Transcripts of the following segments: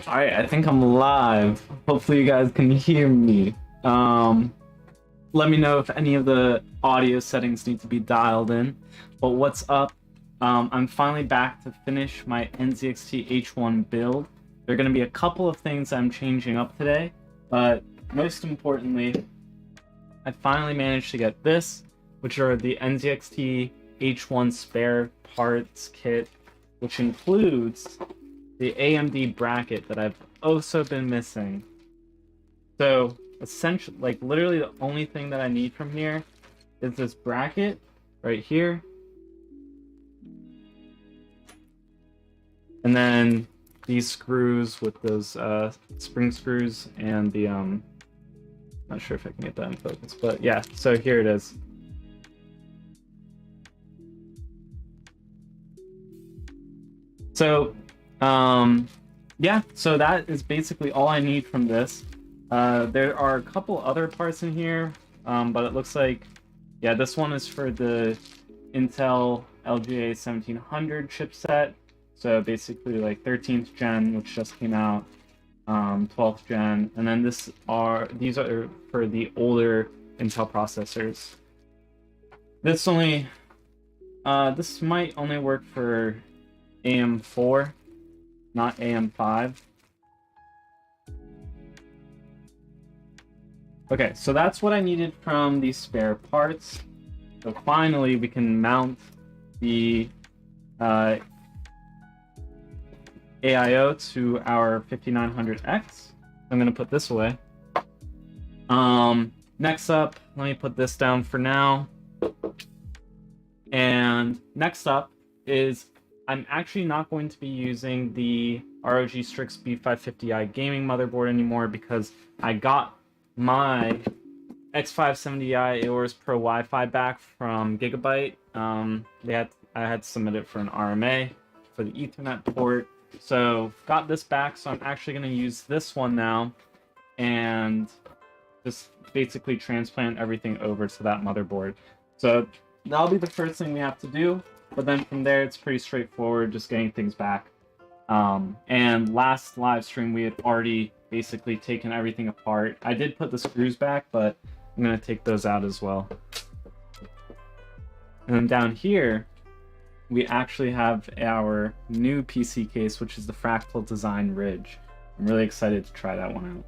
Alright, I think I'm live. Hopefully you guys can hear me. Let me know if any of the audio settings need to be dialed in. But what's up? I'm finally back to finish my NZXT H1 build. There are going to be a couple of things I'm changing up today, but most importantly, I finally managed to get this, which are the NZXT H1 spare parts kit, which includes the AMD bracket that I've also been missing. So essentially, like literally the only thing that I need from here is this bracket right here. And then these screws with those spring screws and the not sure if I can get that in focus, but yeah, so here it is. So yeah, so that is basically all I need from this. There are a couple other parts in here, but it looks like, yeah, this one is for the Intel LGA 1700 chipset. So basically like 13th gen, which just came out, 12th gen, and then these are for the older Intel processors. This might only work for AM4, not AM5. Okay, so that's what I needed from these spare parts. So finally we can mount the AIO to our 5900X. I'm gonna put this away. Next up, let me put this down for now. And next up is I'm actually not going to be using the ROG Strix B550i gaming motherboard anymore because I got my X570i Aorus Pro Wi-Fi back from Gigabyte. I had to submit it for an RMA for the Ethernet port. So got this back, so I'm actually going to use this one now and just basically transplant everything over to that motherboard. So that'll be the first thing we have to do, but then from there it's pretty straightforward, just getting things back. And last live stream we had already basically taken everything apart. I did put the screws back, but I'm going to take those out as well. And then down here we actually have our new PC case, which is the Fractal Design Ridge. I'm really excited to try that one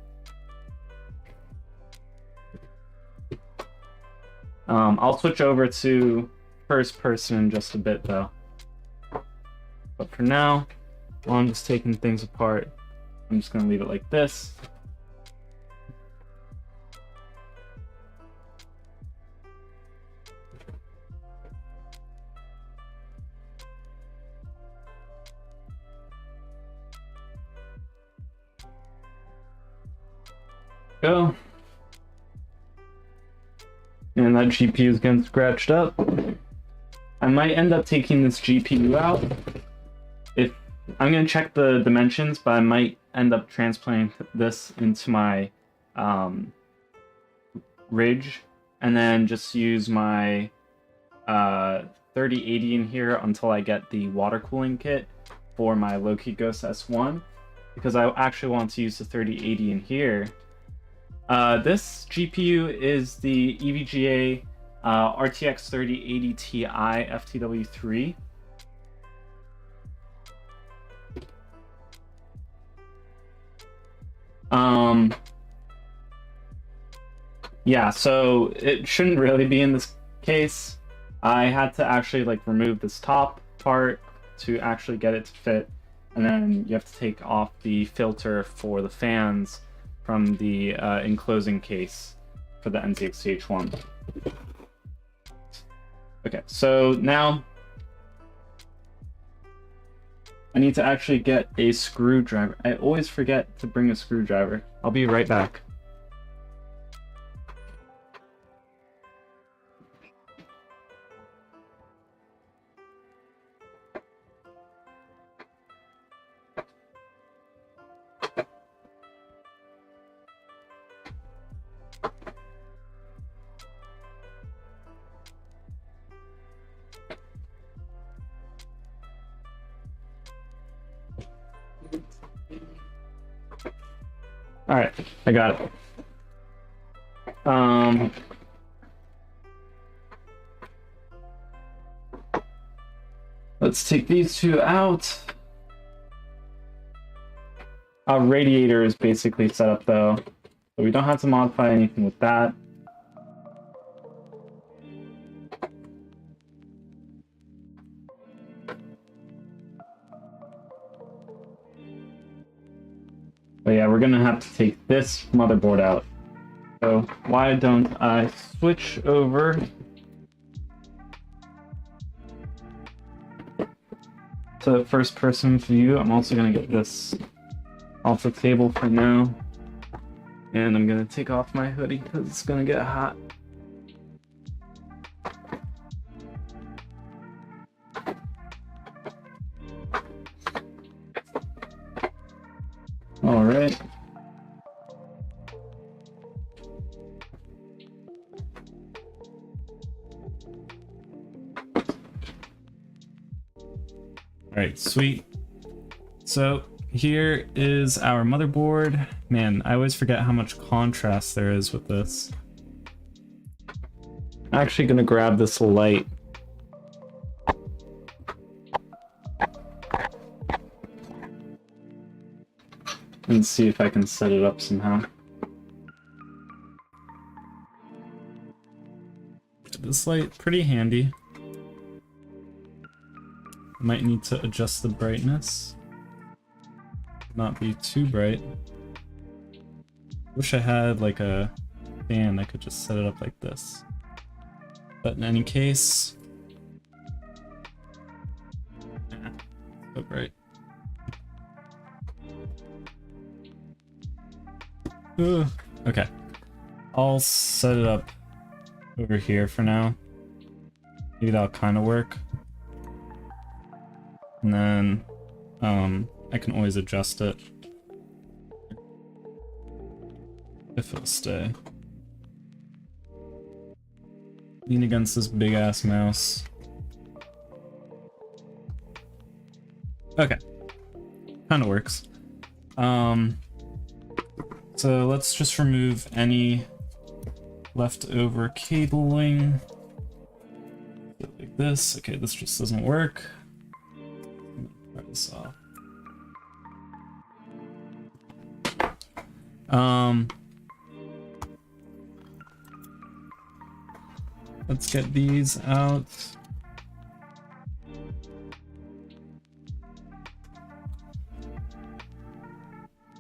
out. I'll switch over to first person in just a bit though. But for now, while I'm just taking things apart, I'm just going to leave it like this. Go. And that GPU is getting scratched up. I might end up taking this GPU out. If I'm going to check the dimensions, but I might end up transplanting this into my Ridge and then just use my 3080 in here until I get the water cooling kit for my Loki Ghost S1, because I actually want to use the 3080 in here. This GPU is the EVGA RTX 3080 Ti FTW3. Yeah, so it shouldn't really be in this case. I had to actually like remove this top part to actually get it to fit, and then you have to take off the filter for the fans from the enclosing case for the NZXT H1. Okay, so now I need to actually get a screwdriver. I always forget to bring a screwdriver. I'll be right back. All right, I got it. Let's take these two out. Our radiator is basically set up though, so we don't have to modify anything with that. But yeah, we're gonna have to take this motherboard out. So why don't I switch over to first person view. I'm also gonna get this off the table for now. And I'm gonna take off my hoodie because it's gonna get hot. All right. All right, sweet. So here is our motherboard. Man, I always forget how much contrast there is with this. I'm actually gonna grab this light. And see if I can set it up somehow. This light, pretty handy. Might need to adjust the brightness. Not be too bright. Wish I had like a fan I could just set it up like this. But in any case, so bright. Ooh, okay, I'll set it up over here for now. Maybe that'll kind of work. And then I can always adjust it if it'll stay. Lean against this big ass mouse. Okay, kind of works. So let's just remove any leftover cabling. Like this. Okay, this just doesn't work. Try this off. Let's get these out.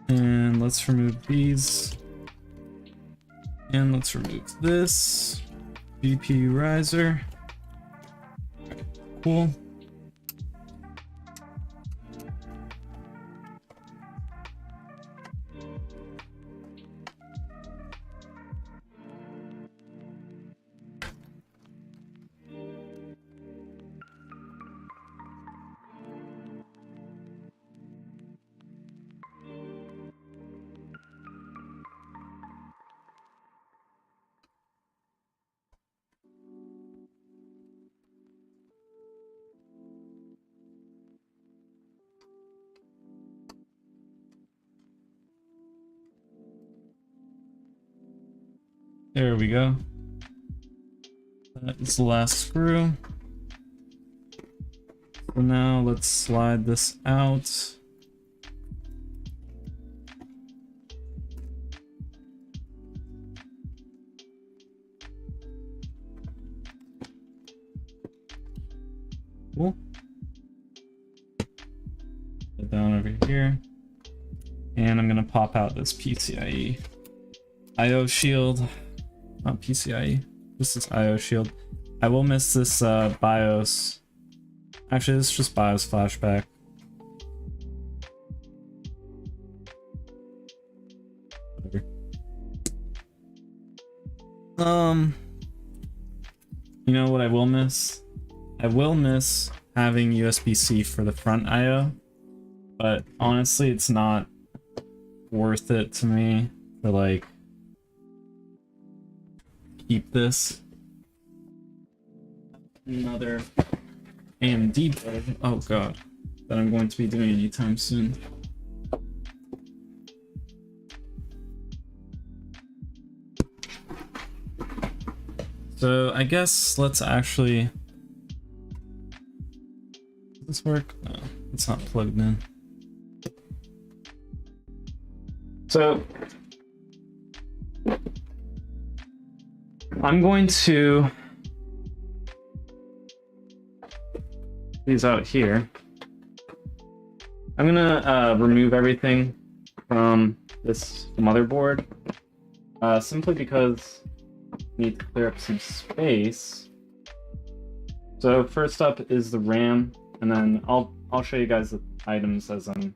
And let's remove these. And let's remove this GPU riser. Okay, cool. There we go. That is the last screw. So now let's slide this out. Cool. Put it down over here. And I'm gonna pop out this PCIe IO shield. Not PCIe. This is IO shield. I will miss this BIOS. Actually, this is just BIOS flashback. Whatever. You know what I will miss? I will miss having USB-C for the front IO, but honestly, it's not worth it to me to like keep this. Another AMD board, oh god, that I'm going to be doing anytime soon. So I guess let's actually... Does this work? No, it's not plugged in. So I'm going to these out here. I'm gonna remove everything from this motherboard, simply because I need to clear up some space. So first up is the RAM, and then I'll show you guys the items as I'm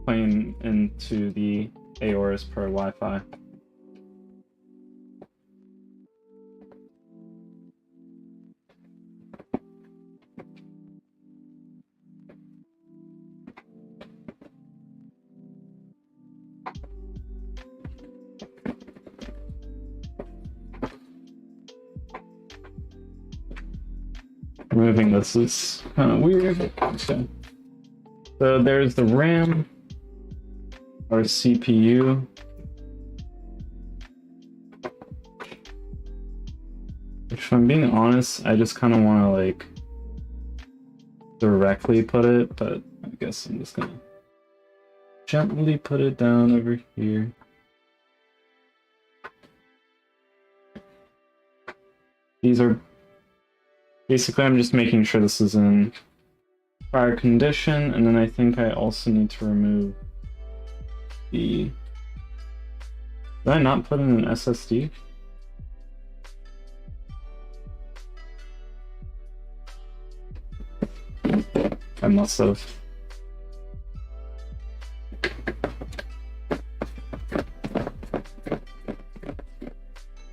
playing into the Aorus Pro Wi-Fi. Moving this is kind of weird. Okay. So there's the RAM, or CPU. If I'm being honest, I just kind of want to like directly put it, but I guess I'm just gonna gently put it down over here. These are basically, I'm just making sure this is in prior condition, and then I think I also need to remove the... Did I not put in an SSD? I must have.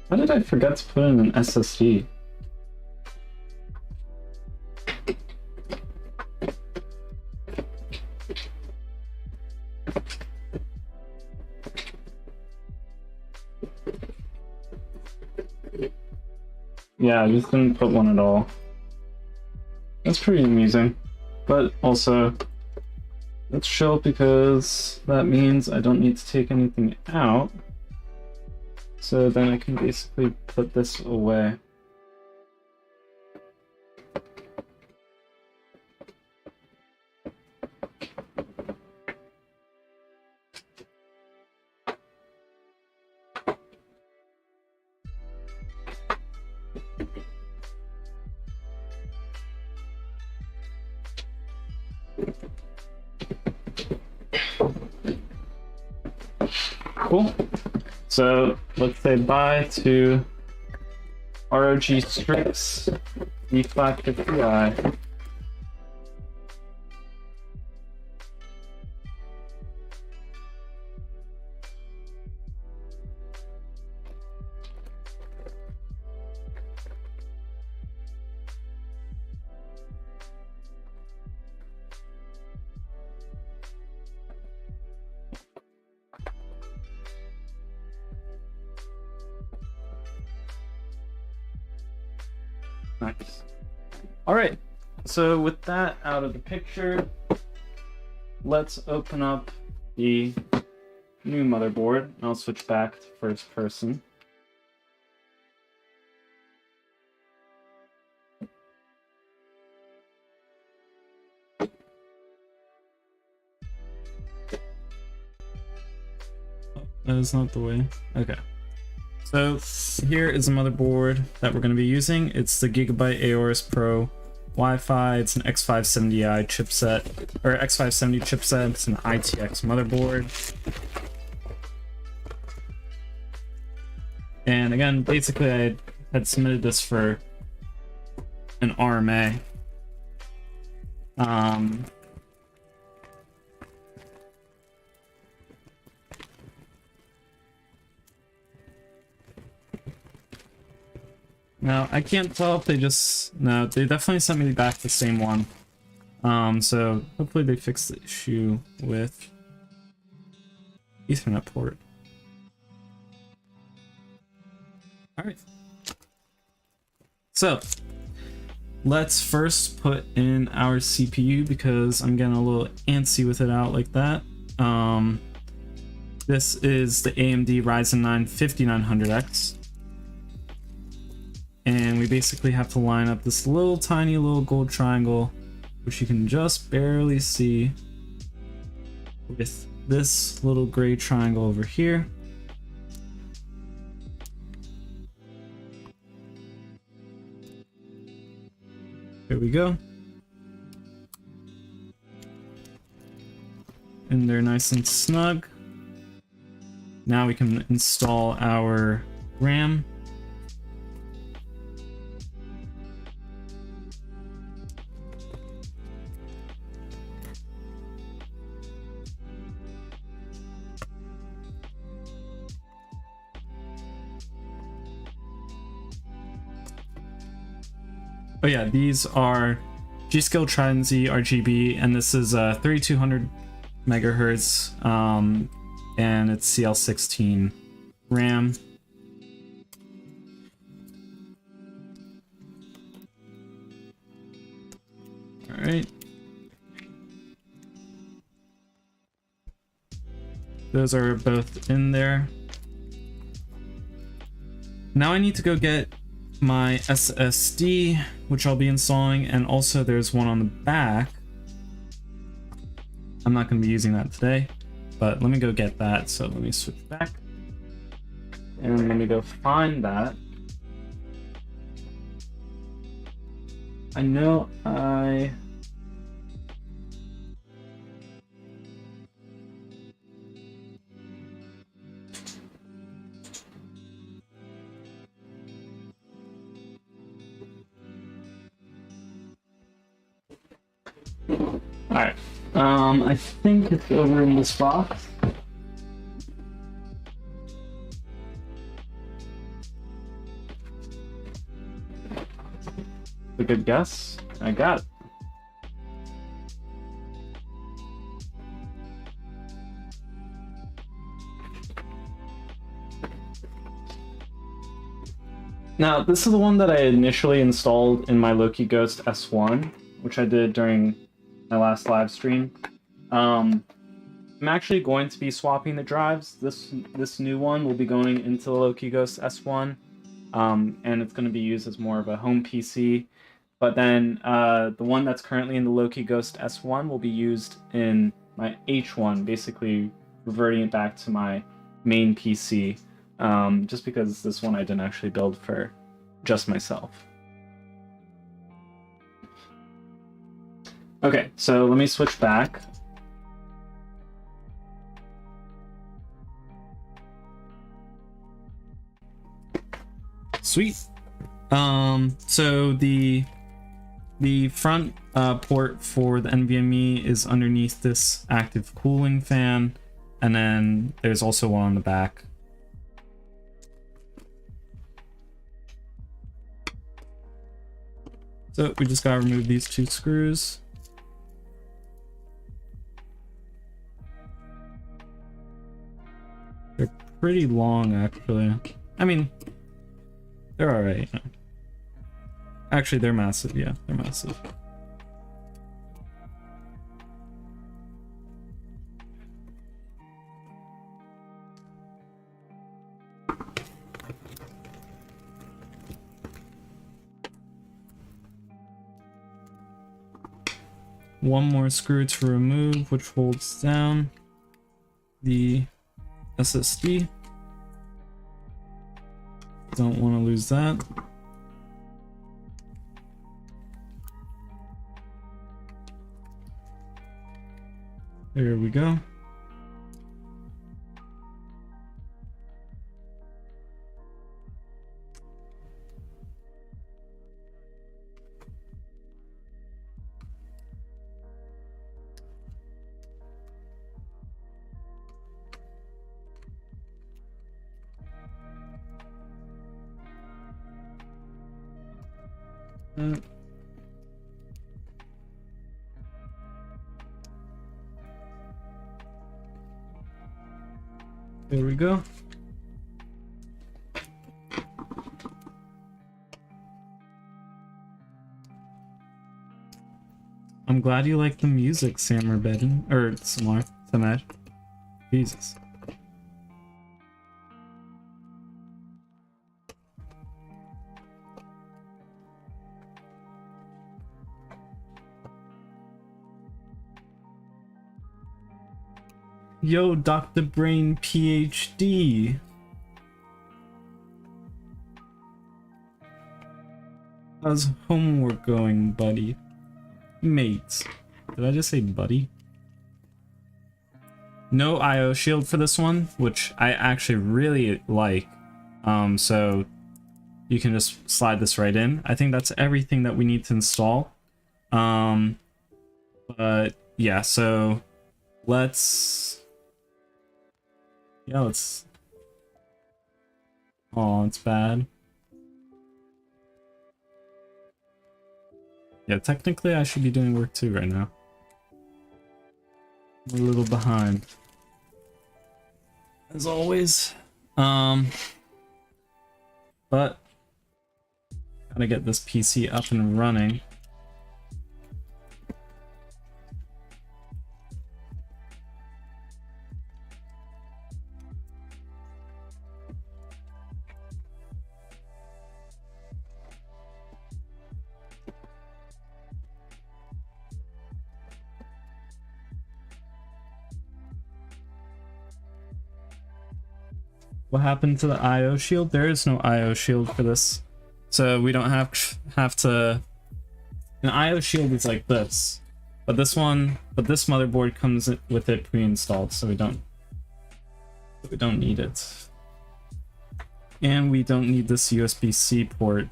How did I forget to put in an SSD? Yeah, I just didn't put one at all. That's pretty amusing. But also, let's chill because that means I don't need to take anything out. So then I can basically put this away. Cool. So let's say bye to ROG Strix V550i. Nice. All right, so with that out of the picture, let's open up the new motherboard, and I'll switch back to first person. Oh, that is not the way. Okay. So here is the motherboard that we're going to be using. It's the Gigabyte Aorus Pro Wi-Fi. It's an X570i chipset, or X570 chipset. It's an ITX motherboard. And again, basically I had submitted this for an RMA. Now, I can't tell if they just... No, they definitely sent me back the same one. So hopefully they fix the issue with Ethernet port. Alright. So, let's first put in our CPU because I'm getting a little antsy with it out like that. This is the AMD Ryzen 9 5900X. basically have to line up this little tiny little gold triangle, which you can just barely see, with this little gray triangle over here. Here we go. And they're nice and snug. Now we can install our RAM. Oh yeah, these are G.Skill Trident Z RGB, and this is 3200 megahertz, and it's CL16 RAM. All right. Those are both in there. Now I need to go get my SSD, which I'll be installing, and also there's one on the back. I'm not going to be using that today, but let me go get that. So let me switch back and let me go find that. I know I... Alright, I think it's over in this box. A good guess. I got it. Now, this is the one that I initially installed in my Loki Ghost S1, which I did during my last live stream. I'm actually going to be swapping the drives. This new one will be going into the Loki Ghost S1, and it's going to be used as more of a home PC. But then the one that's currently in the Loki Ghost S1 will be used in my H1, basically reverting it back to my main PC, just because this one I didn't actually build for just myself. Okay, so let me switch back. Sweet. So the front port for the NVMe is underneath this active cooling fan, and then there's also one on the back. So we just gotta remove these two screws. They're pretty long, actually. I mean, they're alright. Actually, they're massive. Yeah, they're massive. One more screw to remove, which holds down the SSD. Don't want to lose that. There we go. There we go. I'm glad you like the music, Samar Bedin, or Samar, Samad. Jesus. Yo, Dr. Brain PhD. How's homework going, buddy? Mates. Did I just say buddy? No IO shield for this one, which I actually really like. So you can just slide this right in. I think that's everything that we need to install. But yeah, so let's... Oh, it's bad. Yeah, technically I should be doing work too right now. I'm a little behind, as always. But gotta get this PC up and running. What happened to the IO shield? There is no IO shield for this, so we don't have to. An IO shield is like this, but this motherboard comes with it pre-installed, so we don't need it, and we don't need this USB-C port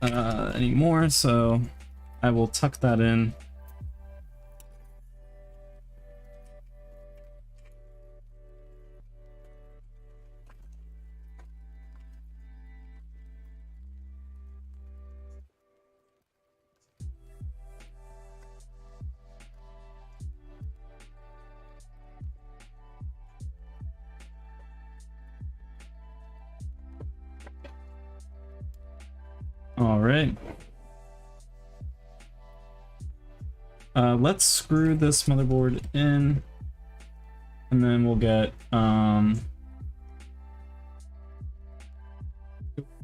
anymore. So I will tuck that in. All right. Let's screw this motherboard in, and then we'll get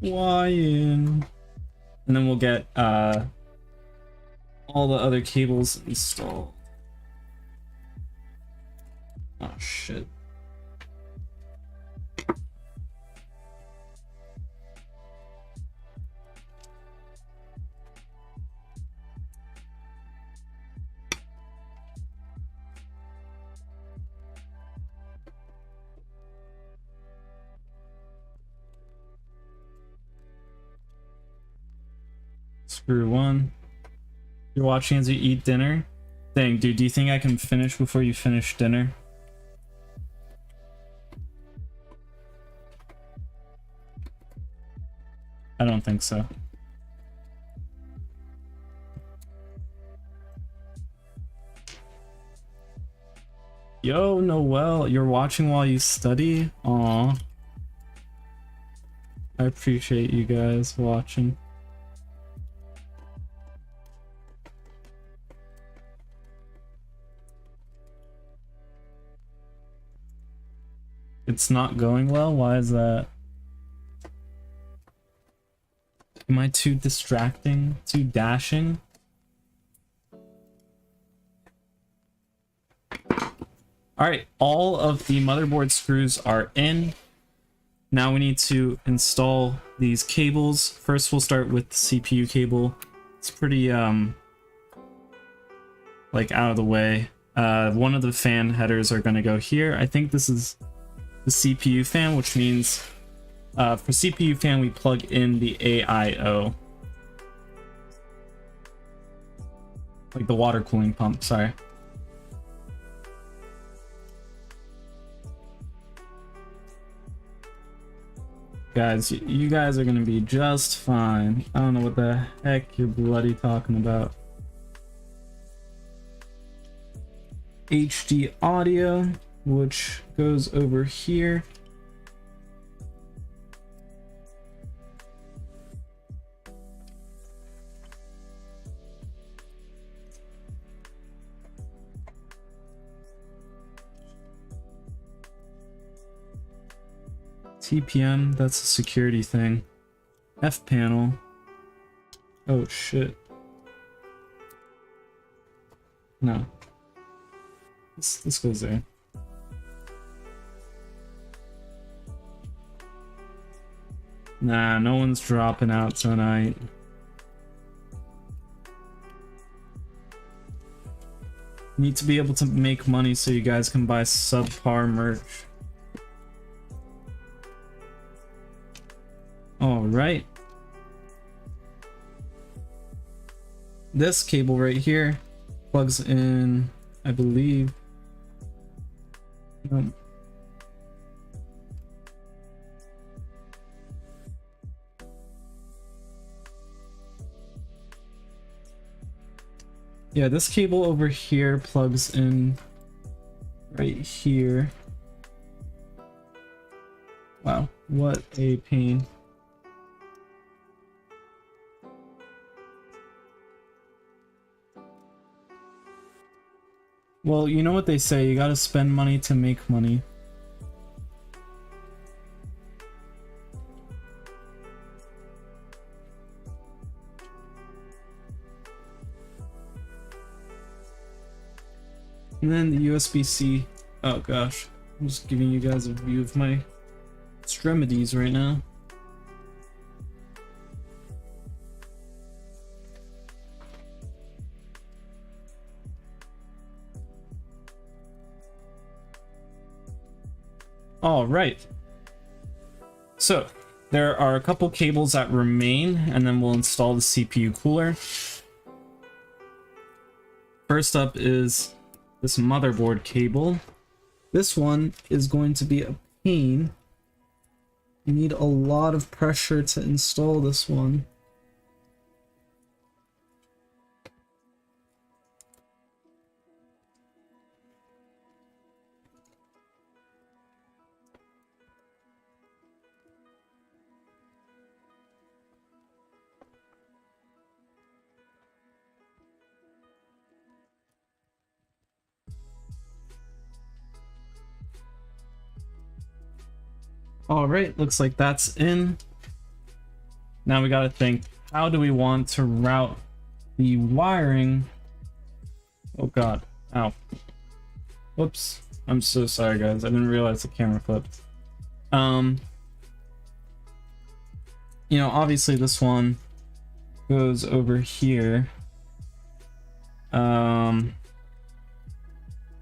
Y in, and then we'll get all the other cables installed. Oh shit. Screw one. You're watching as you eat dinner? Dang, dude, do you think I can finish before you finish dinner? I don't think so. Yo, Noel, you're watching while you study? Aw. I appreciate you guys watching. It's not going well? Why is that? Am I too distracting? Too dashing? Alright, all of the motherboard screws are in. Now we need to install these cables. First we'll start with the CPU cable. It's pretty like out of the way. One of the fan headers are going to go here. I think this is the CPU fan, which means for CPU fan we plug in the AIO, like the water cooling pump, sorry. Guys, you guys are gonna be just fine. I don't know what the heck you're bloody talking about. HD audio, which goes over here. TPM, that's a security thing. F panel. Oh shit. No. This goes there. Nah, no one's dropping out tonight. Need to be able to make money so you guys can buy subpar merch. Alright. This cable right here plugs in, I believe. Yeah, this cable over here plugs in right here. Wow, what a pain. Well, you know what they say, you gotta spend money to make money. And then the USB-C. Oh gosh, I'm just giving you guys a view of my extremities right now. All right. So there are a couple cables that remain, and then we'll install the CPU cooler. First up is this motherboard cable. This one is going to be a pain. You need a lot of pressure to install this one. All right, looks like that's in. Now we gotta think, how do we want to route the wiring? Oh god, ow. Whoops, I'm so sorry guys, I didn't realize the camera flipped. You know, obviously this one goes over here.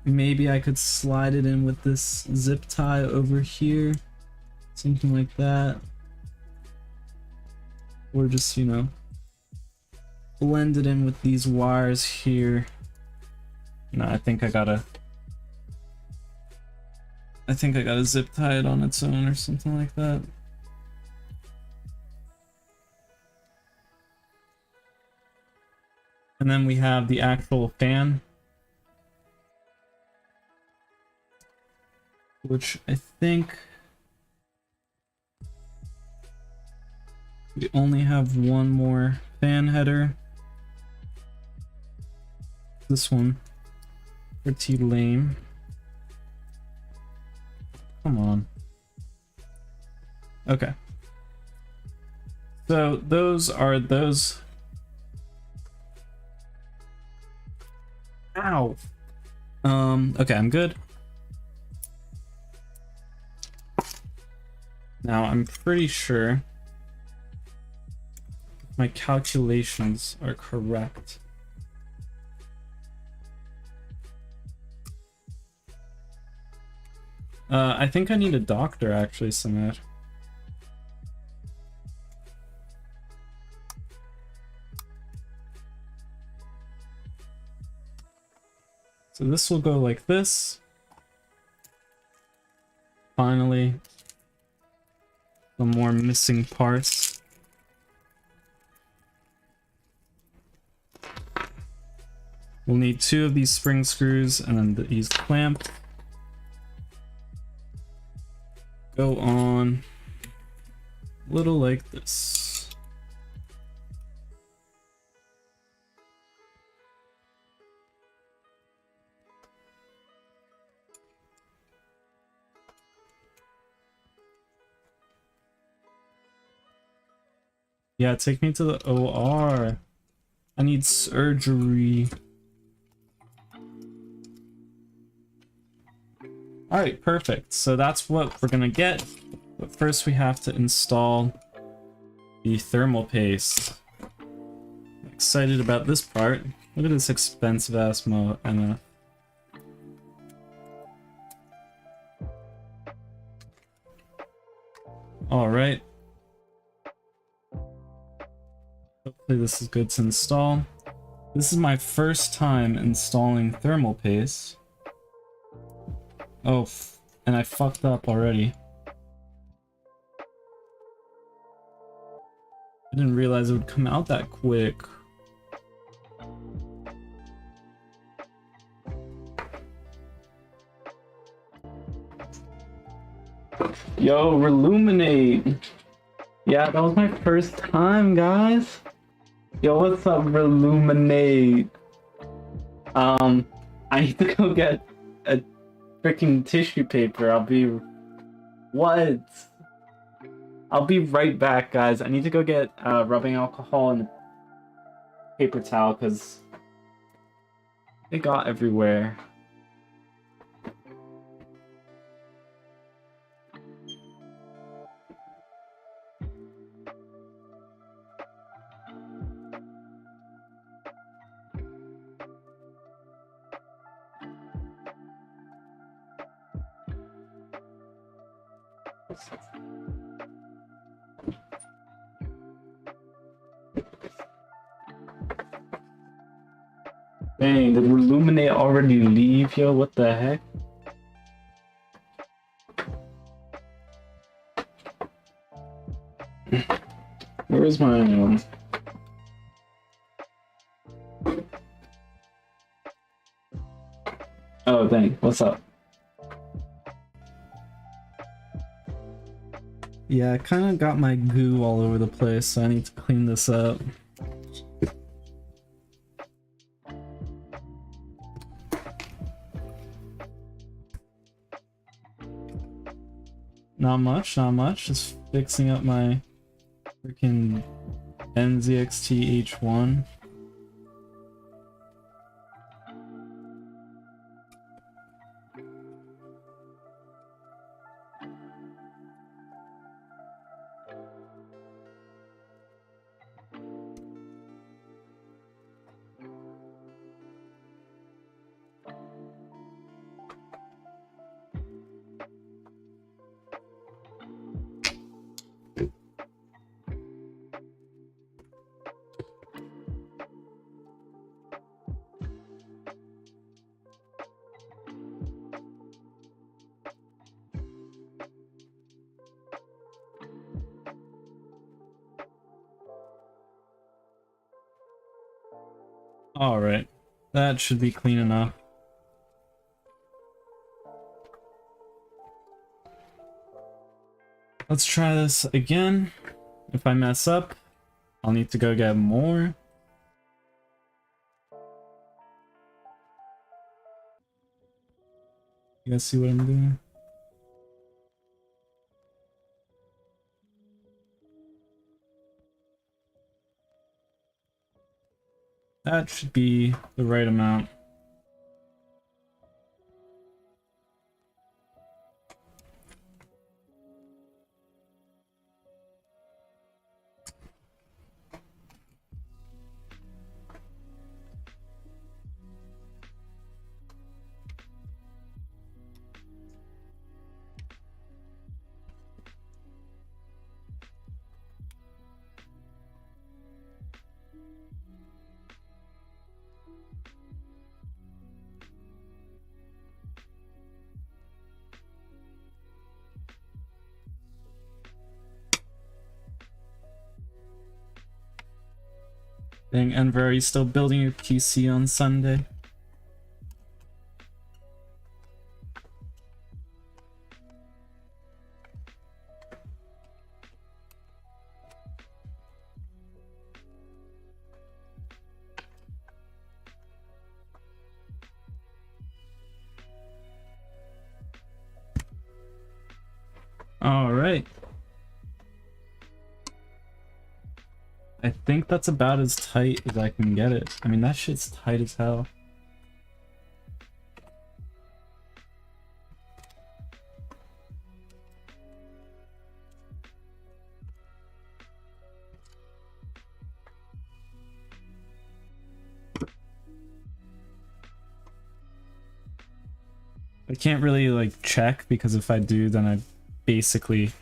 Maybe I could slide it in with this zip tie over here. Something like that. Or just, you know, blend it in with these wires here. No, I think I gotta zip tie it on its own or something like that. And then we have the actual fan, which I think we only have one more fan header. This one, pretty lame. Come on. Okay. So those are those. Ow. Okay, I'm good. Now I'm pretty sure my calculations are correct. I think I need a doctor actually, Samir. So this will go like this. Finally, some more missing parts. We'll need 2 of these spring screws and then these clamps. Go on a little like this. Yeah, take me to the OR. I need surgery. Alright, perfect. So that's what we're gonna get. But first we have to install the thermal paste. I'm excited about this part. Look at this expensive ass MF. Alright. Hopefully this is good to install. This is my first time installing thermal paste. Oh, and I fucked up already. I didn't realize it would come out that quick. Yo, Reluminate! Yeah, that was my first time, guys. Yo, what's up, Reluminate? I need to go get a freaking tissue paper. I'll be right back, guys. I need to go get rubbing alcohol and a paper towel because it got everywhere. Dang, did Reluminate already leave, yo? What the heck? Where is my Oh, dang. What's up? Yeah, I kind of got my goo all over the place, so I need to clean this up. Not much. Just fixing up my freaking NZXT H1. Alright, that should be clean enough. Let's try this again. If I mess up, I'll need to go get more. You guys see what I'm doing? That should be the right amount. Dang, Enver, are you still building your PC on Sunday? All right. I think that's about as tight as I can get it. I mean, that shit's tight as hell. I can't really like check, because if I do, then I basically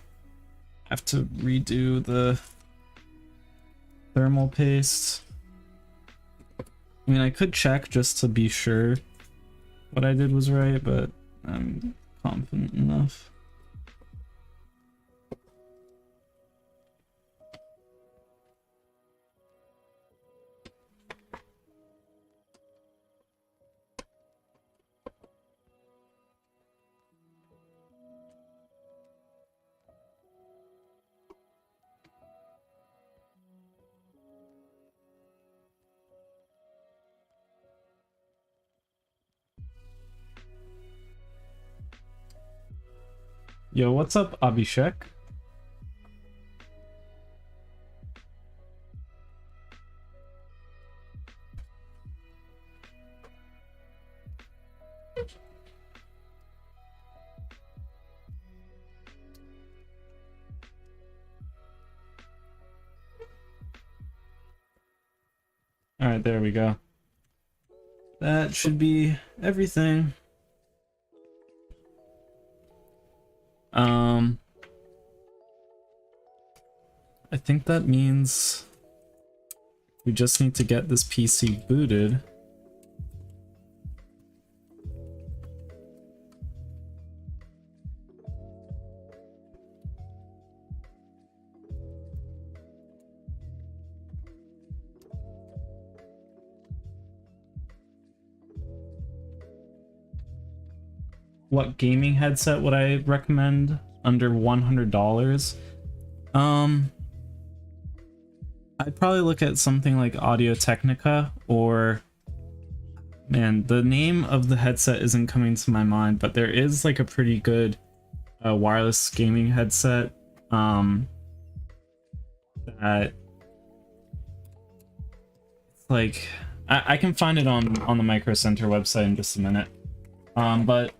have to redo the thermal paste. I mean, I could check just to be sure what I did was right, but I'm confident enough. Yo, what's up, Abhishek? Alright, there we go. That should be everything. I think that means we just need to get this PC booted. What gaming headset would I recommend under $100? I'd probably look at something like Audio-Technica, or man, the name of the headset isn't coming to my mind, but there is like a pretty good wireless gaming headset that like I can find it on the Micro Center website in just a minute. But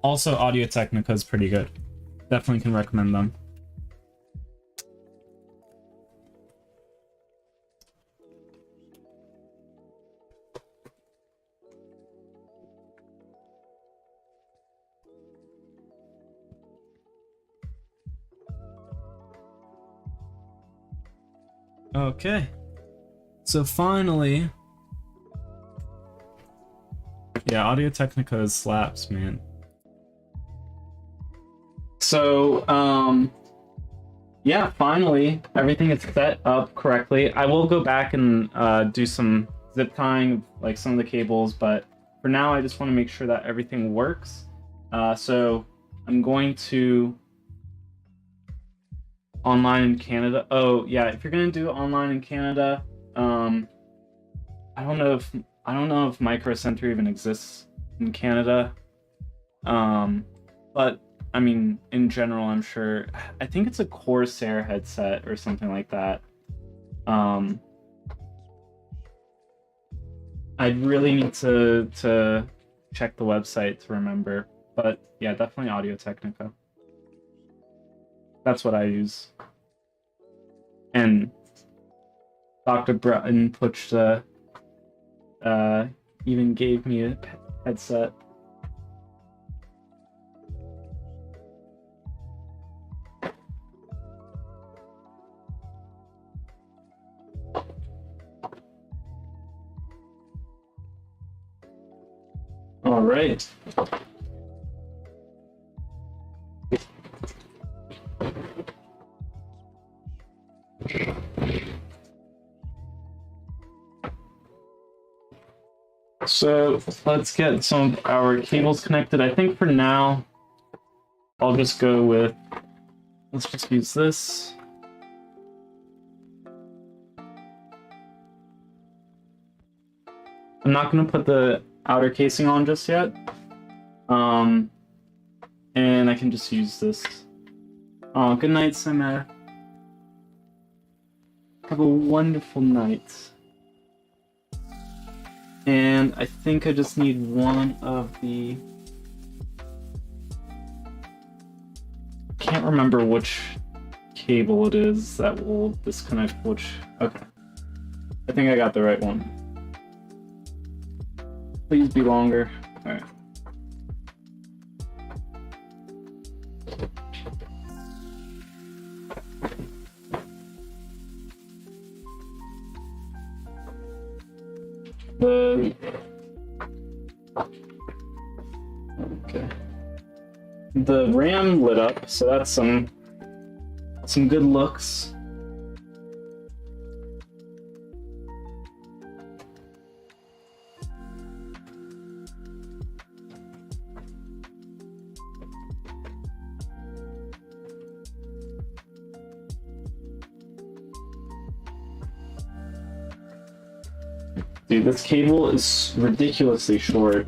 also Audio-Technica is pretty good. Definitely can recommend them. Okay, so finally, yeah, Audio-Technica slaps, man. So, yeah, finally, everything is set up correctly. I will go back and do some zip tying, like some of the cables, but for now, I just want to make sure that everything works. So I'm going to online in Canada. Oh yeah, if you're gonna do online in Canada, I don't know if Micro Center even exists in Canada. But I mean, in general, I'm sure. I think it's a Corsair headset or something like that. I'd really need to check the website to remember, but yeah, definitely Audio-Technica. That's what I use. And Dr. Broughton Puchta even gave me a headset. All right. So let's get some of our cables connected. I think for now, I'll just go with, let's just use this. I'm not going to put the outer casing on just yet. And I can just use this. Oh, good night, Samara. Have a wonderful night. And I think I just need one of the... Can't remember which cable it is that will disconnect which... Okay. I think I got the right one. Please be longer. Alright. Okay. The RAM lit up, so that's some good looks. Dude, this cable is ridiculously short.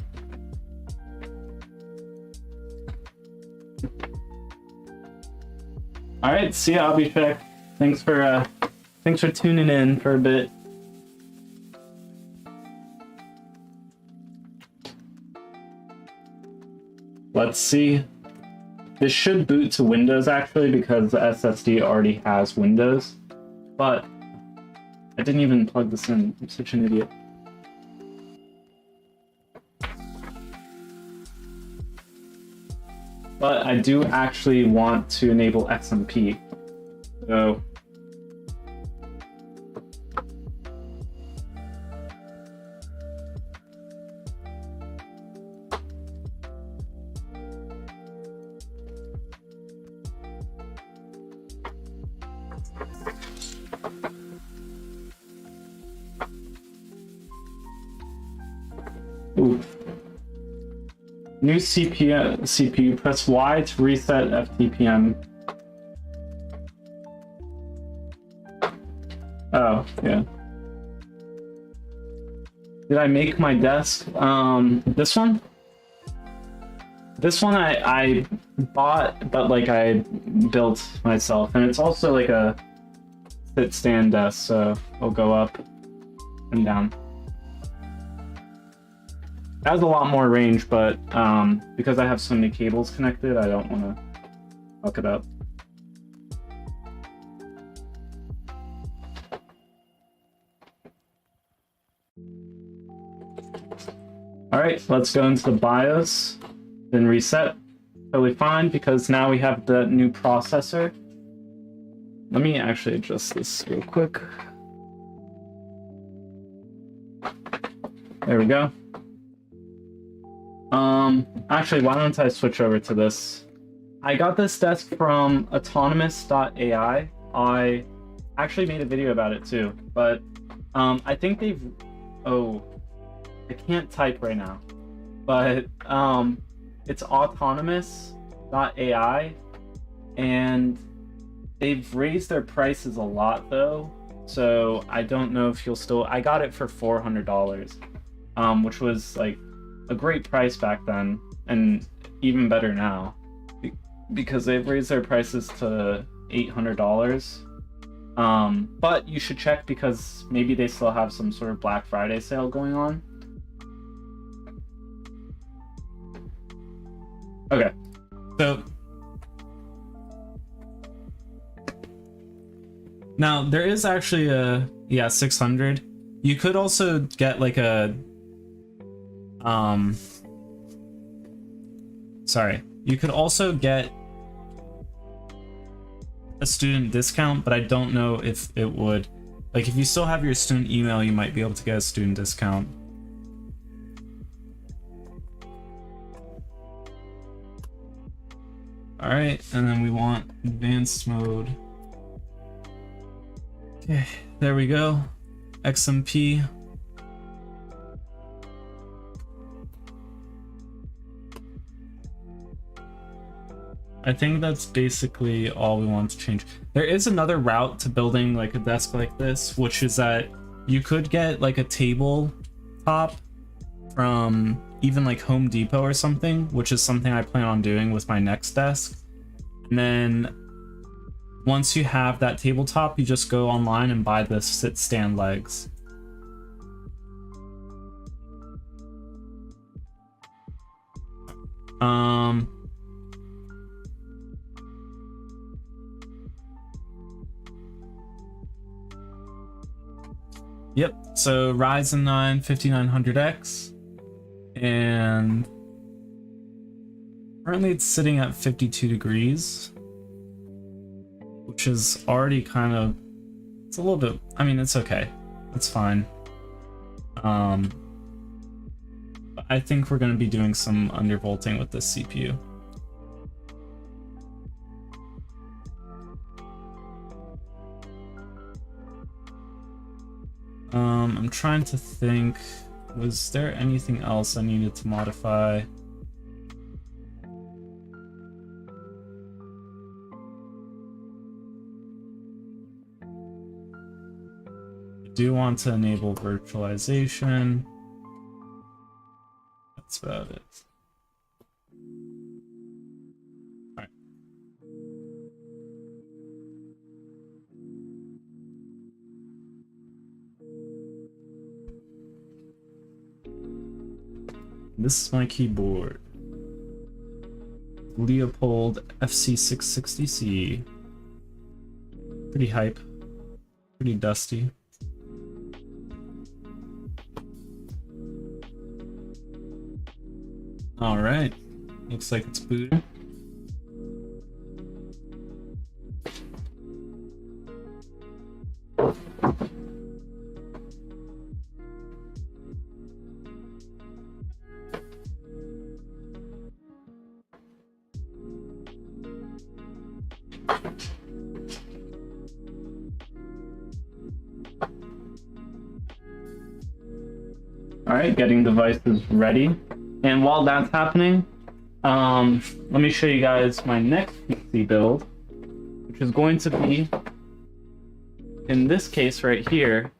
All right, see ya, Abhishek. Thanks for tuning in for a bit. Let's see. This should boot to Windows actually because the SSD already has Windows, but I didn't even plug this in. I'm such an idiot. But I do actually want to enable XMP. So ooh. New CPU, press Y to reset FTPM. Oh, yeah. Did I make my desk? This one? This one I bought, but like I built myself. And it's also like a sit-stand desk, so it'll go up and down. It has a lot more range, but because I have so many cables connected, I don't want to fuck it up. All right, let's go into the BIOS, then reset. Totally fine, because now we have the new processor. Let me actually adjust this real quick. There we go. Actually, why don't I switch over to this? I got this desk from autonomous.ai. I actually made a video about it too, but I think they've... Oh, I can't type right now, but it's autonomous.ai, and they've raised their prices a lot though, so I don't know if you'll still... I got it for $400, which was like a great price back then, and even better now, because they've raised their prices to $800. But you should check, because maybe they still have some sort of Black Friday sale going on. Okay, so now there is actually a 600. You could also get like a you could also get a student discount, but I don't know if it would, like, if you still have your student email, you might be able to get a student discount. All right, and then we want advanced mode. Okay, there we go. XMP. I think that's basically all we want to change. There is another route to building like a desk like this, which is that you could get like a table top from even like Home Depot or something, which is something I plan on doing with my next desk. And then once you have that tabletop, you just go online and buy the sit stand legs. Yep, so Ryzen 9 5900X, and currently it's sitting at 52 degrees, which is already kind of, it's a little bit, I mean, it's okay, it's fine. I think we're going to be doing some undervolting with this CPU. I'm trying to think, was there anything else I needed to modify? I do want to enable virtualization. That's about it. All right. This is my keyboard. Leopold FC660C. Pretty hype. Pretty dusty. Alright. Looks like it's booting. Alright, getting devices ready. And while that's happening, let me show you guys my next PC build, which is going to be, in this case right here,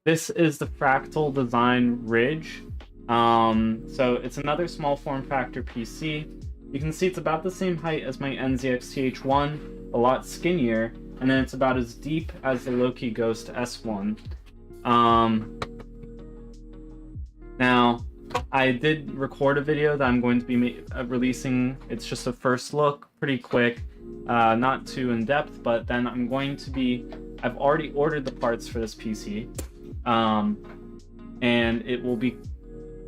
this is the Fractal Design Ridge. So it's another small form factor PC. You can see it's about the same height as my NZXT H1, a lot skinnier, and then it's about as deep as the Loki Ghost S1. Now, I did record a video that I'm going to be releasing. It's just a first look, pretty quick, not too in-depth, but then I'm going to be, I've already ordered the parts for this PC, and it will be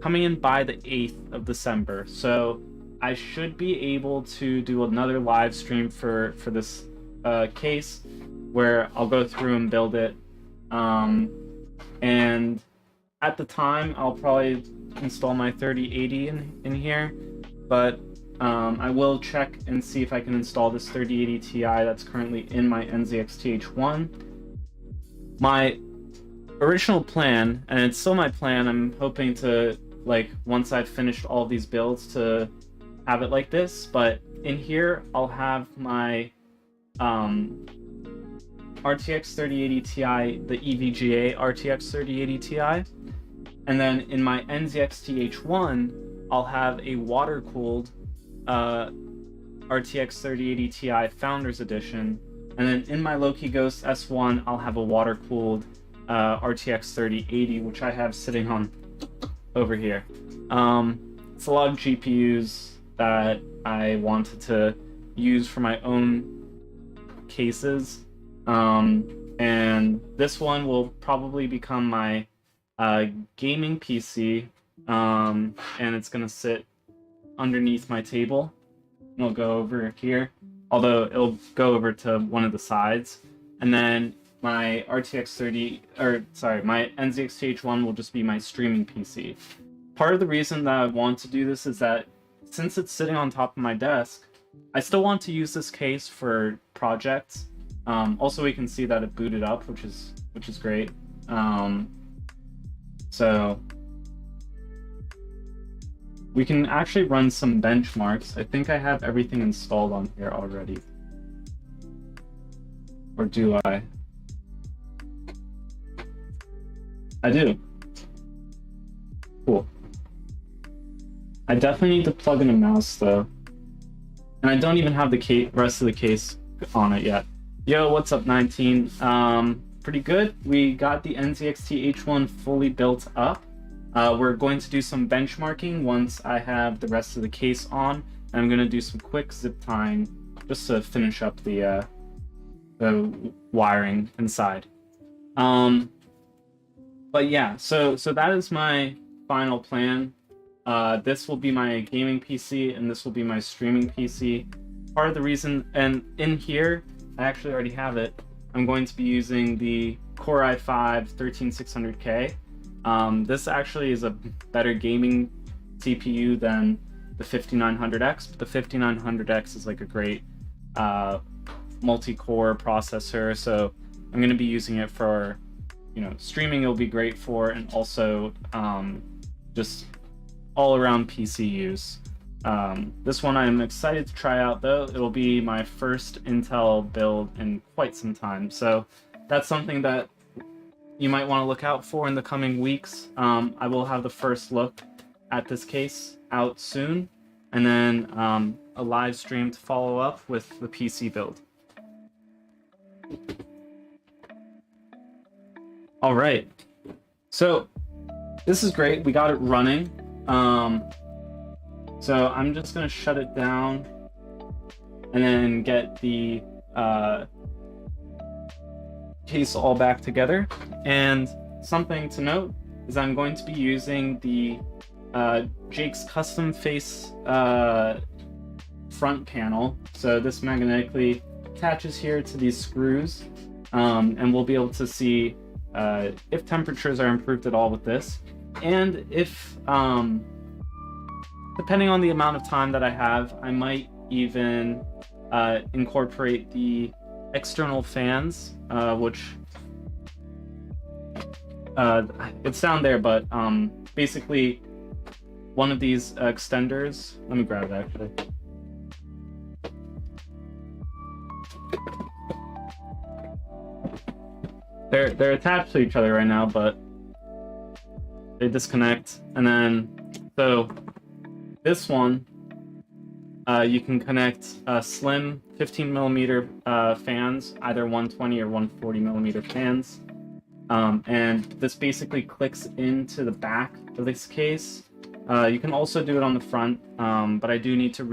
coming in by the 8th of December. So I should be able to do another live stream for this case where I'll go through and build it. And at the time, I'll probably install my 3080 in here, but I will check and see if I can install this 3080 Ti that's currently in my NZXT H1. My original plan, and it's still my plan, I'm hoping to, like, once I've finished all these builds, to have it like this, but in here I'll have my RTX 3080 Ti, the EVGA RTX 3080 Ti, and then in my NZXT H1 I'll have a water-cooled RTX 3080 Ti Founders Edition, and then in my Loki Ghost S1 I'll have a water-cooled RTX 3080, which I have sitting on over here. It's a lot of GPUs that I wanted to use for my own cases, and this one will probably become my gaming PC, and it's gonna sit underneath my table. It'll go over here, although it'll go over to one of the sides, and then my my NZXT H1 will just be my streaming PC. Part of the reason that I want to do this is that since it's sitting on top of my desk, I still want to use this case for projects. Also, we can see that it booted up, which is great. So we can actually run some benchmarks. I think I have everything installed on here already. Or do I? I do. Cool. I definitely need to plug in a mouse though. And I don't even have the rest of the case on it yet. Yo, what's up, 19? Pretty good. We got the NZXT H1 fully built up. We're going to do some benchmarking once I have the rest of the case on. And I'm going to do some quick zip tying just to finish up the wiring inside. But yeah, so that is my final plan. This will be my gaming PC, and this will be my streaming PC. Part of the reason, and in here, I actually already have it, I'm going to be using the Core i5 13600K. This actually is a better gaming CPU than the 5900X, but the 5900X is like a great multi-core processor, so I'm going to be using it for, streaming. It'll be great for, and also just all around PC use. This one I'm excited to try out, though. It'll be my first Intel build in quite some time, so that's something that you might want to look out for in the coming weeks. I will have the first look at this case out soon, and then a live stream to follow up with the PC build. All right, so this is great. We got it running. So I'm just gonna shut it down and then get the case all back together. And something to note is I'm going to be using the Jake's custom face front panel. So this magnetically attaches here to these screws, and we'll be able to see if temperatures are improved at all with this, and if depending on the amount of time that I have, I might even incorporate the external fans, which it's down there, but basically one of these extenders, let me grab it actually. They're attached to each other right now, but they disconnect. And then, so this one, you can connect slim 15mm fans, either 120 or 140mm fans. And this basically clicks into the back of this case. You can also do it on the front, but I do need to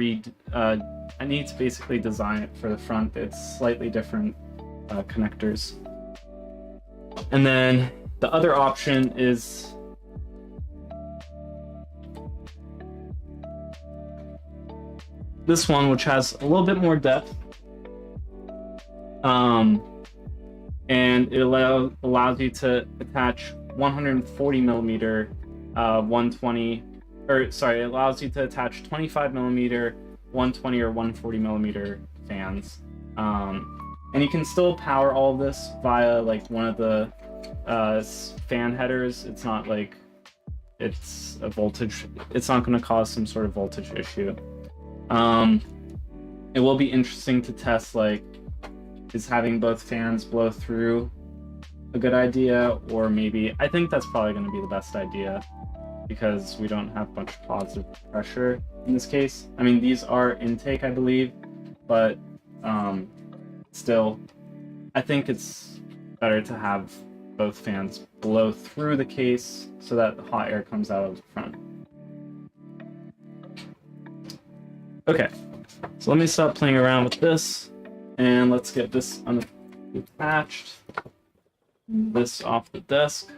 I need to basically design it for the front. It's slightly different connectors. And then the other option is this one, which has a little bit more depth, and it allows you to attach 140mm 120, or sorry, it allows you to attach 25mm 120 or 140mm fans, and you can still power all of this via like one of the fan headers. It's not like it's a voltage, it's not going to cause some sort of voltage issue. It will be interesting to test, like, is having both fans blow through a good idea, or maybe, I think that's probably going to be the best idea, because we don't have much positive pressure in this case. I mean, these are intake, I believe, but still, I think it's better to have both fans blow through the case so that the hot air comes out of the front. Okay, so let me stop playing around with this, and let's get this attached, this off the desk.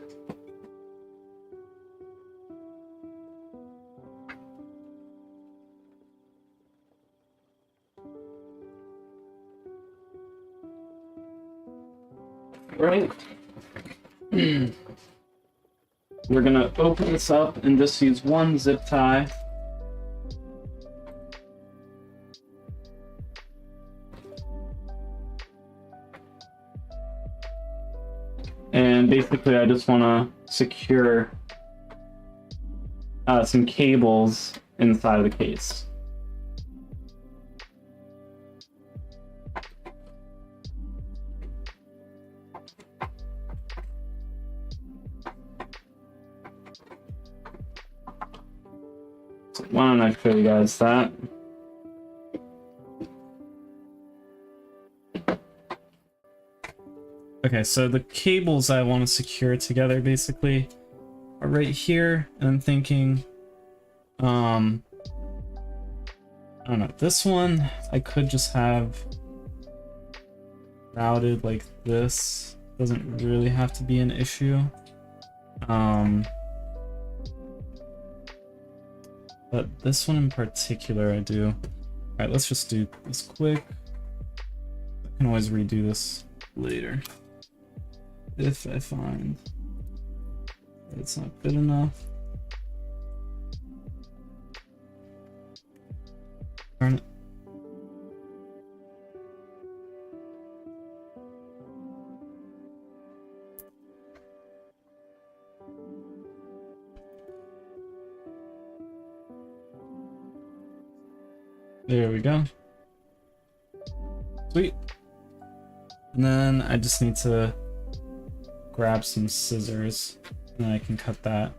Right. We're gonna open this up and just use one zip tie. And basically, I just want to secure some cables inside of the case. So why don't I show you guys that? Okay, so the cables I want to secure together basically are right here, and I'm thinking, I don't know, this one I could just have routed like this. Doesn't really have to be an issue. But this one in particular I do. Alright, let's just do this quick. I can always redo this later if I find that it's not good enough. There we go. Sweet. And then I just need to grab some scissors and I can cut that.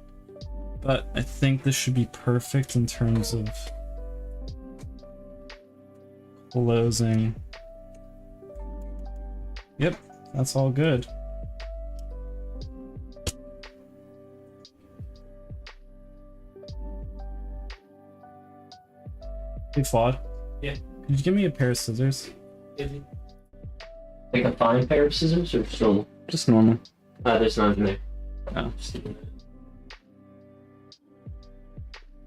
But I think this should be perfect in terms of closing. Yep, that's all good. Hey, Flawed. Yeah. Could you give me a pair of scissors? Like a fine pair of scissors or just normal? Just normal. There's none in there. Oh.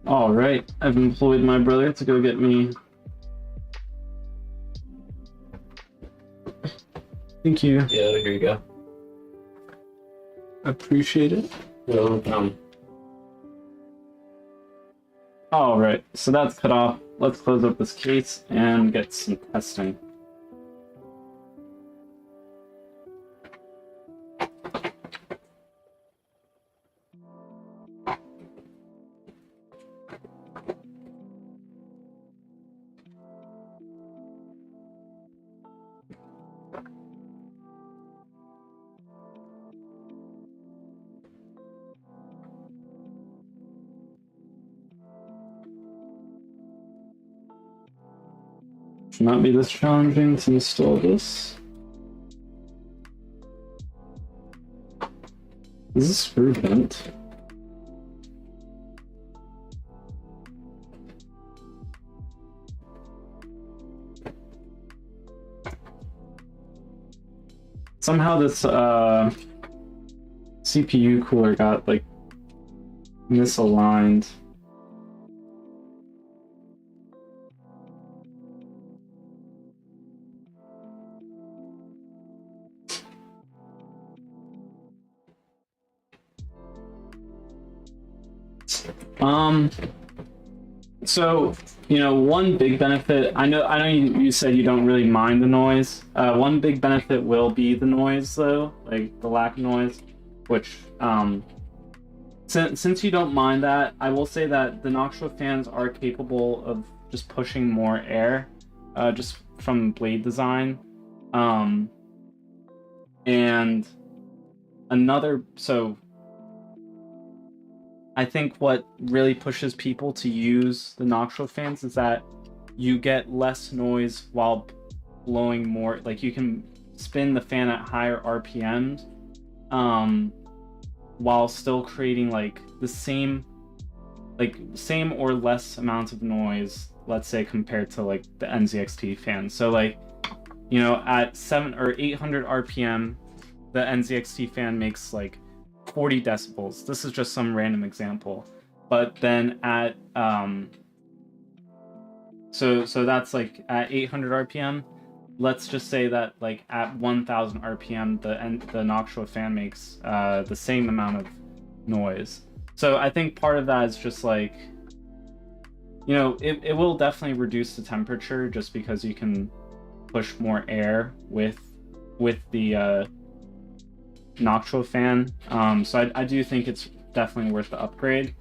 All right, I've employed my brother to go get me. Thank you. Yeah, here you go. Appreciate it. No problem. All right, so that's cut off. Let's close up this case and get some testing. Should not be this challenging to install this. Is this screw bent? Somehow this CPU cooler got like misaligned. So, you know, one big benefit, I know you said you don't really mind the noise. One big benefit will be the noise though, like the lack of noise, which, since you don't mind that, I will say that the Noctua fans are capable of just pushing more air, just from blade design. And so I think what really pushes people to use the Noctua fans is that you get less noise while blowing more. Like you can spin the fan at higher RPMs, while still creating like the same or less amounts of noise, let's say, compared to like the NZXT fan. So like, you know, at 700 or 800 RPM, the NZXT fan makes like 40 decibels. This is just some random example. But then at so that's like at 800 RPM. Let's just say that like at 1000 RPM, the Noctua fan makes the same amount of noise. So I think part of that is just like, you know, it will definitely reduce the temperature just because you can push more air with the Noctua fan. So I do think it's definitely worth the upgrade.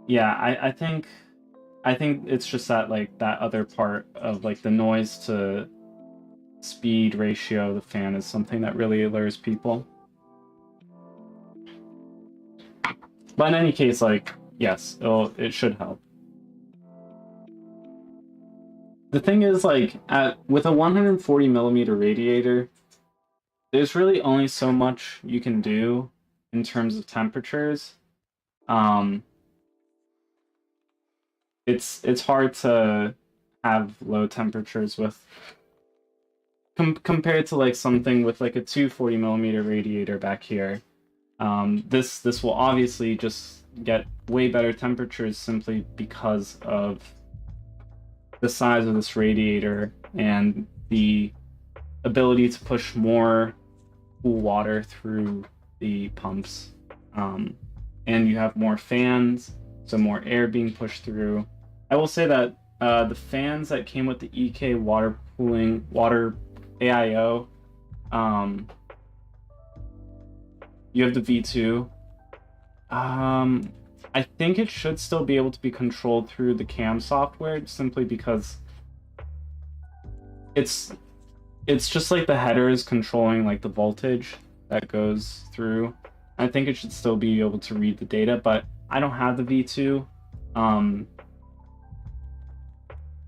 Yeah, I think it's just that like that other part of like the noise to speed ratio of the fan is something that really allures people. But in any case, like, yes, it should help. The thing is, like, with a 140 millimeter radiator, there's really only so much you can do in terms of temperatures. It's hard to have low temperatures with compared to like something with like a 240 millimeter radiator back here. This will obviously just get way better temperatures simply because of the size of this radiator and the ability to push more cool water through the pumps. And you have more fans, so more air being pushed through. I will say that the fans that came with the EK water AIO, you have the V2. I think it should still be able to be controlled through the cam software, simply because it's just like the header is controlling like the voltage that goes through. I think it should still be able to read the data, but I don't have the V2.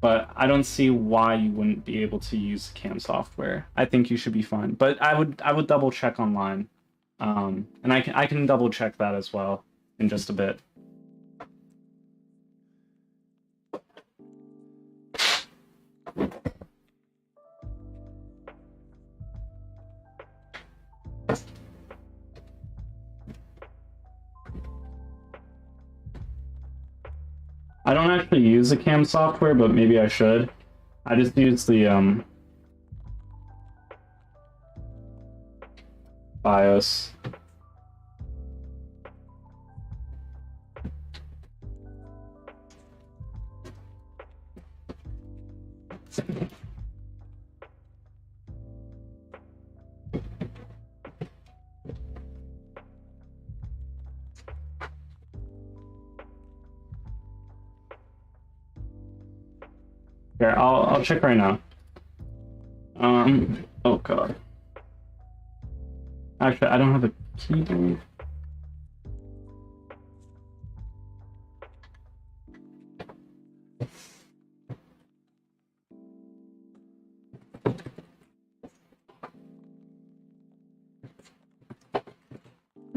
But I don't see why you wouldn't be able to use cam software. I think you should be fine, but I would double check online, and I can double check that as well in just a bit. I don't actually use the cam software, but maybe I should. I just use the BIOS. Here, I'll check right now. Oh god. Actually, I don't have a keyboard.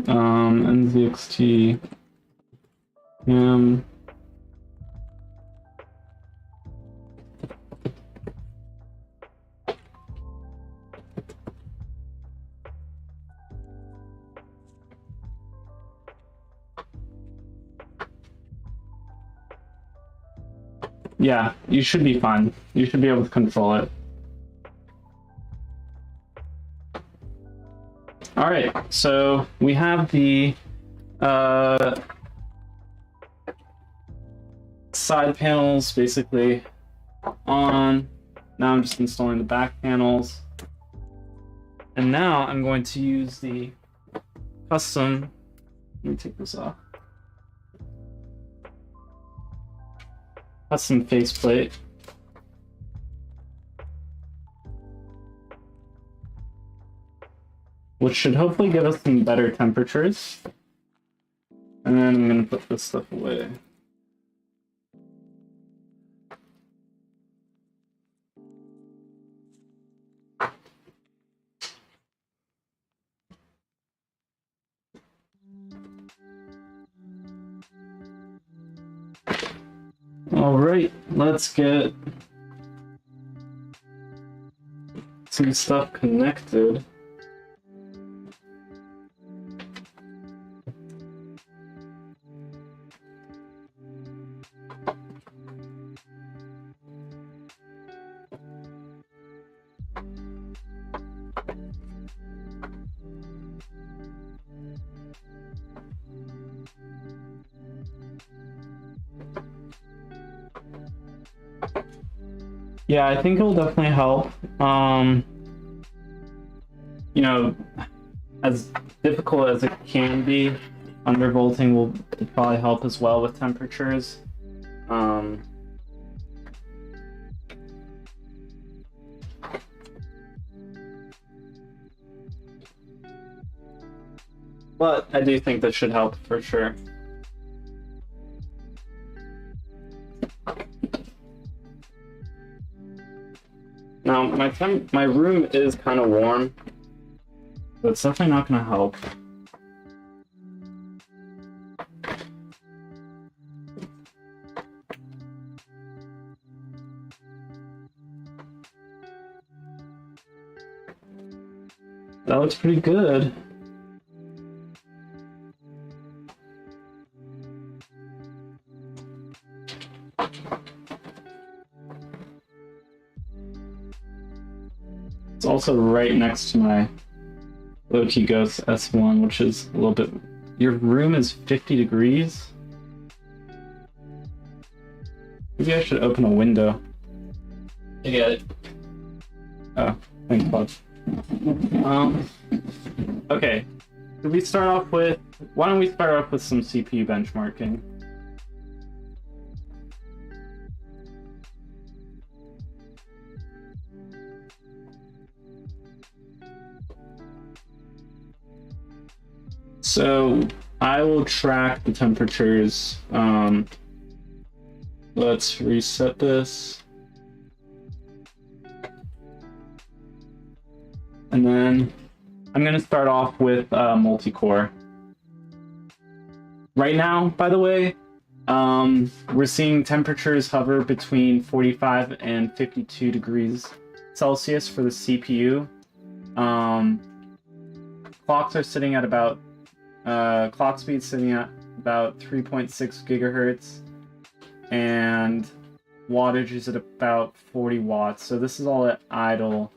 NZXT Yeah, you should be fine. You should be able to control it. All right, so we have the side panels basically on. Now I'm just installing the back panels. And now I'm going to use the custom, let me take this off. Custom faceplate. Which should hopefully give us some better temperatures. And then I'm going to put this stuff away. All right, let's get some stuff connected. Yeah, I think it'll definitely help. You know, as difficult as it can be, undervolting will probably help as well with temperatures. But I do think that should help for sure. Now, my room is kind of warm, but it's definitely not going to help. That looks pretty good. It's also right next to my low-key Ghost S1, which is a little bit... Your room is 50 degrees? Maybe I should open a window. I got it. Oh, thanks, bud. Okay. do we start off with, why don't we start off with some CPU benchmarking? So I will track the temperatures. Let's reset this. And then I'm going to start off with multi-core. Right now, by the way, we're seeing temperatures hover between 45 and 52 degrees Celsius for the CPU. Clocks are sitting at about clock speed sitting at about 3.6 gigahertz, and wattage is at about 40 watts. So this is all at idle.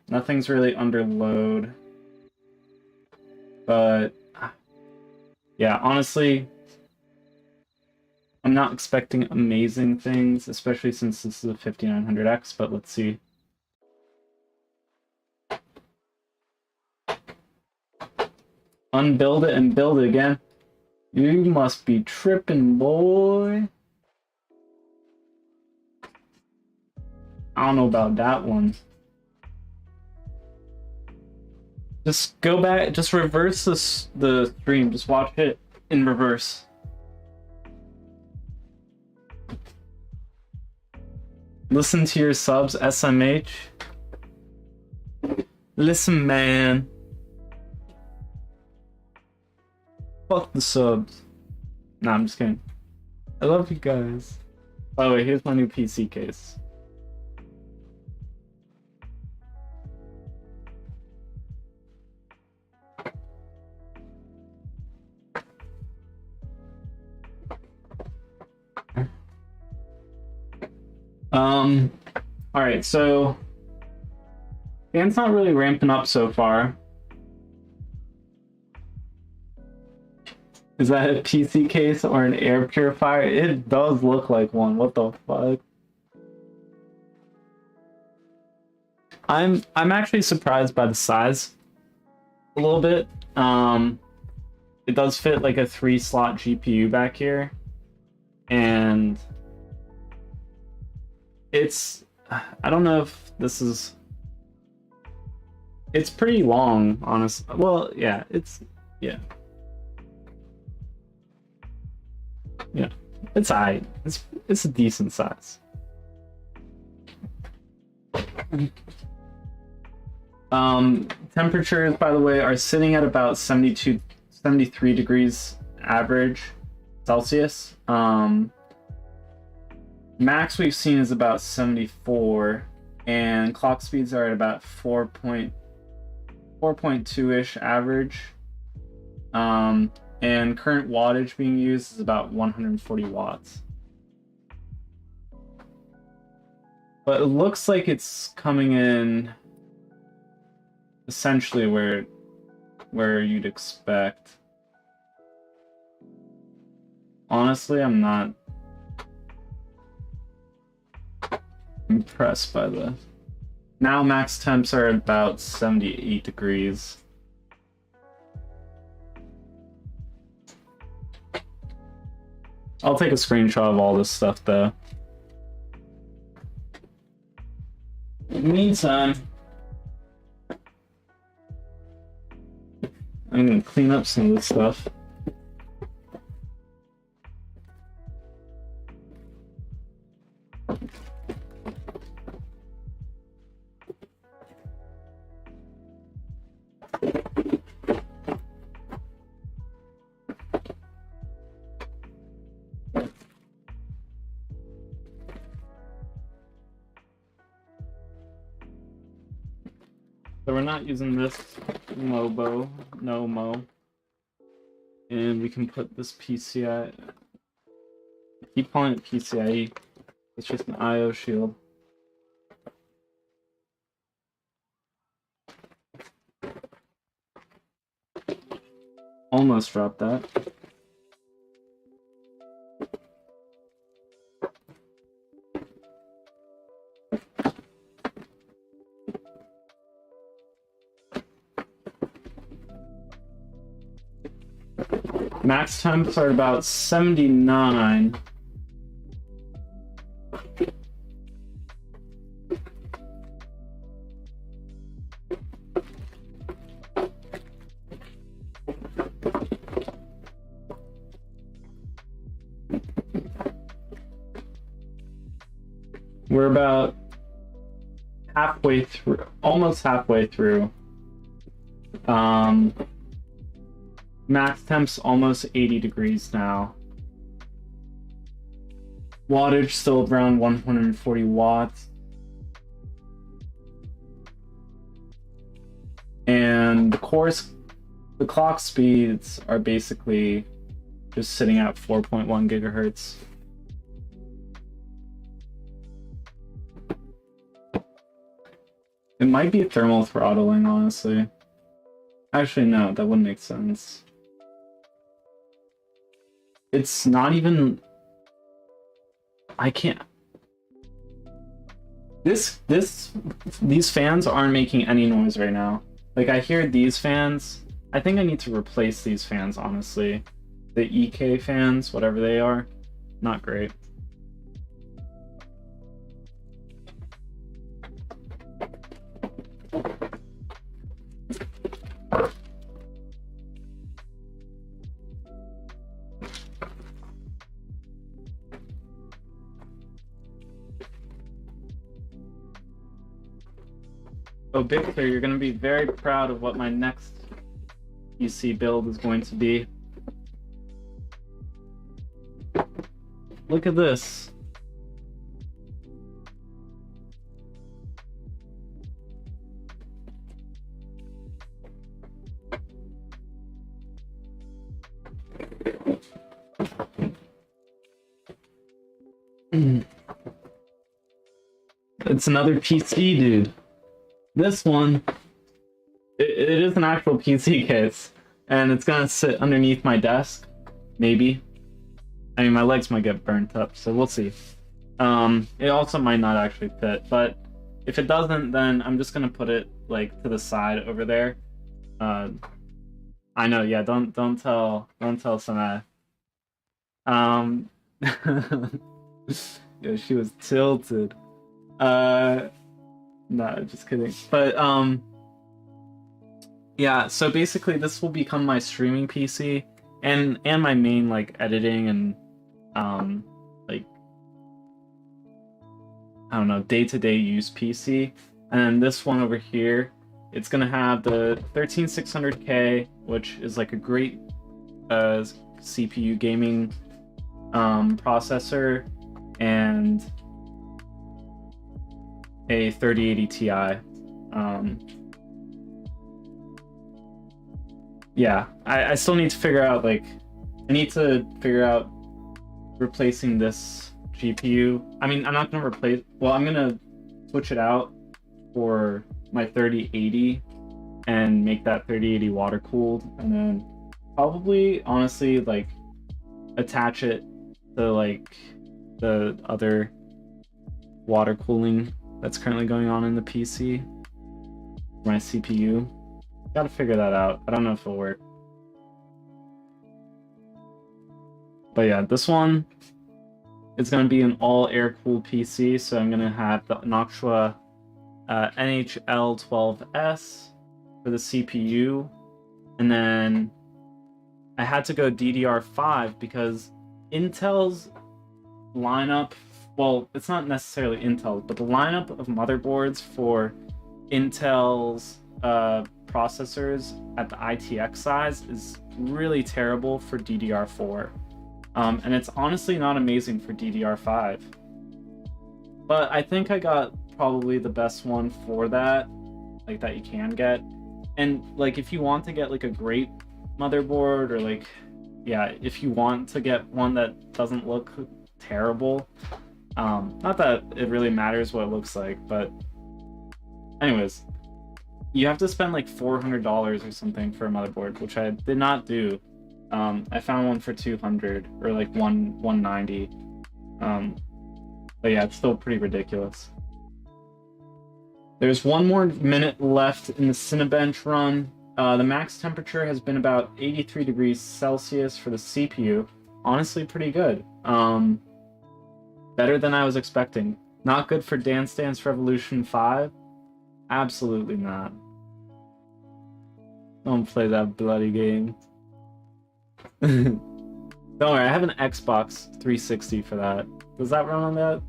Nothing's really under load. But yeah, honestly, I'm not expecting amazing things, especially since this is a 5900X, but let's see. Unbuild it and build it again. You must be tripping, boy. I don't know about that one. Just go back, just reverse the stream. Just watch it in reverse. Listen to your subs, SMH. Listen, man. Fuck the subs. Nah, I'm just kidding. I love you guys. By the way, here's my new PC case. Alright, so fan's not really ramping up so far. Is that a PC case or an air purifier? It does look like one. What the fuck? I'm actually surprised by the size a little bit. It does fit like a 3-slot GPU back here, and it's, I don't know if this is, it's pretty long, honestly. Well, yeah, yeah, it's alright. It's a decent size. Temperatures, by the way, are sitting at about 73 degrees average Celsius. Max we've seen is about 74, and clock speeds are at about 4.2-ish average. And current wattage being used is about 140 watts. But it looks like it's coming in essentially where you'd expect. Honestly, I'm not impressed by the... Now max temps are about 78 degrees. I'll take a screenshot of all this stuff though. In the meantime, I'm gonna clean up some of this stuff. So we're not using this Mobo, no Mo. And we can put this PCI, I keep calling it PCIe, it's just an IO shield. Almost dropped that. Max temps are about 79. We're about halfway through, almost halfway through. Max temp's almost 80 degrees now. Wattage still around 140 watts. And the clock speeds are basically just sitting at 4.1 gigahertz. It might be thermal throttling, honestly. Actually, no, that wouldn't make sense. It's not even... I can't... These fans aren't making any noise right now. Like, I hear these fans. I think I need to replace these fans, honestly. The EK fans, whatever they are. Not great. Oh, Victor, you're going to be very proud of what my next PC build is going to be. Look at this. It's another PC, dude. This one, it is an actual PC case, and it's gonna sit underneath my desk, maybe. I mean, my legs might get burnt up, so we'll see. It also might not actually fit, but if it doesn't, then I'm just gonna put it like to the side over there. I know, yeah. Don't tell Sana. Yeah, she was tilted. No, just kidding. But yeah, so basically this will become my streaming PC and my main like editing and like I don't know, day-to-day use PC. And then this one over here, it's gonna have the 13600K, which is like a great CPU gaming processor, and a 3080 Ti. Yeah, I still need to figure out, like, I need to figure out replacing this GPU. I mean, I'm not gonna replace, well, I'm gonna switch it out for my 3080 and make that 3080 water cooled, and then probably, honestly, like, attach it to, like, the other water cooling that's currently going on in the PC, my CPU. Gotta figure that out. I don't know if it'll work. But yeah, this one is going to be an all air-cooled PC, so I'm going to have the Noctua NHL12S for the CPU, and then I had to go DDR5 because Intel's lineup, well, it's not necessarily Intel, but the lineup of motherboards for Intel's processors at the ITX size is really terrible for DDR4. And it's honestly not amazing for DDR5. But I think I got probably the best one for that, like that you can get. And like if you want to get like a great motherboard, or like, yeah, if you want to get one that doesn't look terrible, not that it really matters what it looks like, but anyways, you have to spend like $400 or something for a motherboard, which I did not do. I found one for $200 or like $190. But yeah, it's still pretty ridiculous. There's one more minute left in the Cinebench run. The max temperature has been about 83 degrees Celsius for the CPU. Honestly, pretty good. Better than I was expecting. Not good for Dance Dance Revolution 5? Absolutely not. Don't play that bloody game. Don't worry, I have an Xbox 360 for that. Does that run on that?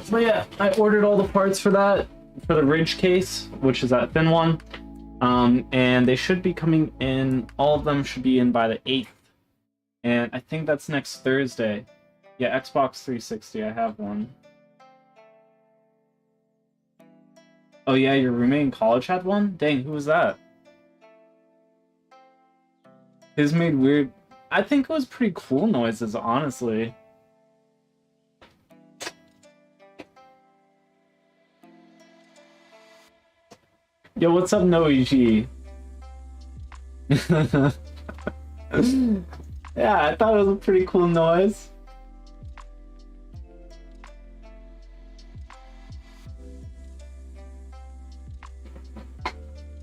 But yeah, I ordered all the parts for that, for the Ridge case, which is that thin one. And they should be coming in, all of them should be in by the 8th. And I think that's next Thursday. Yeah, Xbox 360, I have one. Oh yeah, your roommate in college had one? Dang, who was that? His made weird... I think it was pretty cool noises, honestly. Yo, what's up, Noiji? Yeah, I thought it was a pretty cool noise.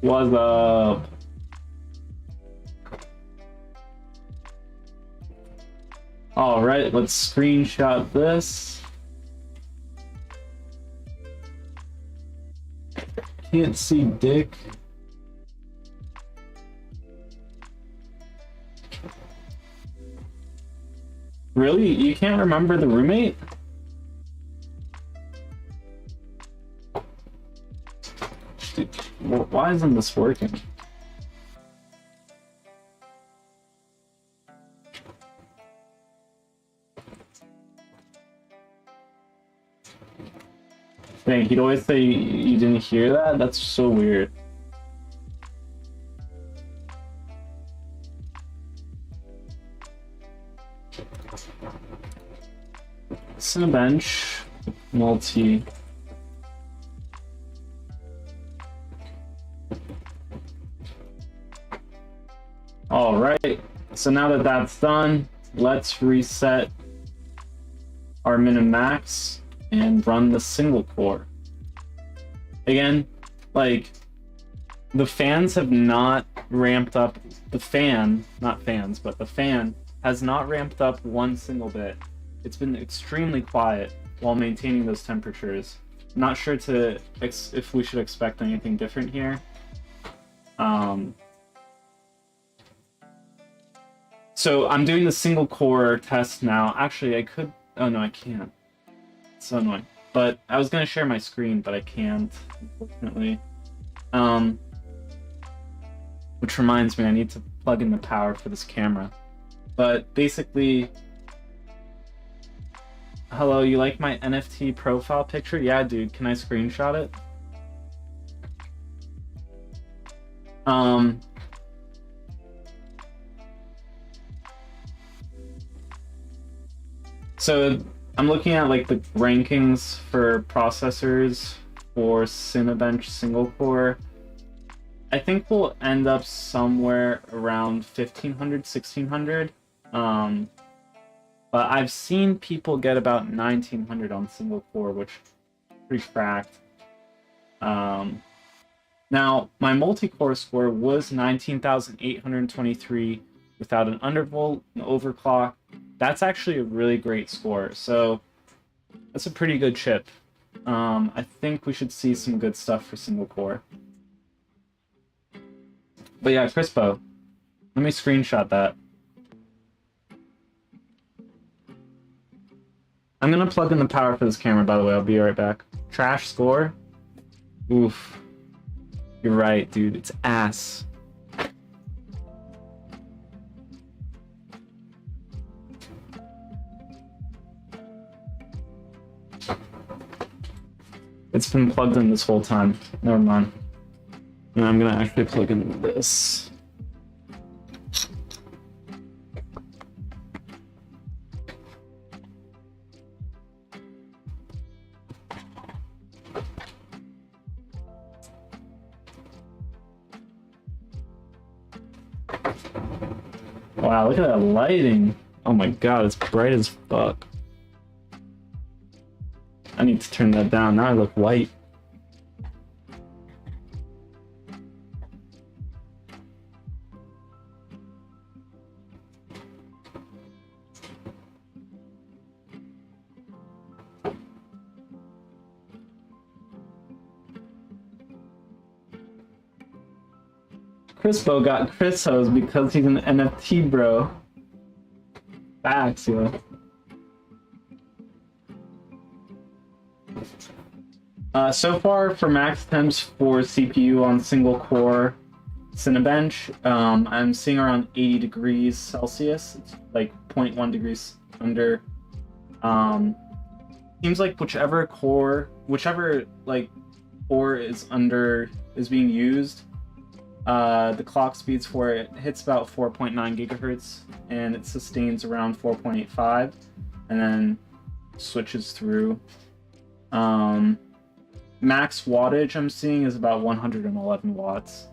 What's up? Alright, let's screenshot this. Can't see dick. Really? You can't remember the roommate? Dude, why isn't this working? Dang, he'd always say you didn't hear that? That's so weird. Cinebench, multi. Alright, so now that that's done, let's reset our min and max and run the single core. Again, like, the fans have not ramped up, the fan, not fans, but the fan has not ramped up one single bit. It's been extremely quiet while maintaining those temperatures. Not sure if we should expect anything different here. So I'm doing the single core test now. Actually, I could, oh no, I can't. It's so annoying. But I was gonna share my screen, but I can't, unfortunately. Which reminds me, I need to plug in the power for this camera. But basically, hello, you like my NFT profile picture? Yeah, dude, can I screenshot it? So I'm looking at like the rankings for processors for Cinebench single core. I think we'll end up somewhere around 1500, 1600. But I've seen people get about 1900 on single core, which is pretty cracked. Now, my multi-core score was 19,823 without an undervolt, an overclock. That's actually a really great score, so that's a pretty good chip. I think we should see some good stuff for single core. But yeah, Crispo, let me screenshot that. I'm gonna plug in the power for this camera, by the way. I'll be right back. Trash score? Oof. You're right, dude. It's ass. It's been plugged in this whole time. Never mind. And I'm gonna actually plug in this. Wow, look at that lighting. Oh my god, it's bright as fuck. I need to turn that down. Now I look white. Crispo got Chrisos because he's an NFT bro. Facts, yo. So far for max temps for CPU on single core Cinebench, I'm seeing around 80 degrees Celsius. It's like 0.1 degrees under. Seems like whichever core is being used, the clock speeds for it hits about 4.9 gigahertz and it sustains around 4.85 and then switches through. Max wattage I'm seeing is about 111 watts.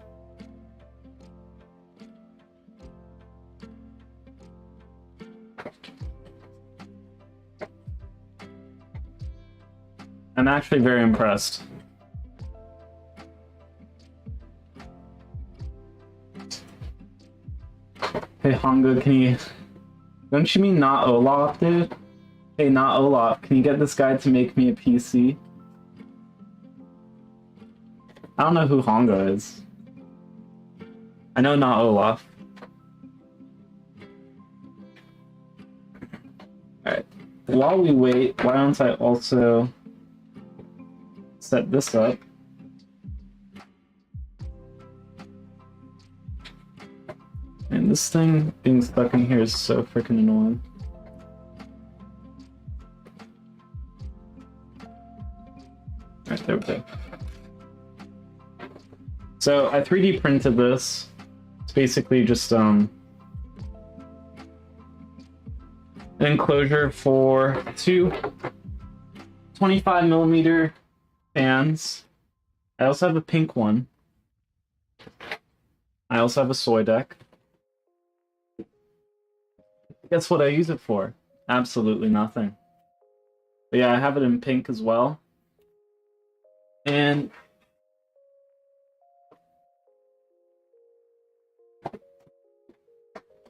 I'm actually very impressed. Hey Honga, don't you mean not Olaf, dude? Hey, not Olaf, can you get this guy to make me a PC? I don't know who Honga is. I know not Olaf. Alright, while we wait, why don't I also set this up? And this thing being stuck in here is so freaking annoying. Alright, there we go. So I 3D printed this. It's basically just an enclosure for two 25mm fans. I also have a pink one. I also have a soy deck. Guess what I use it for? Absolutely nothing. But yeah, I have it in pink as well. And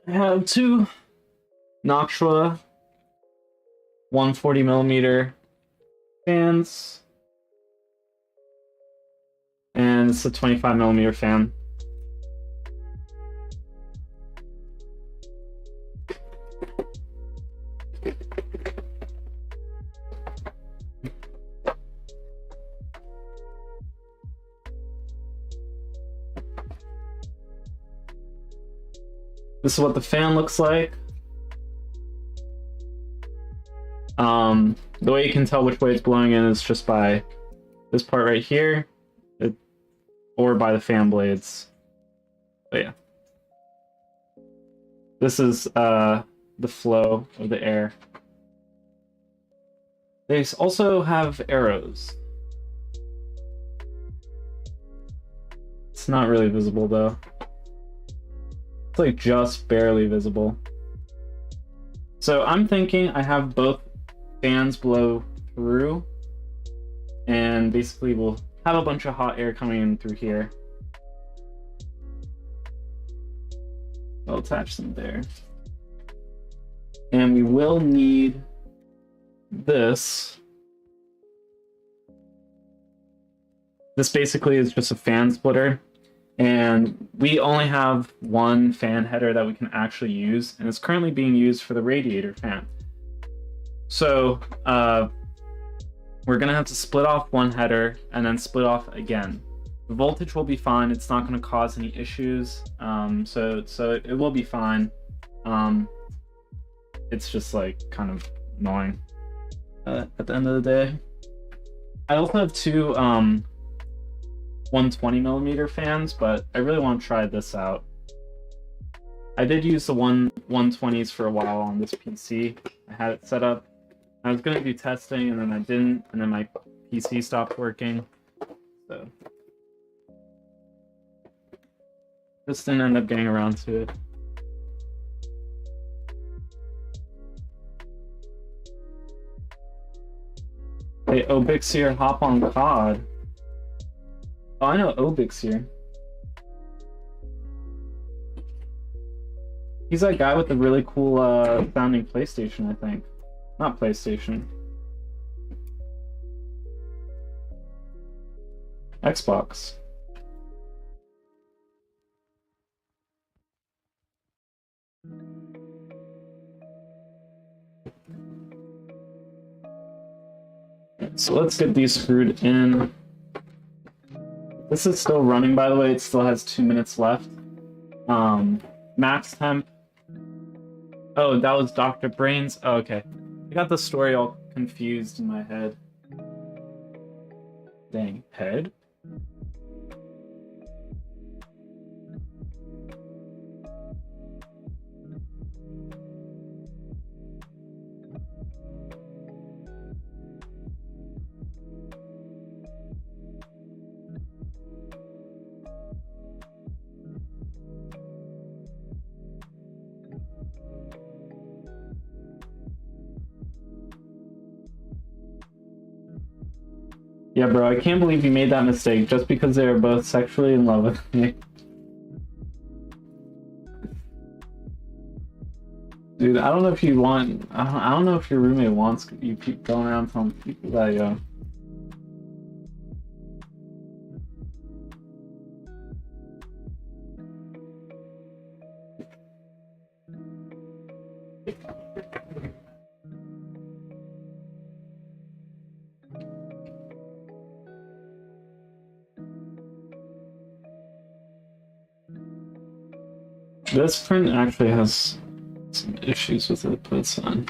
I have two Noctua 140mm fans. And it's a 25mm fan. This is what the fan looks like. The way you can tell which way it's blowing in is just by this part right here, or by the fan blades. But yeah. This is the flow of the air. They also have arrows. It's not really visible though. It's like just barely visible. So I'm thinking I have both fans blow through, and basically we'll have a bunch of hot air coming in through here. I'll attach them there. And we will need this. This basically is just a fan splitter. And we only have one fan header that we can actually use, and it's currently being used for the radiator fan. So we're gonna have to split off one header and then split off again. The voltage will be fine, it's not gonna cause any issues, so it will be fine. It's just like kind of annoying at the end of the day. I also have two 120mm fans, but I really want to try this out. I did use the 120s for a while on this PC. I had it set up. I was going to do testing, and then I didn't, and then my PC stopped working. So just didn't end up getting around to it. Hey, Obixir, hop on COD. Oh, I know Obixir. He's that guy with the really cool sounding PlayStation, I think. Not PlayStation. Xbox. So let's get these screwed in. This is still running, by the way. It still has 2 minutes left. Max temp. Oh, that was Dr. Brains. Oh, okay. I got the story all confused in my head. Dang, head? Yeah, bro, I can't believe you made that mistake just because they were both sexually in love with me. Dude, I don't know if you want... I don't know if your roommate wants you keep going around telling people that, yo. This print actually has some issues with it, but it's fine.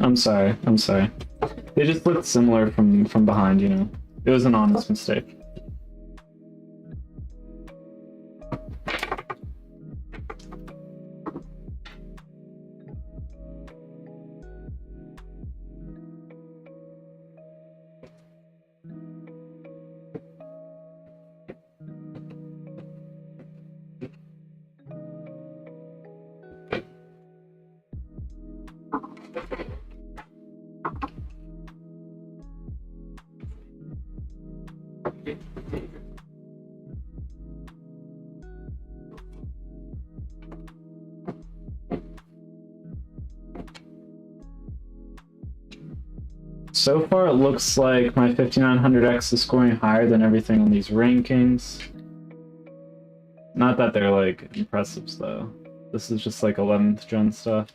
I'm sorry. They just looked similar from behind, you know. It was an honest mistake. So far, it looks like my 5900X is scoring higher than everything on these rankings. Not that they're, like, impressive, though. This is just, like, 11th gen stuff.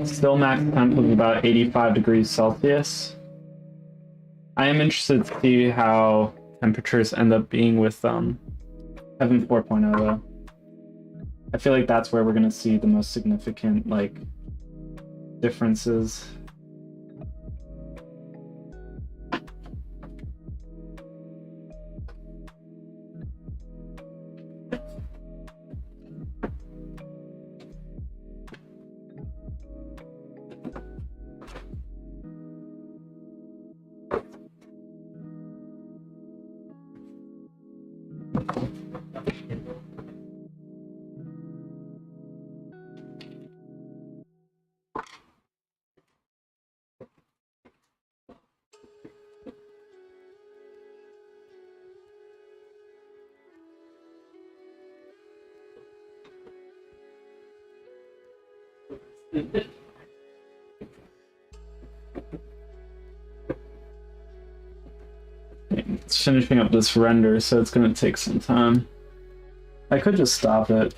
Still max temp of about 85 degrees Celsius. I am interested to see how temperatures end up being with Heaven 4.0 though. I feel like that's where we're gonna see the most significant like differences. It's finishing up this render, so it's gonna take some time. I could just stop it,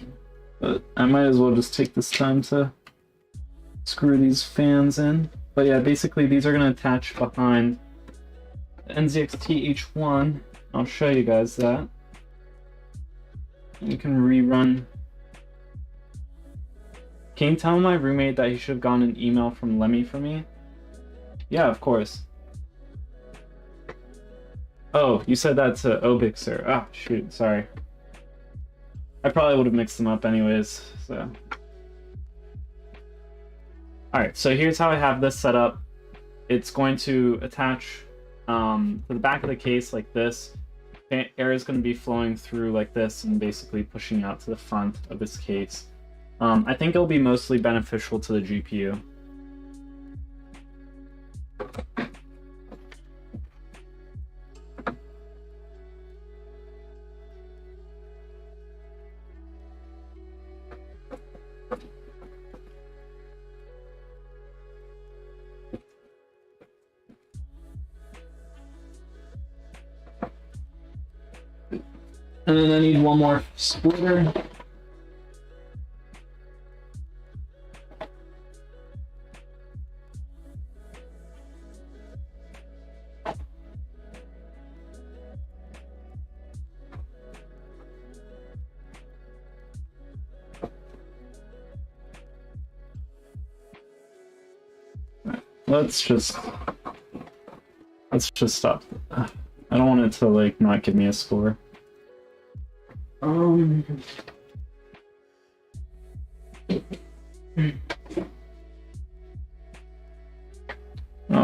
but I might as well just take this time to screw these fans in. But yeah, basically these are gonna attach behind the NZXT H1. I'll show you guys that. You can rerun. Can you tell my roommate that he should have gotten an email from Lemmy for me? Yeah, of course. Oh, you said that to Obixer. Ah, shoot, sorry. I probably would have mixed them up anyways, so. Alright, so here's how I have this set up. It's going to attach to the back of the case like this. Air is going to be flowing through like this and basically pushing out to the front of this case. I think it'll be mostly beneficial to the GPU. And then I need one more splitter. Let's just stop. I don't want it to like not give me a score. All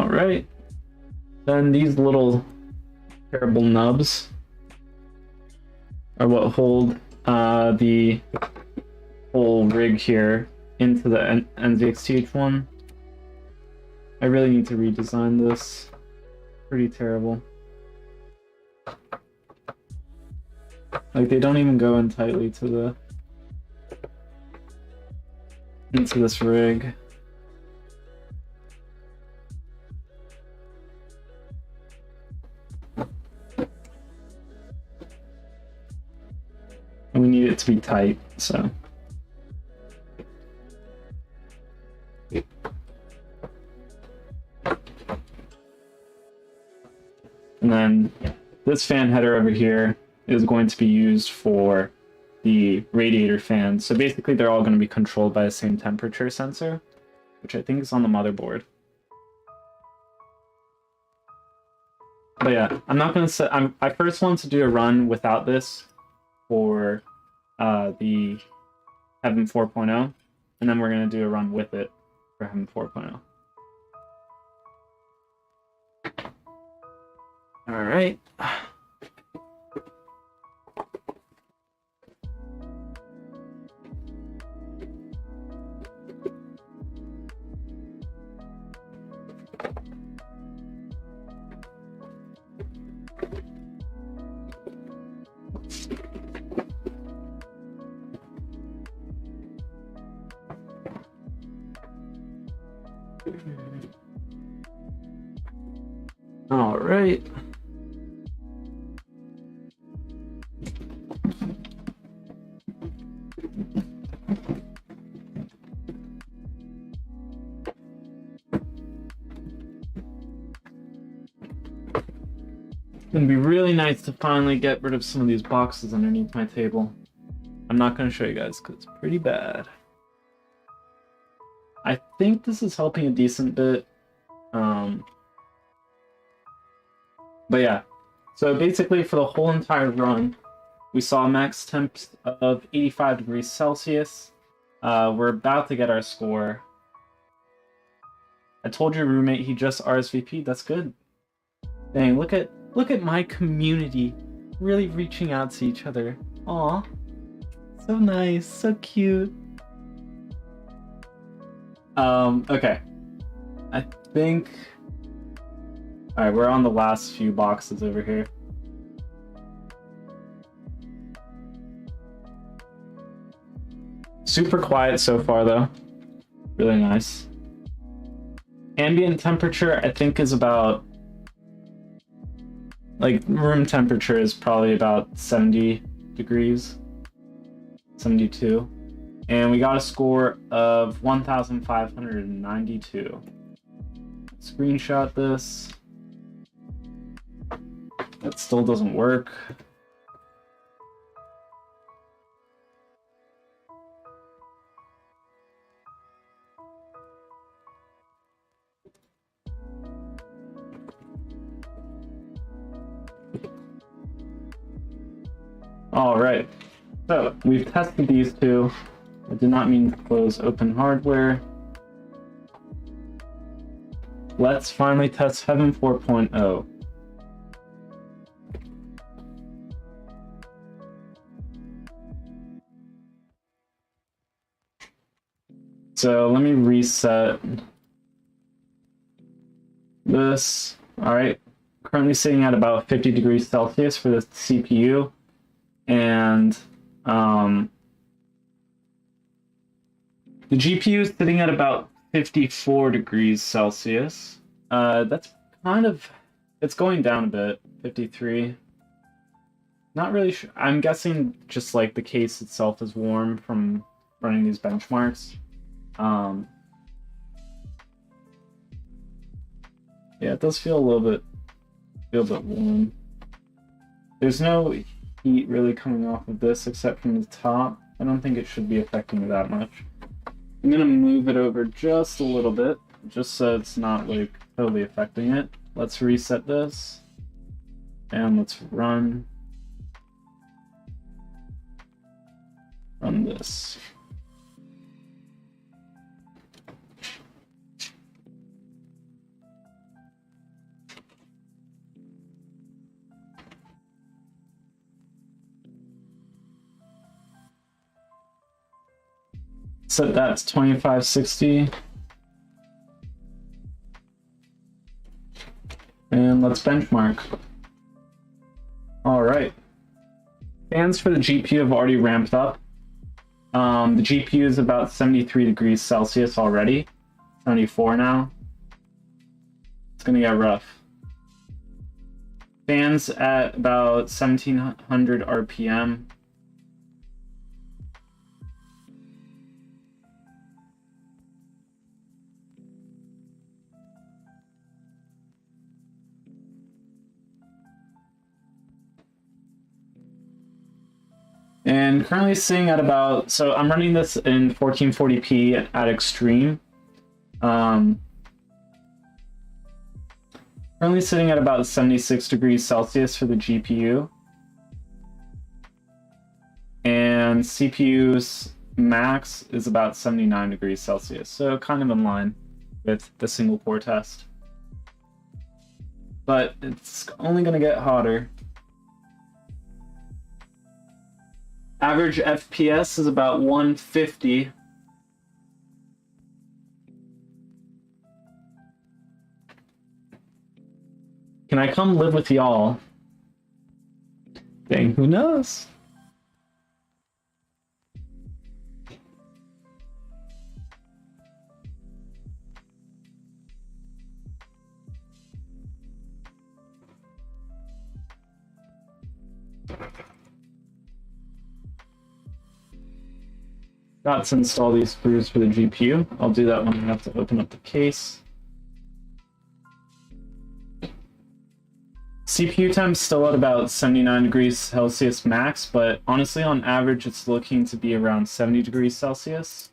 right. Then these little terrible nubs are what hold the whole rig here into the NZXT H1. I really need to redesign this. Pretty terrible. Like they don't even go in tightly to the into this rig. And we need it to be tight, so. And then this fan header over here is going to be used for the radiator fans. So basically they're all going to be controlled by the same temperature sensor, which I think is on the motherboard. But yeah, I'm not going to set... I first want to do a run without this for the Heaven 4.0, and then we're going to do a run with it for Heaven 4.0. All right. All right. It's gonna be really nice to finally get rid of some of these boxes underneath my table. I'm not gonna show you guys because it's pretty bad. I think this is helping a decent bit. But yeah, so basically for the whole entire run, we saw max temps of 85 degrees Celsius. We're about to get our score. I told your roommate he just RSVP'd. That's good. Dang, look at my community really reaching out to each other. Aw, so nice, so cute. Okay. I think... Alright, we're on the last few boxes over here. Super quiet so far, though. Really nice. Ambient temperature, I think, is about... Like, room temperature is probably about 70 degrees. 72. And we got a score of 1,592. Screenshot this. That still doesn't work. All right, so we've tested these two. I did not mean to close open hardware. let's finally test Heaven 4.0. So let me reset this. All right, currently sitting at about 50 degrees Celsius for the CPU, and the GPU is sitting at about 54 degrees Celsius. That's kind of, it's going down a bit, 53. Not really sure. I'm guessing just like the case itself is warm from running these benchmarks. Yeah, it does feel a little bit warm. There's no heat really coming off of this except from the top. I don't think it should be affecting it that much. I'm gonna move it over just a little bit, just so it's not like totally affecting it. Let's reset this, and let's run this. Set that to 2560. And let's benchmark. All right. Fans for the GPU have already ramped up. The GPU is about 73 degrees Celsius already. 74 now. It's gonna get rough. Fans at about 1700 RPM. And currently sitting at about, so I'm running this in 1440p at extreme. Currently sitting at about 76 degrees Celsius for the GPU. And CPU's max is about 79 degrees Celsius, so kind of in line with the single core test. But it's only going to get hotter. Average FPS is about 150. Can I come live with y'all? Dang, who knows? Got to install these screws for the GPU. I'll do that when I have to open up the case. CPU temp's still at about 79 degrees Celsius max, but honestly on average it's looking to be around 70 degrees Celsius.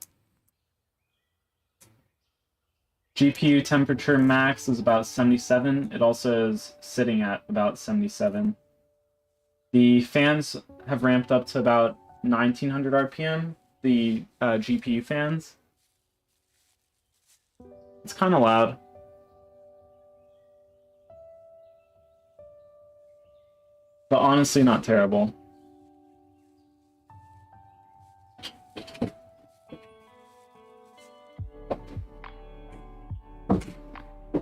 GPU temperature max is about 77. It also is sitting at about 77. The fans have ramped up to about 1900 RPM. The GPU fans. It's kind of loud. But honestly, not terrible.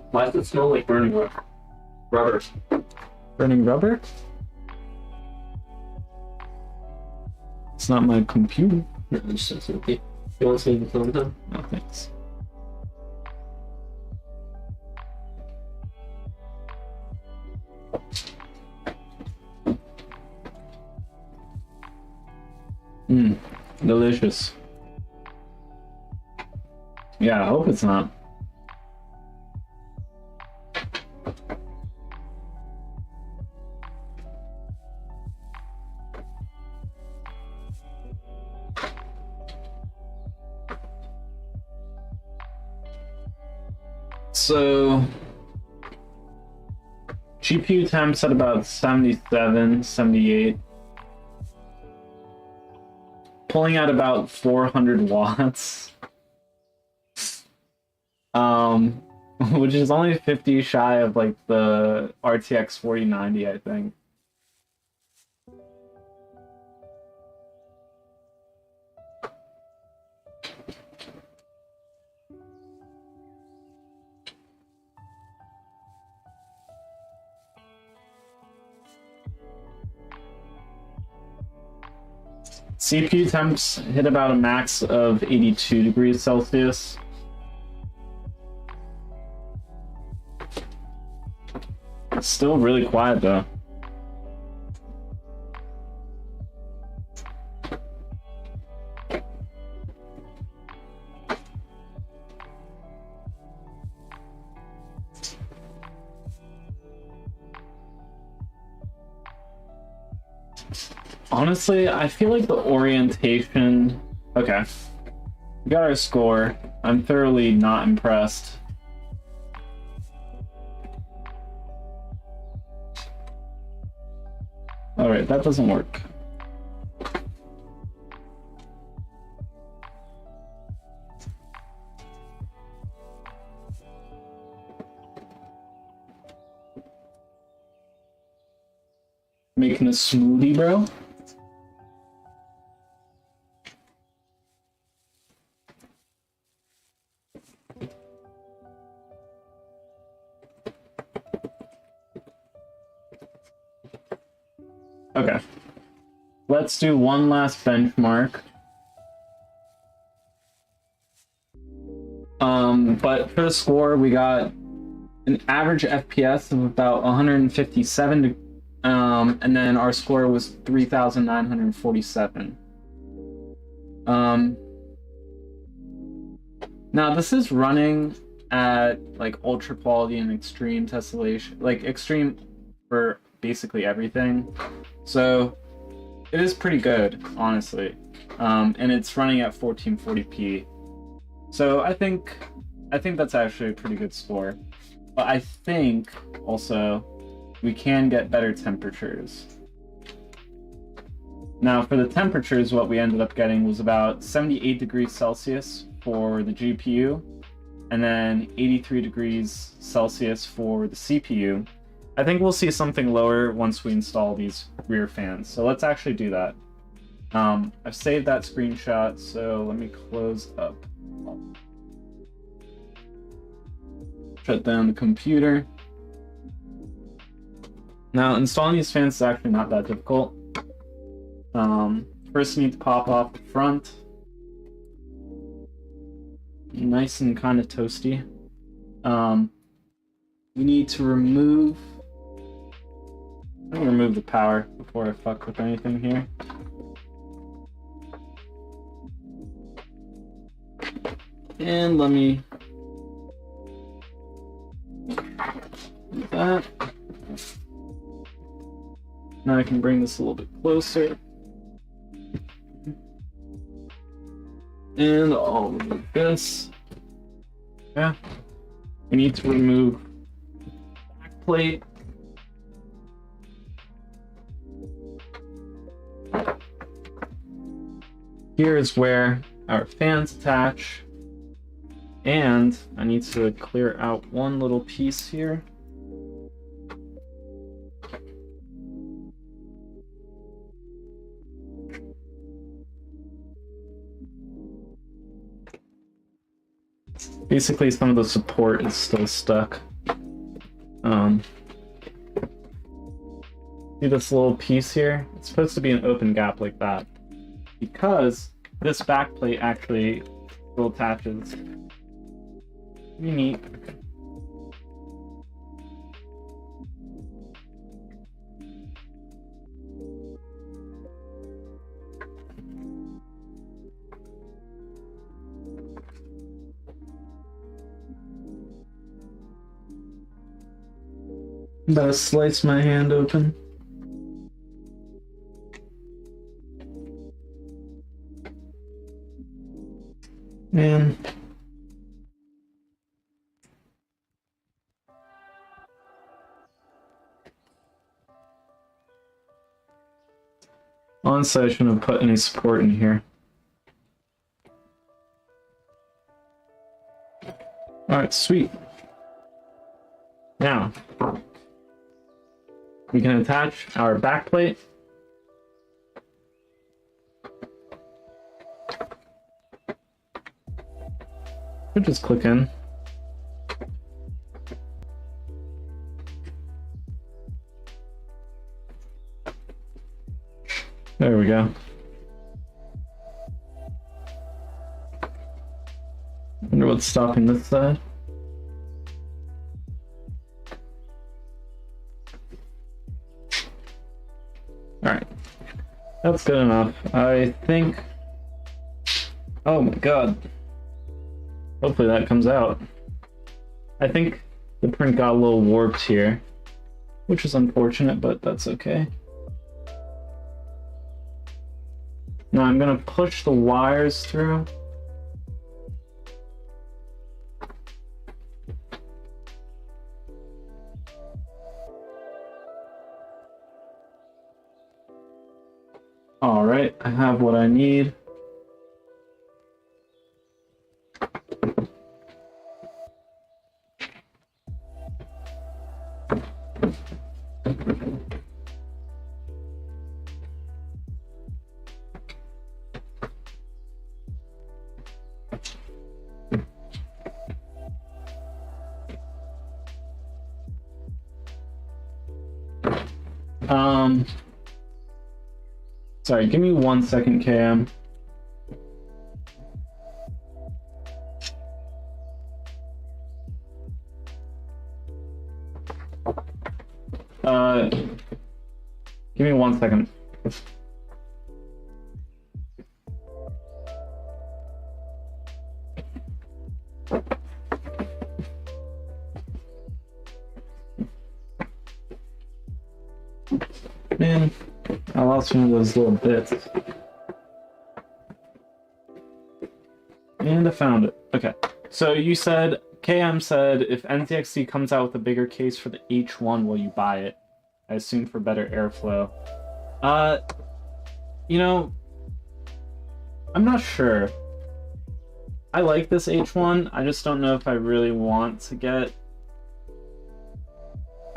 Why does it smell like burning rubber? Burning rubber? It's not my computer. No, it's just okay. You want to see the phone time? No, thanks. Delicious. Yeah, I hope it's not. So, GPU temps at about 77, 78. Pulling at about 400 watts. which is only 50 shy of like the RTX 4090, I think. CPU temps hit about a max of 82 degrees Celsius. It's still really quiet though. Honestly, I feel like the orientation... Okay. We got our score. I'm thoroughly not impressed. Alright, that doesn't work. Making a smoothie, bro? Okay. Let's do one last benchmark. But for the score, we got an average FPS of about 157, and then our score was 3,947. Now this is running at like ultra quality and extreme tessellation, like extreme for basically everything. So it is pretty good, honestly. And it's running at 1440p. So I think that's actually a pretty good score. But I think also we can get better temperatures. Now for the temperatures, what we ended up getting was about 78 degrees Celsius for the GPU, and then 83 degrees Celsius for the CPU. I think we'll see something lower once we install these rear fans. So let's actually do that. I've saved that screenshot, so let me close up. Shut down the computer. Now installing these fans is actually not that difficult. First you need to pop off the front. Nice and kind of toasty. We need to remove... I'm gonna remove the power before I fuck with anything here. And let me do that. Now I can bring this a little bit closer. And all of this. Yeah. We need to remove the back plate. Here is where our fans attach. And I need to clear out one little piece here. Basically, some of the support is still stuck. See this little piece here? It's supposed to be an open gap like that, because this back plate actually still attaches. Pretty neat. I'm about to slice my hand open. Man. Honestly, I shouldn't have put any support in here. Alright, sweet. Now, we can attach our back plate. We'll just click in. There we go. Wonder what's stopping this side. Alright. That's good enough. I think... Oh my god. Hopefully that comes out. I think the print got a little warped here, which is unfortunate, but that's okay. Now I'm gonna push the wires through. All right, I have what I need. Sorry, give me 1 second, KM. Give me 1 second. Man, I lost one of those little bits. And I found it. Okay. So you said, KM said, if NZXT comes out with a bigger case for the H1, will you buy it? I assume for better airflow. You know, I'm not sure. I like this H1. I just don't know if I really want to get...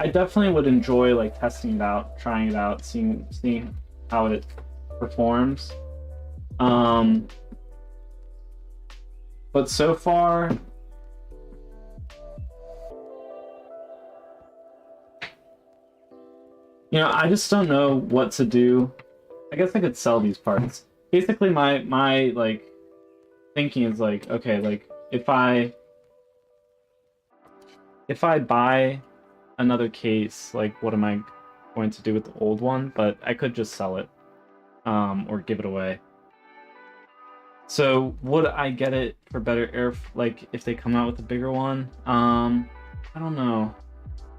I definitely would enjoy like testing it out, trying it out, seeing how it performs. But so far, you know, I just don't know what to do. I guess I could sell these parts. Basically, my like thinking is like, okay, like if I buy another case, like what am I going to do with the old one? But I could just sell it, or give it away. So would I get it for better air, like if they come out with a bigger one? I don't know.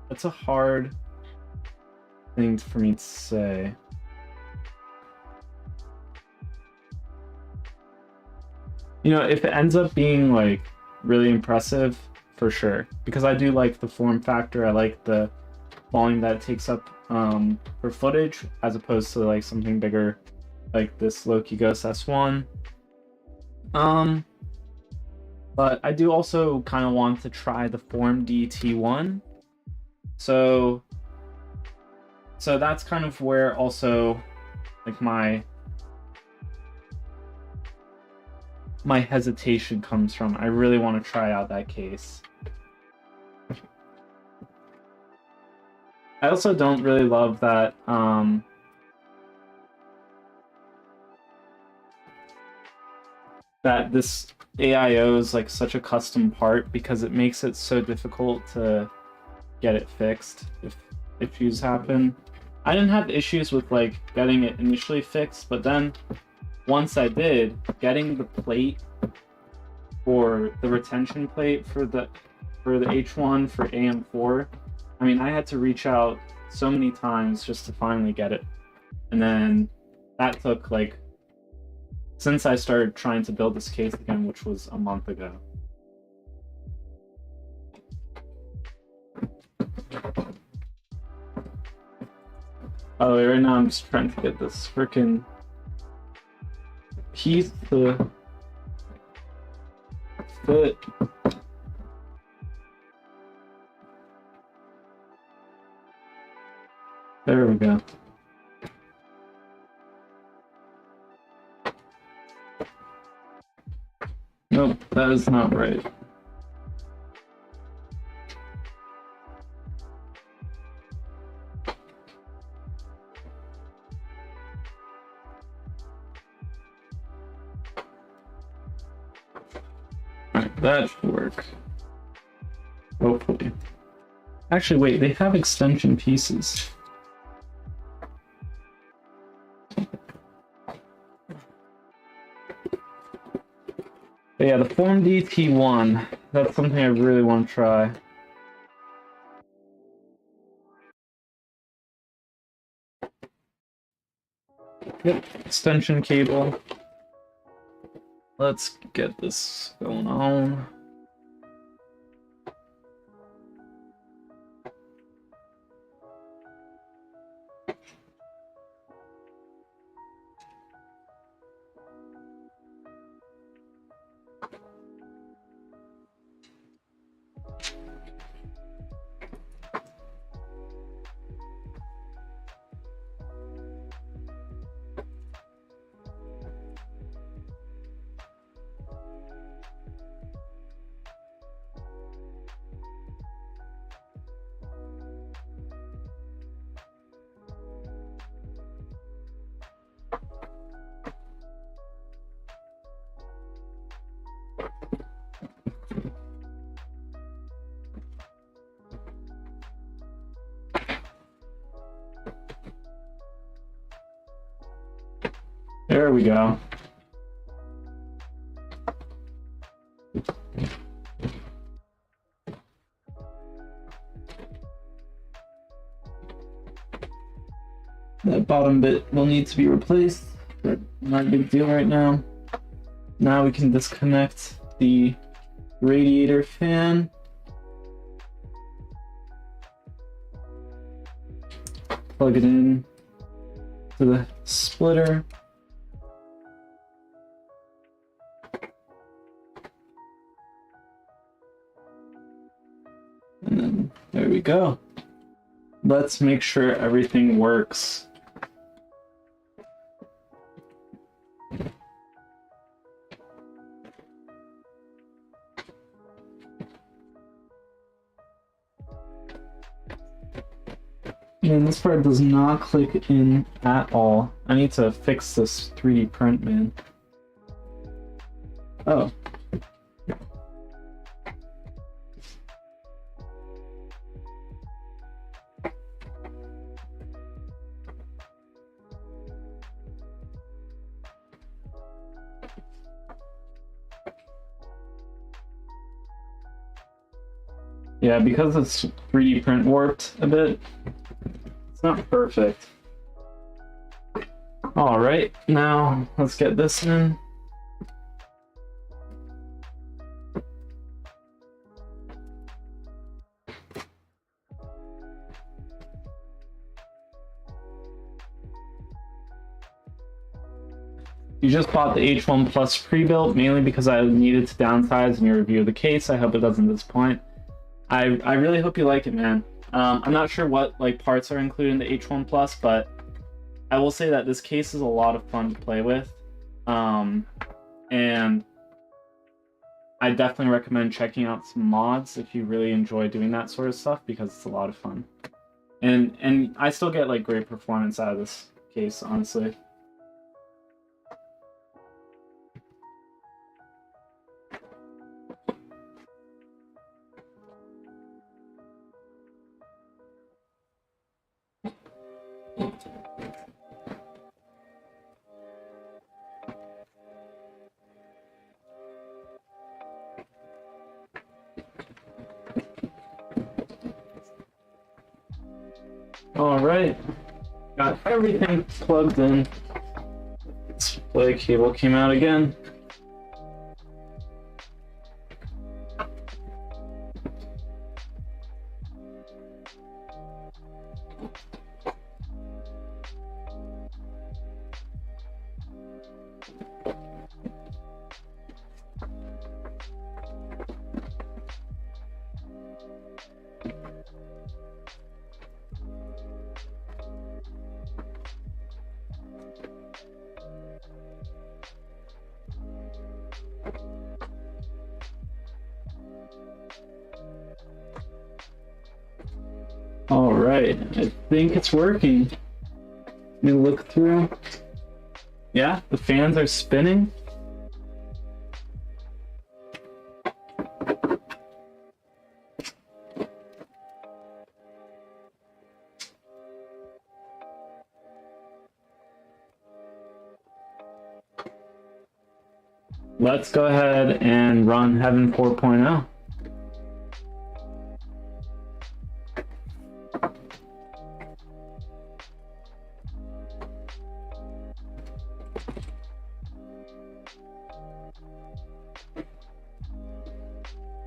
That's a hard thing for me to say. You know, if it ends up being like really impressive, for sure, because I do like the form factor. I like the volume that it takes up for footage, as opposed to like something bigger like this Loki Ghost S1. But I do also kind of want to try the Form DT1. So that's kind of where also like my hesitation comes from. I really want to try out that case. I also don't really love that that this AIO is like such a custom part, because it makes it so difficult to get it fixed if issues happen. I didn't have issues with like getting it initially fixed, but then once I did, getting the plate for the retention plate for the H1 for AM4, I mean, I had to reach out so many times just to finally get it. And then that took like, since I started trying to build this case again, which was a month ago. Oh, right now I'm just trying to get this freaking piece to fit. There we go. Nope, that is not right. Alright, that should work. Hopefully. Actually, wait, they have extension pieces. But yeah, the Form DT1, that's something I really want to try. Yep, extension cable. Let's get this going on. There we go. That bottom bit will need to be replaced, but not a big deal right now. Now we can disconnect the radiator fan. Plug it in to the splitter. And then there we go. Let's make sure everything works. Man, this part does not click in at all. I need to fix this 3D print, man. Oh. Yeah, because it's 3D print warped a bit, it's not perfect. Alright, now let's get this in. You just bought the H1 Plus pre-built mainly because I needed to downsize in your review of the case. I hope it doesn't disappoint. I really hope you like it, man. I'm not sure what parts are included in the H1 Plus, but I will say that this case is a lot of fun to play with. And I definitely recommend checking out some mods if you really enjoy doing that sort of stuff, because it's a lot of fun. And I still get great performance out of this case, honestly. Alright, got everything plugged in. Display cable came out again. All right, I think it's working. Let me look through. Yeah, the fans are spinning. Let's go ahead and run Heaven 4.0.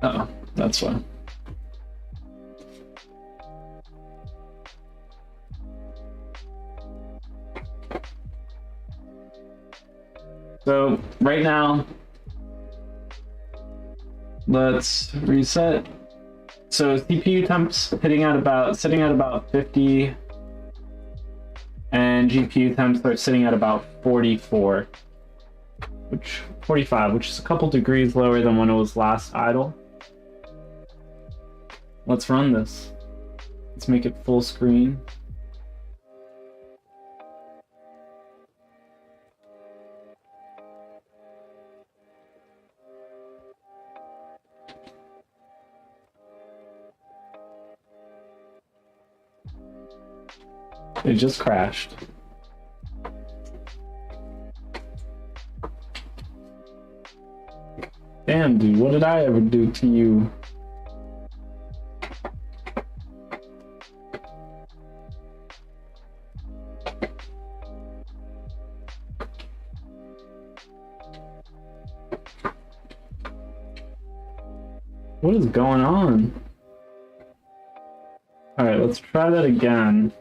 Uh-oh, that's why. So right now, let's reset. So CPU temps sitting at about 50, and GPU temps are sitting at about 44, 45, which is a couple degrees lower than when it was last idle. Let's run this. Let's make it full screen. It just crashed. Damn, dude, what did I ever do to you? What is going on? Alright, let's try that again.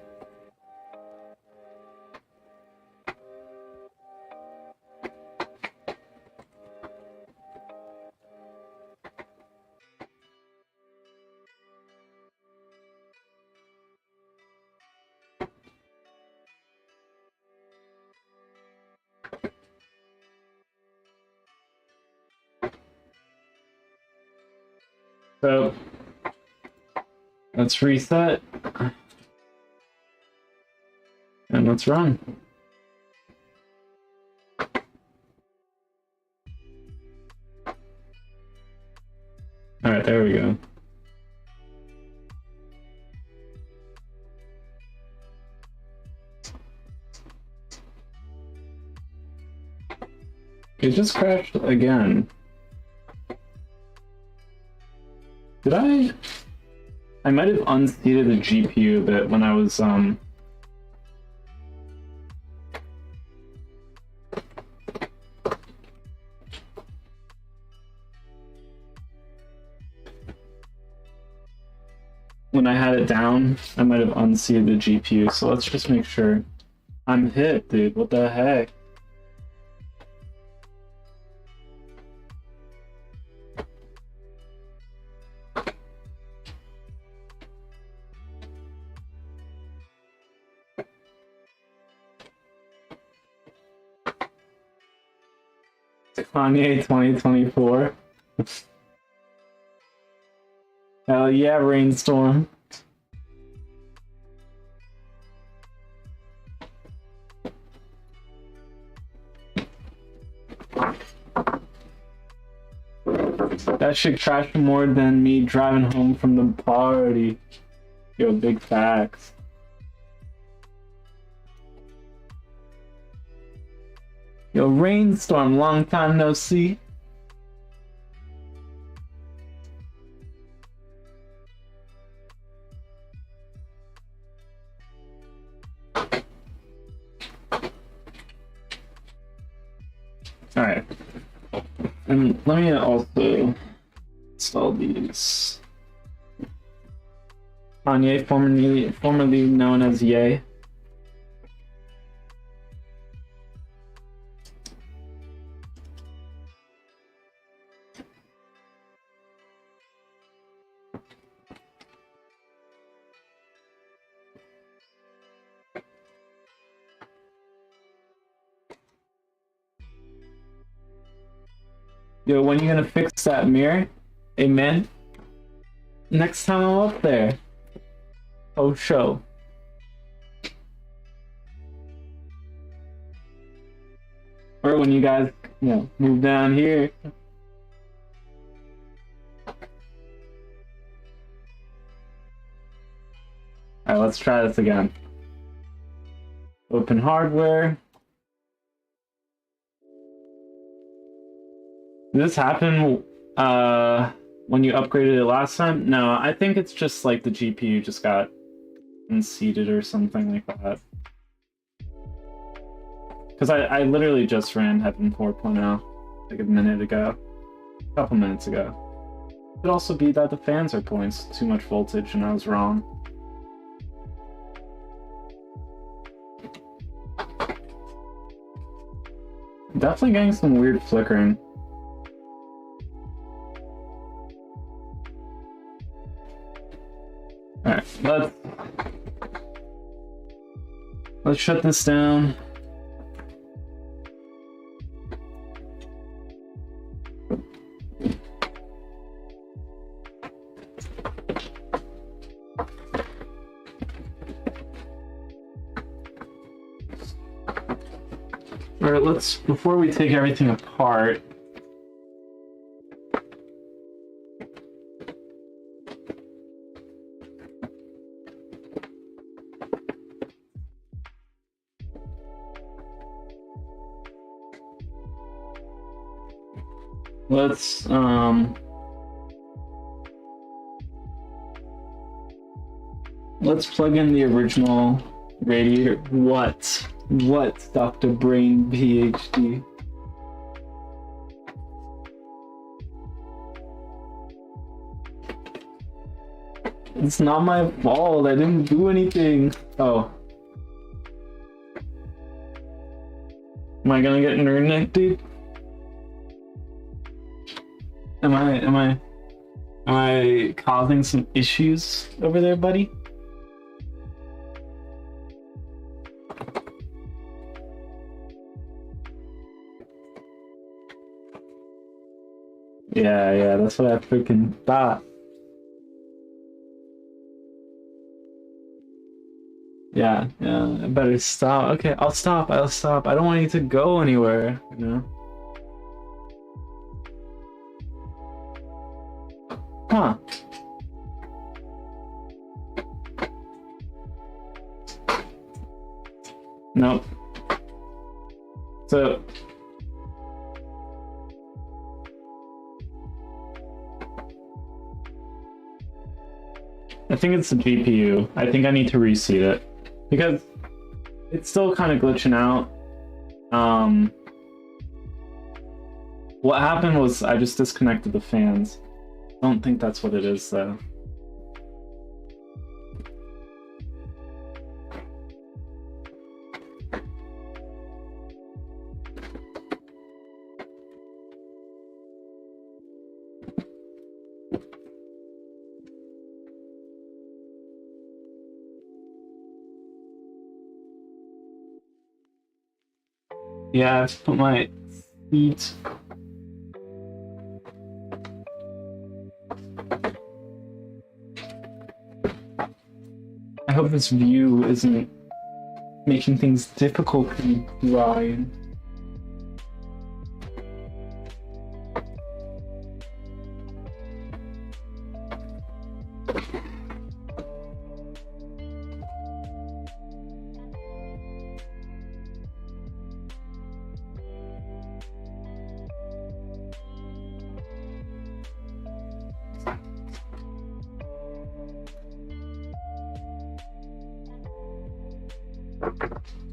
So, let's reset, and let's run. Alright, there we go. It just crashed again. Did I might have unseated the GPU a bit when I was when I had it down, I might have unseated the GPU, so let's just make sure. I'm hit, dude, what the heck? Kanye 2024. Hell yeah, Rainstorm. That shit crashed more than me driving home from the party. Yo, big facts. Yo, Rainstorm, long time no see. Alright. And let me also install these. Kanye, formerly known as Ye. Yo, when you gonna fix that mirror? Amen. Next time I'm up there. Oh, show. Or when you guys, move down here. Alright, let's try this again. Open hardware. Did this happen when you upgraded it last time? No, I think it's just like the GPU just got unseated or something like that. Because I literally just ran Heaven 4.0 like a minute ago. A couple minutes ago. It could also be that the fans are pulling too much voltage and I was wrong. Definitely getting some weird flickering. Alright, let's shut this down. Alright, before we take everything apart, let's plug in the original radiator. What, Dr. Brain PhD? It's not my fault. I didn't do anything. Oh. Am I gonna get nerd neck, dude? Am I causing some issues over there, buddy? Yeah, that's what I freaking thought. Yeah, I better stop. Okay, I'll stop. I don't want you to go anywhere, you know? Huh. Nope. So... I think it's the GPU. I think I need to reseat it. Because it's still kind of glitching out. What happened was I just disconnected the fans. I don't think that's what it is, though. Yeah, I have to put my feet. I hope this view isn't making things difficult for me, Ryan.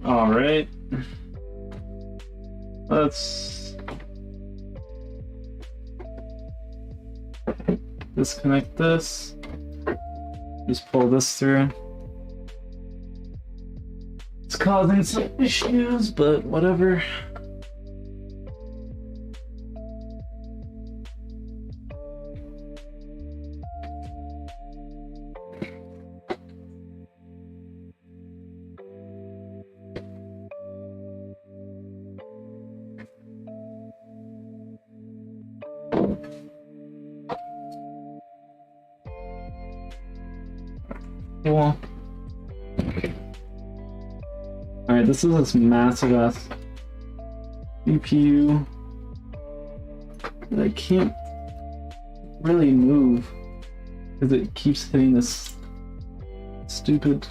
All right, let's disconnect this, just pull this through. It's causing some issues, but whatever. Cool. Alright, this is this massive ass CPU that I can't really move because it keeps hitting this stupid.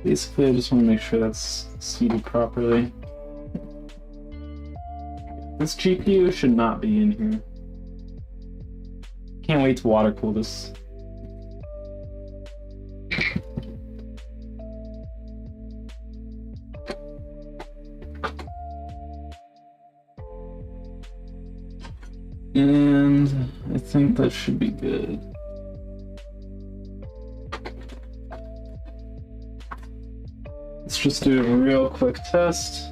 Basically, I just want to make sure that's seated properly. This GPU should not be in here. Can't wait to water cool this. And I think that should be good. Let's just do a real quick test.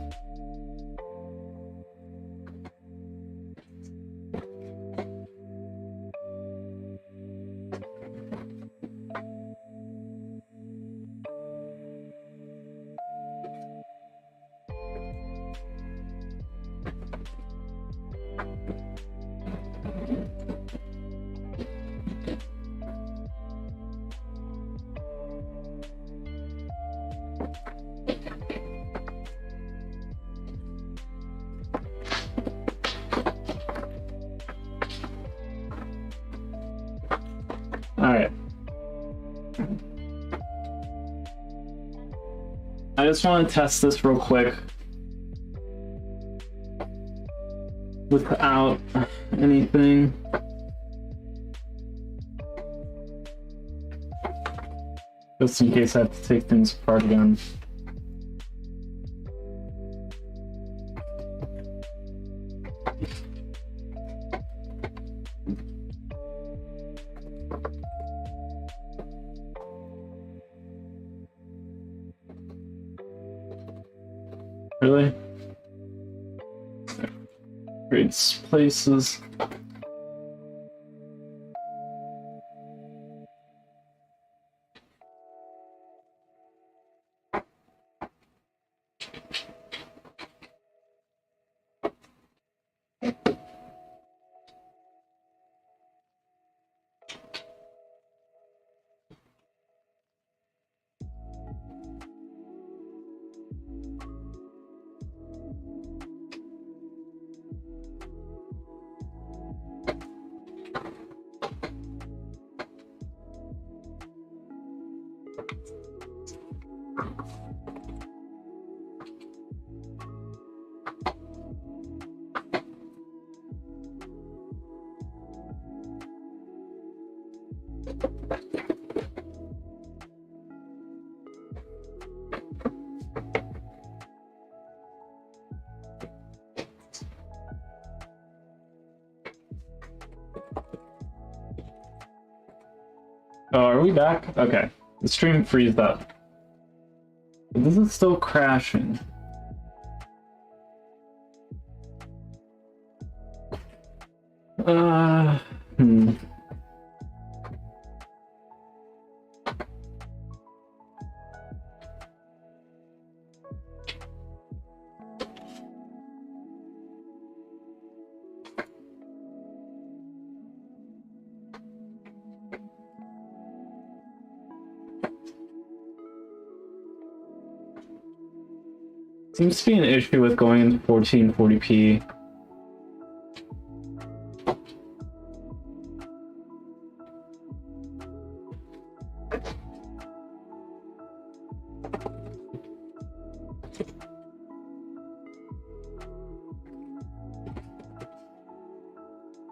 Alright. I just want to test this real quick without anything. Just in case I have to take things apart again. Really? Great places. Oh, are we back? Okay. The stream freezed up. But this is still crashing. Hmm. Seems to be an issue with going into 1440p.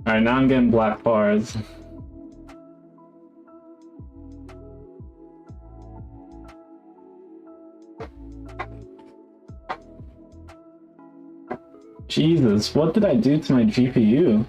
Alright, now I'm getting black bars. Jesus, what did I do to my GPU?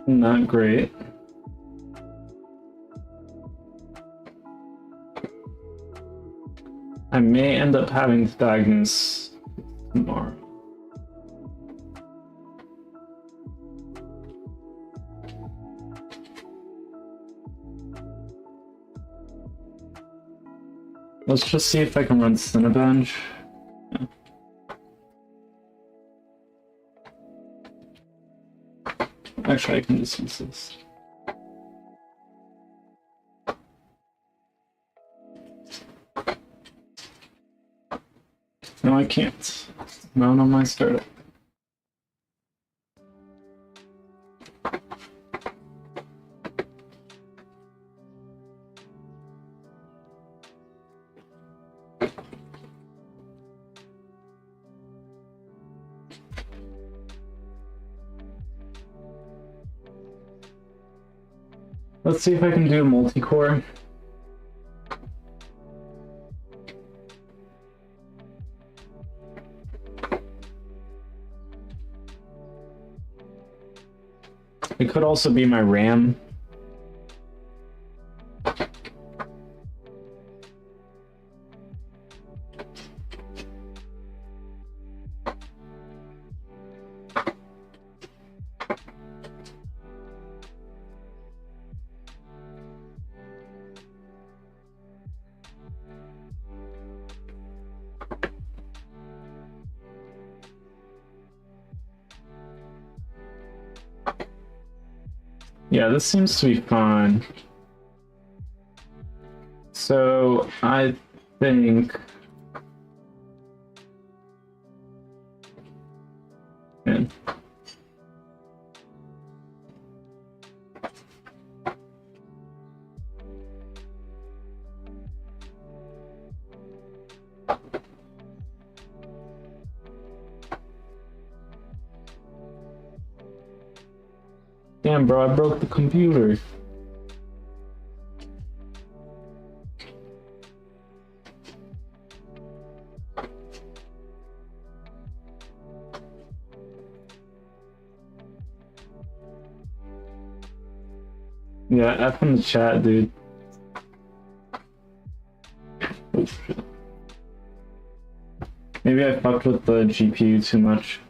Not great. I may end up having to diagnose tomorrow. Let's just see if I can run Cinebench. Yeah. Actually, I can just use this. No, I can't. Not on my startup. Let's see if I can do a multi-core. It could also be my RAM. Yeah, this seems to be fine. So I think man. Damn, bro, I broke the computer. Yeah, F in the chat, dude. Oh, shit. Maybe I fucked with the GPU too much.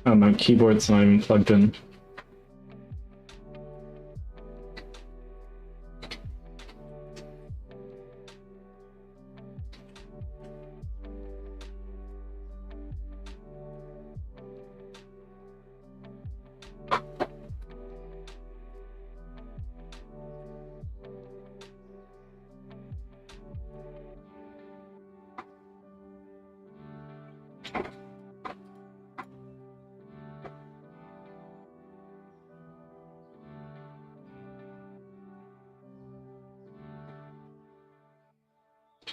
Oh, my keyboard's not even plugged in.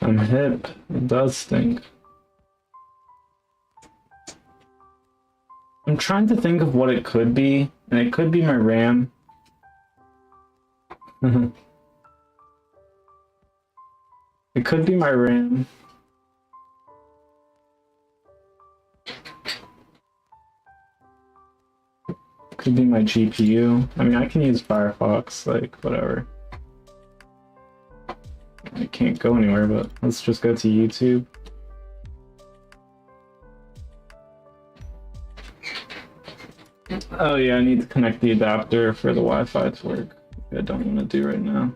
I'm hip. It does stink. I'm trying to think of what it could be, and it could be my RAM. It could be my RAM. Could be my GPU. I mean, I can use Firefox, like, whatever. I can't go anywhere, but let's just go to YouTube. Oh yeah, I need to connect the adapter for the Wi-Fi to work. I don't want to do right now.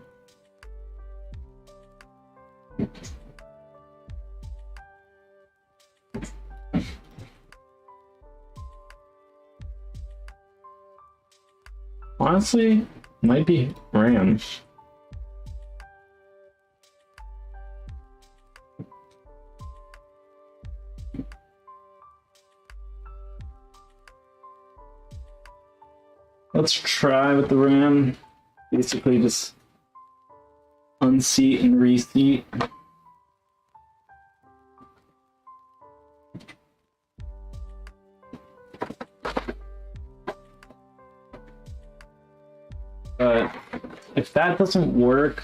Honestly, might be RAM. Let's try with the RAM. Basically just unseat and reseat. But if that doesn't work,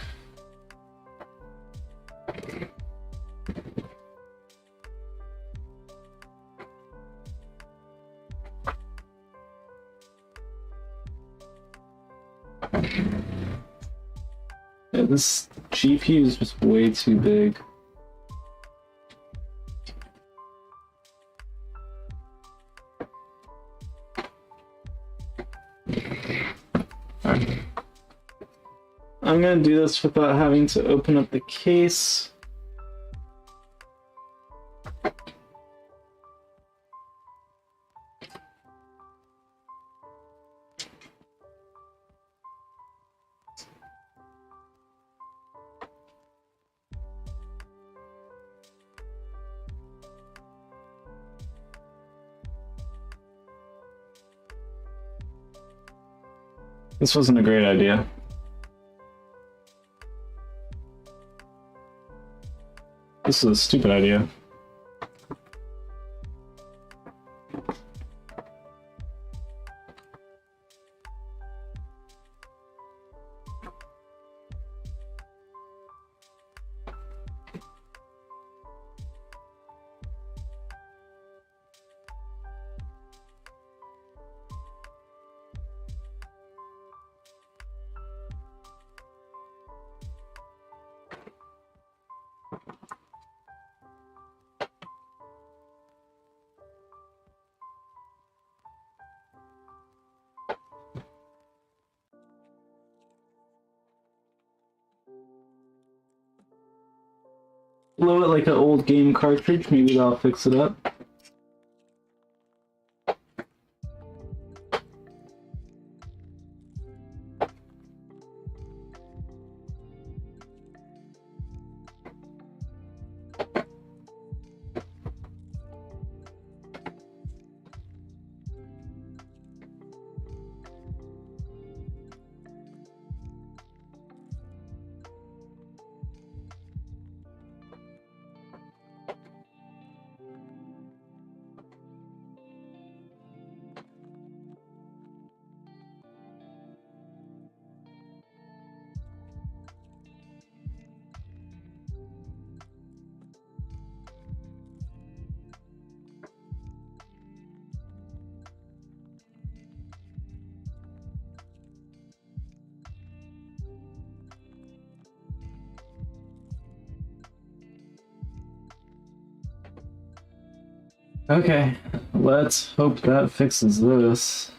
yeah, this GPU is just way too big. Alright. I'm gonna do this without having to open up the case. This wasn't a great idea. This is a stupid idea. Blow it like an old game cartridge, maybe that'll fix it up. Okay, let's hope that fixes this.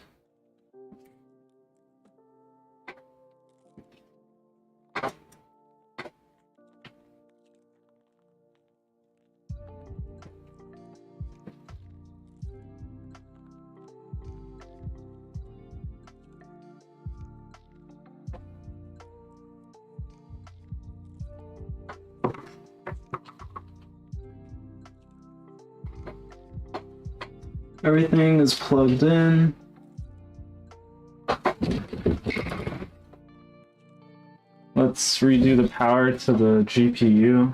Everything is plugged in. Let's redo the power to the GPU.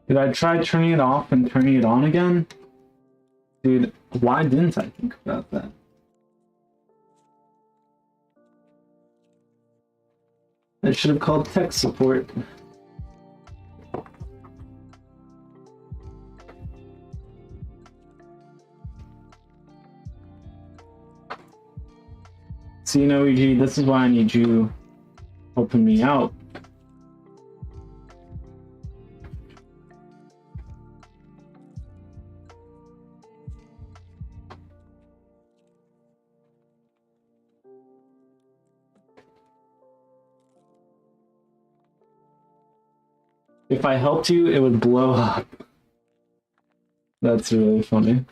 Did I try turning it off and turning it on again? Dude, why didn't I think about that? I should have called tech support. See, EG, this is why I need you helping me out. If I helped you, it would blow up. That's really funny.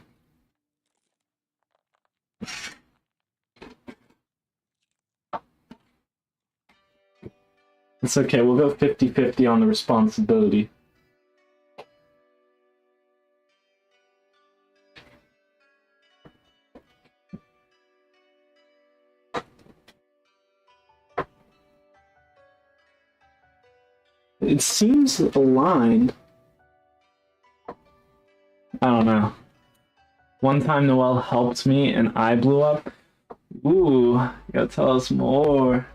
It's okay, we'll go 50-50 on the responsibility. It seems aligned. I don't know. One time Noelle helped me and I blew up. Ooh, you gotta tell us more.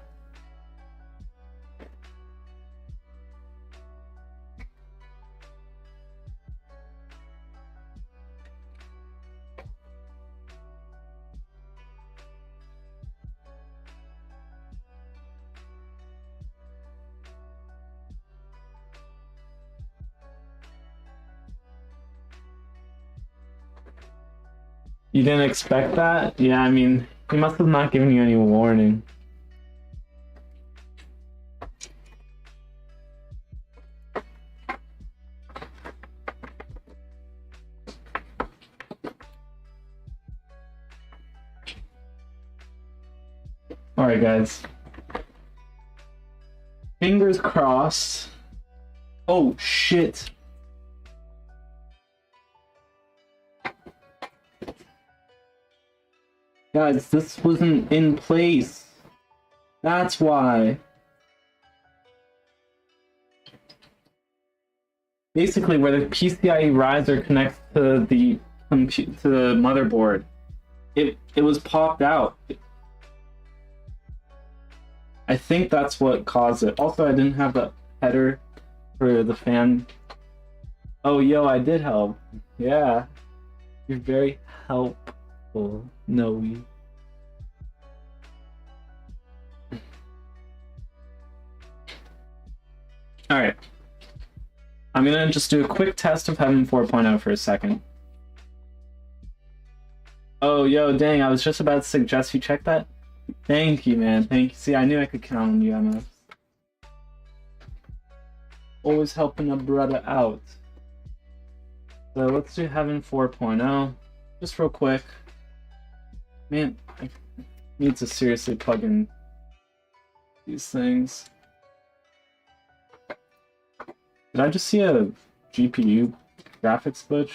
You didn't expect that? Yeah, I mean, he must have not given you any warning. Alright, guys. Fingers crossed. Oh, shit. Guys, this wasn't in place. That's why. Basically, where the PCIe riser connects to the motherboard, it was popped out. I think that's what caused it. Also, I didn't have the header for the fan. Oh, yo, I did help. Yeah, you're very helpful. No, we. All right. I'm gonna just do a quick test of Heaven 4.0 for a second. Oh, yo, dang, I was just about to suggest you check that. Thank you, man. Thank you. See, I knew I could count on you, MS. Always helping a brother out. So let's do Heaven 4.0. Just real quick. Man, I need to seriously plug in these things. Did I just see a GPU graphics glitch?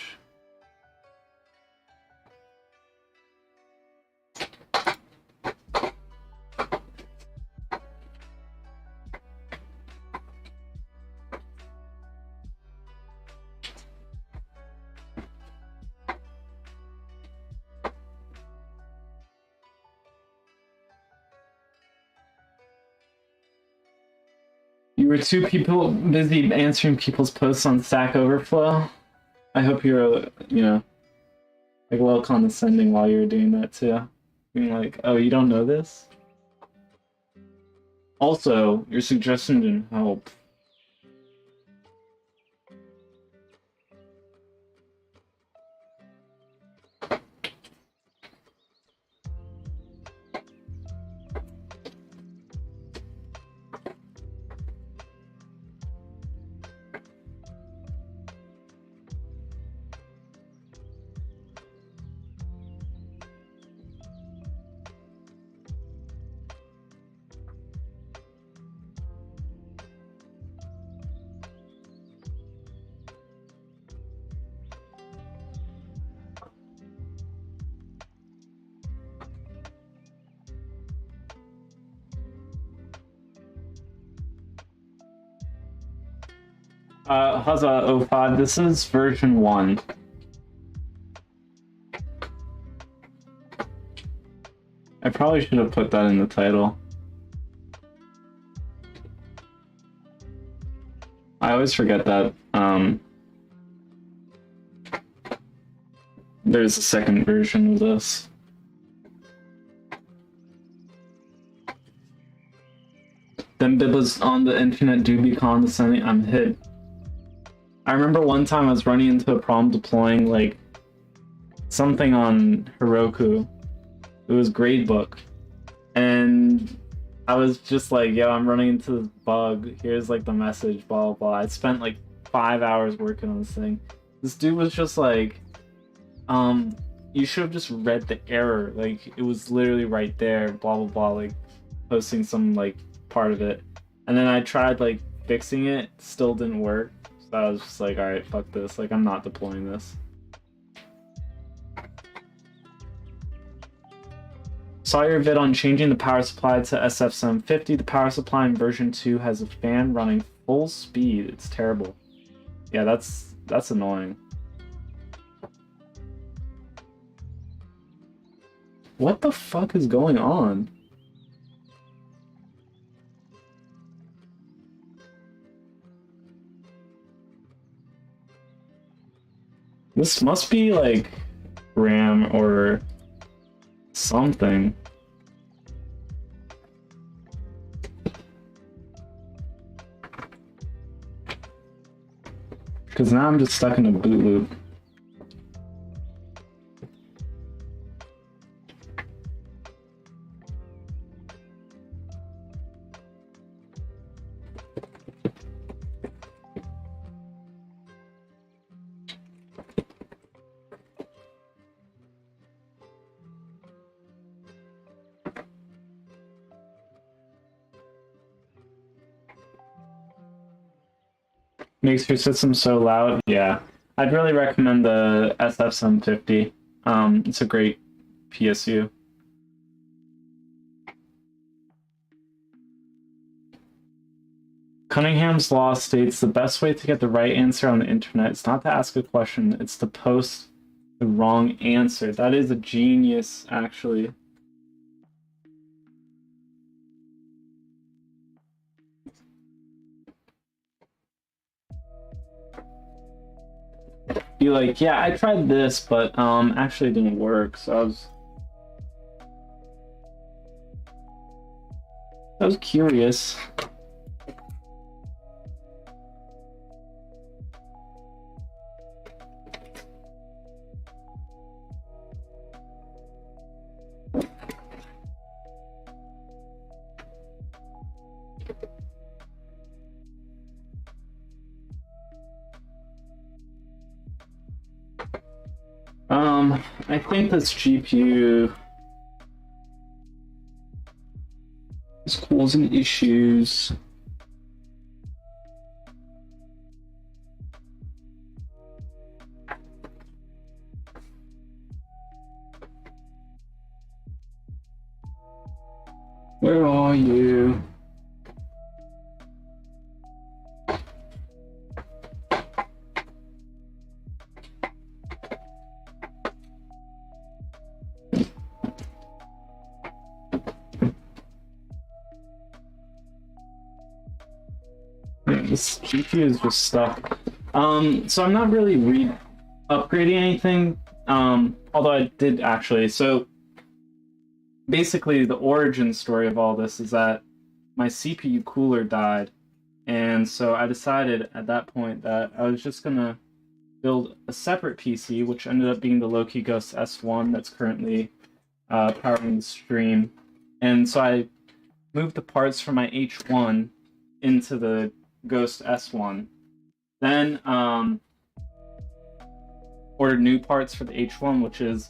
You were too busy answering people's posts on Stack Overflow. I hope you're, you know, like a little condescending while you were doing that too. Being like, oh, you don't know this? Also, your suggestion didn't help. Huzza 05, this is version 1. I probably should have put that in the title. I always forget that there's a second version of this. Them bibbles on the internet do be condescending. I'm hit. I remember one time I was running into a problem deploying like something on Heroku. It was gradebook, and I was just like, yo, I'm running into this bug. Here's like the message, blah, blah, blah. I spent like 5 hours working on this thing. This dude was just like, you should have just read the error. Like, it was literally right there, blah, blah, blah, like posting some like part of it. And then I tried like fixing it, still didn't work. So I was just like, alright, fuck this. Like, I'm not deploying this. Saw your vid on changing the power supply to SF750. The power supply in version 2 has a fan running full speed. It's terrible. Yeah, that's annoying. What the fuck is going on? This must be like RAM or something. Because now I'm just stuck in a boot loop. Makes your system so loud. Yeah, I'd really recommend the SF750. It's a great PSU. Cunningham's law states the best way to get the right answer on the internet is not to ask a question, it's to post the wrong answer. That is a genius, actually. Be like, yeah, I tried this, but actually it didn't work, so I was curious. I think this GPU is causing issues. Where are you? This GPU is just stuck. So I'm not really upgrading anything. Although I did actually. So basically, the origin story of all this is that my CPU cooler died, and so I decided at that point that I was just gonna build a separate PC, which ended up being the Loki Ghost S1 that's currently powering the stream. And so I moved the parts from my H1 into the Ghost S1. Then ordered new parts for the H1, which is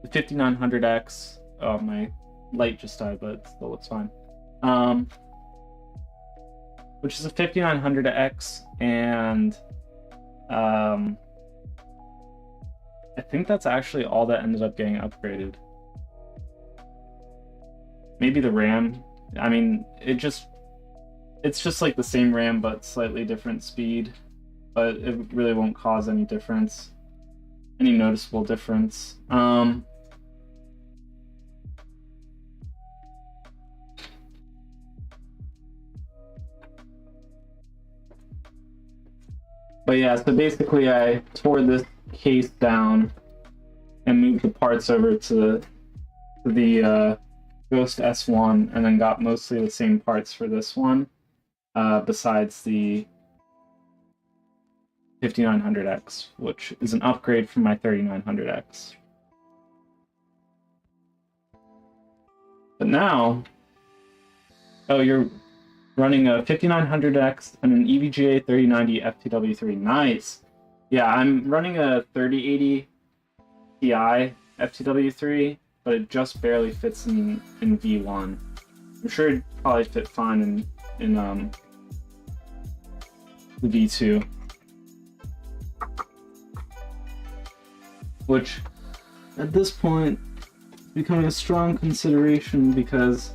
the 5900X. Oh, my light just died, but it still looks fine. Which is a 5900X, and I think that's actually all that ended up getting upgraded. Maybe the RAM. I mean, it's just like the same RAM but slightly different speed, but it really won't cause any difference, any noticeable difference. But yeah, so basically I tore this case down and moved the parts over to the Ghost S1, and then got mostly the same parts for this one, besides the 5900X, which is an upgrade from my 3900X. But now, Oh, you're running a 5900X and an EVGA 3090 FTW3. Nice. Yeah, I'm running a 3080 Ti FTW3, but it just barely fits in V1. I'm sure it'd probably fit fine in the V2, which at this point is becoming a strong consideration because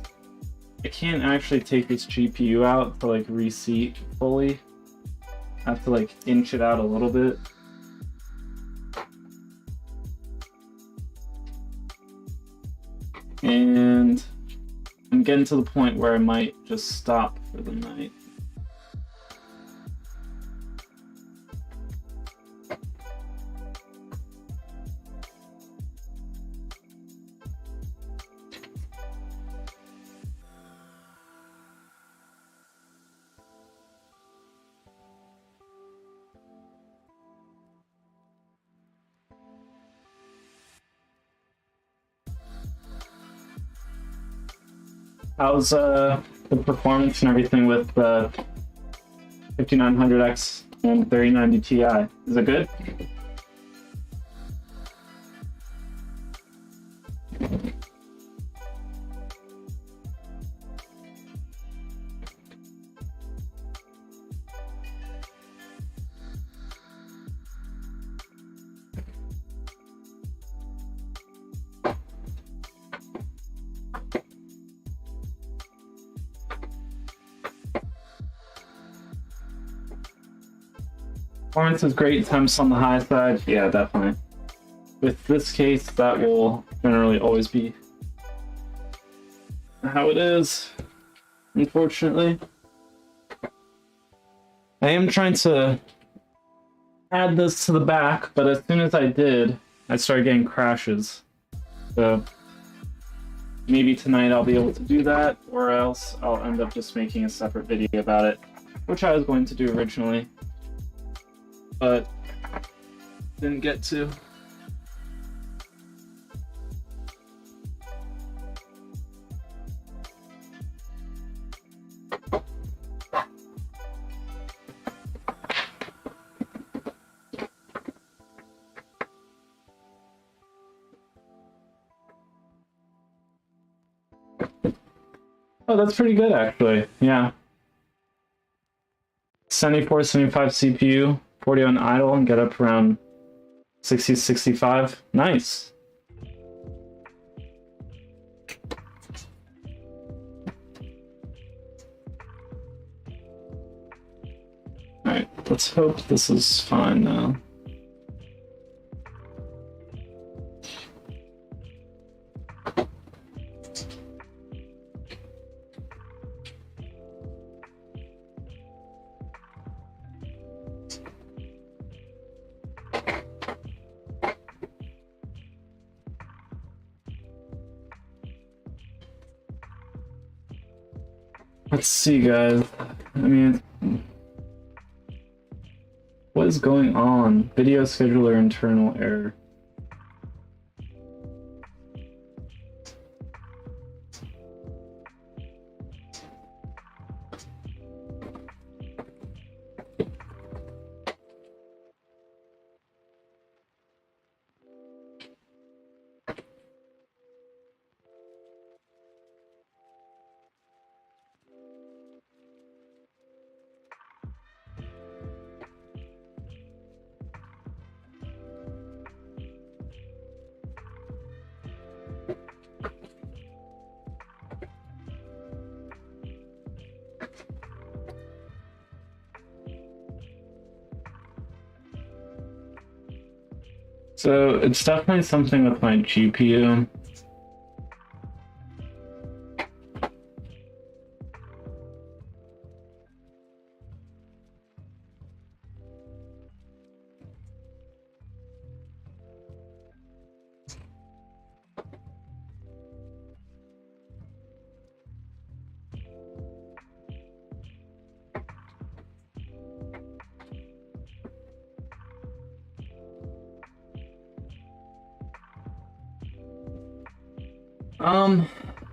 I can't actually take this GPU out to like reseat fully. I have to like inch it out a little bit. And I'm getting to the point where I might just stop for the night. How's the performance and everything with the 5900X and 3090 Ti? Is it good? Performance is great, temps on the high side. Yeah, definitely. With this case, that will generally always be how it is, unfortunately. I am trying to add this to the back, but as soon as I did, I started getting crashes. So maybe tonight I'll be able to do that, or else I'll end up just making a separate video about it, which I was going to do originally, but didn't get to. Oh, that's pretty good actually, yeah. 74, 75 CPU, 40 on idle, and get up around 60, 65. Nice. Alright, let's hope this is fine now. Let's see, guys. I mean, what is going on? Video scheduler internal error. So it's definitely something with my GPU.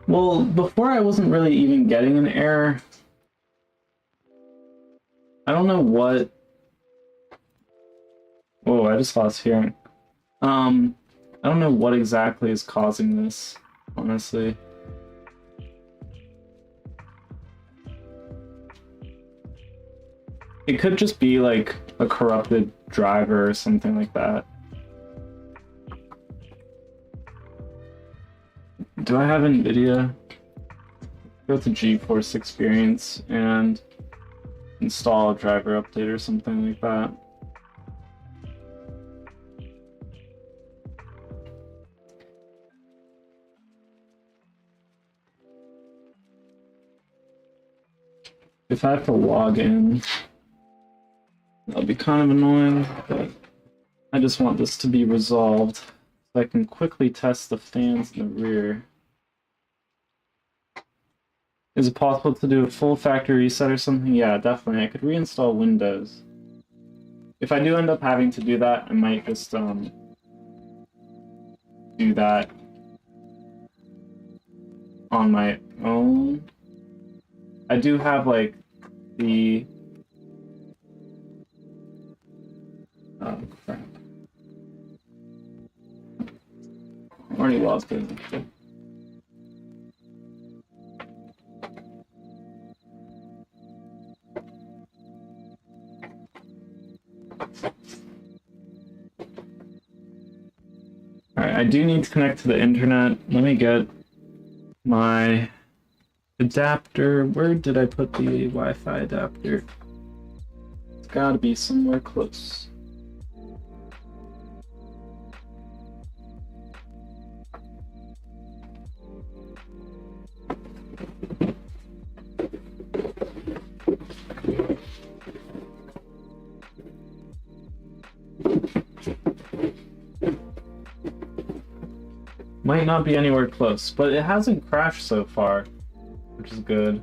Well, before I wasn't really even getting an error. I don't know what... Whoa, I just lost hearing. I don't know what exactly is causing this, honestly. It could just be like a corrupted driver or something like that. Do I have NVIDIA? Go to GeForce Experience and install a driver update or something like that. If I have to log in, that'll be kind of annoying, but I just want this to be resolved so I can quickly test the fans in the rear. Is it possible to do a full factory reset or something? Yeah, definitely. I could reinstall Windows. If I do end up having to do that, I might just do that on my own. I do have like the... Oh crap. I already lost it. Alright, I do need to connect to the internet. Let me get my adapter. Where did I put the Wi-Fi adapter? It's gotta be somewhere close. Might not be anywhere close, but it hasn't crashed so far, which is good.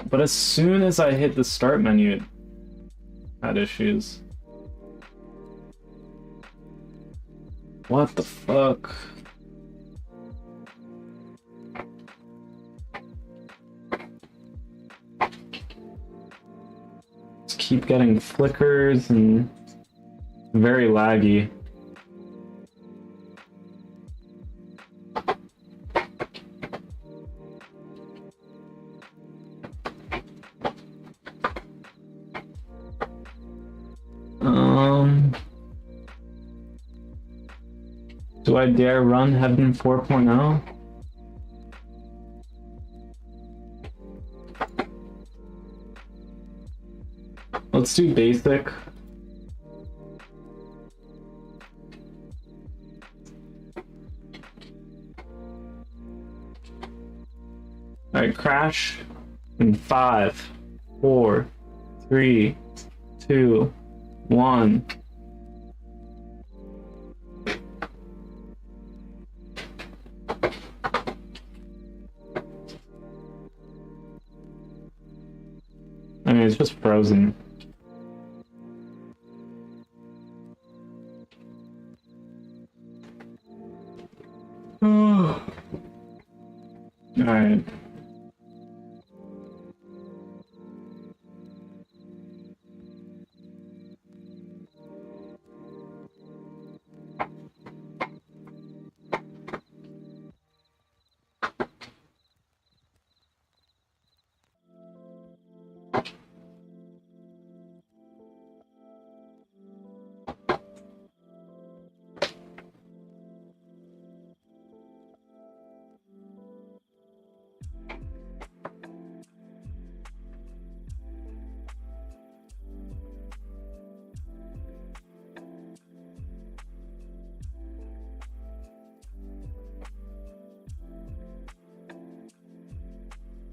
But as soon as I hit the start menu, it had issues. What the fuck? Just keep getting flickers and very laggy. Do I dare run Heaven 4.0? Let's do basic. Alright, crash in 5, 4, 3, 2, 1. I mean, it's just frozen. Alright.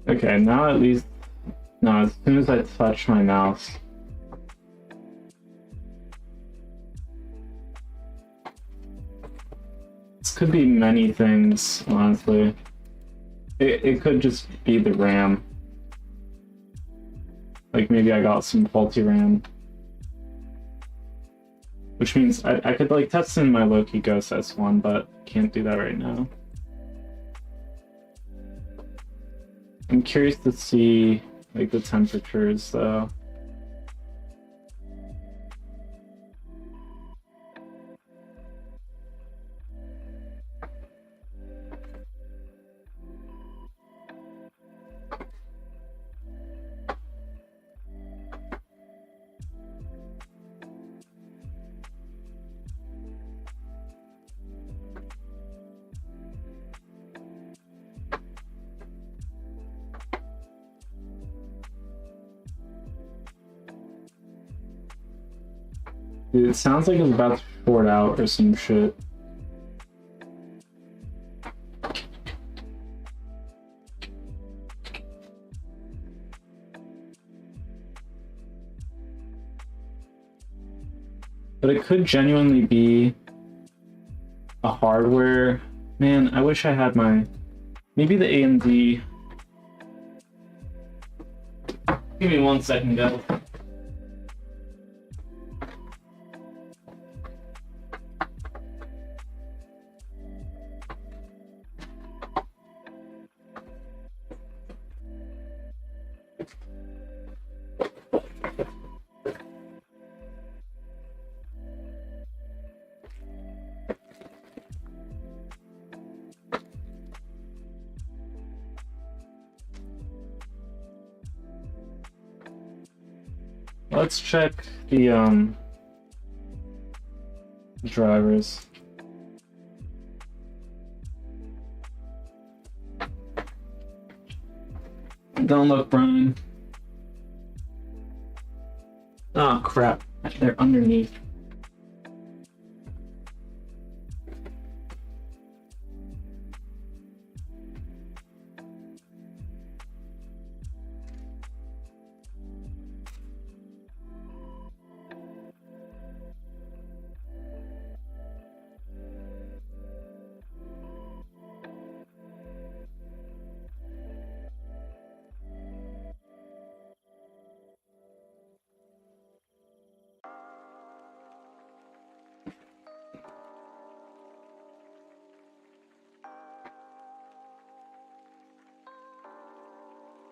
Okay, now at least... No, as soon as I touch my mouse... This could be many things, honestly. It could just be the RAM. Like, maybe I got some faulty RAM. Which means I could like test in my Loki Ghost S1, but can't do that right now. I'm curious to see like the temperatures though. Dude, it sounds like it's about to short out or some shit. But it could genuinely be a hardware. Man, I wish I had my... Maybe the AMD... Give me 1 second, guys. Let's check the drivers. Don't look, Brian. Oh crap, they're underneath.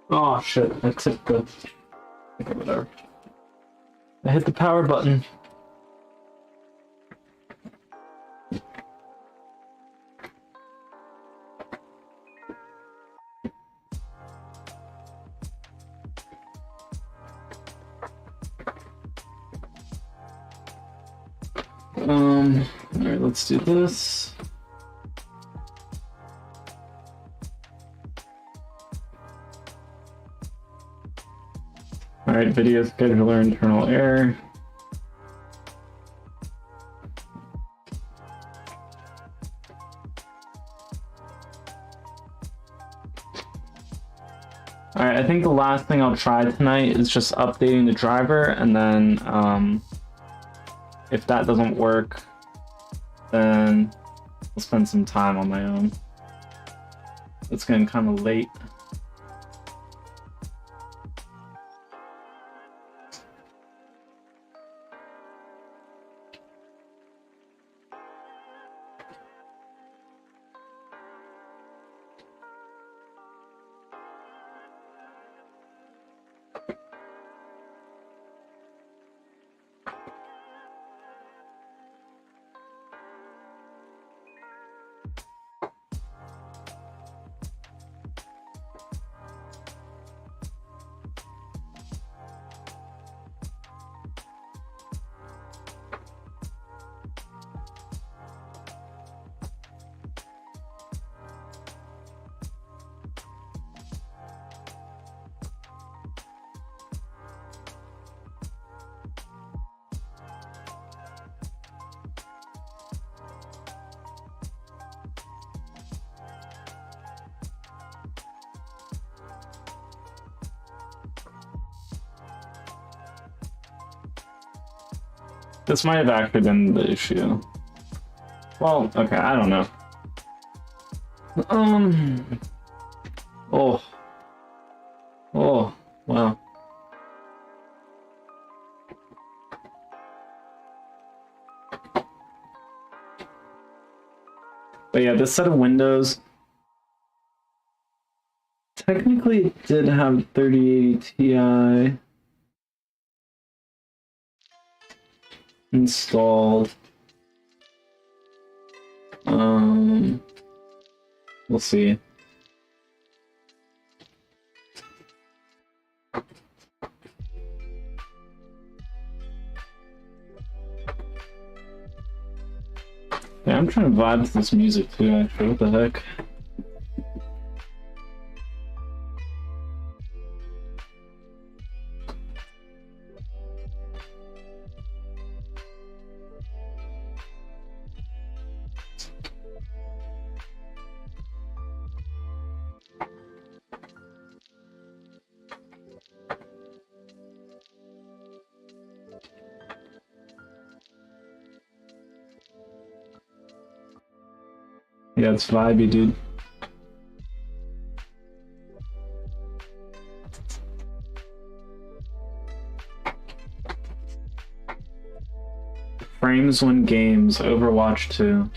Oh shit, I tipped the... Okay, whatever. I hit the power button. Alright, let's do this. Alright, video scheduler internal error. Alright, I think the last thing I'll try tonight is just updating the driver, and then if that doesn't work, then I'll spend some time on my own. It's getting kind of late. This might have actually been the issue. Well, okay, I don't know. Oh. Oh, wow. But yeah, this set of windows technically did have 3080 Ti installed. We'll see. Yeah, I'm trying to vibe to this music too, actually. What the heck? Yeah, it's vibey, dude. Frames win games, Overwatch 2.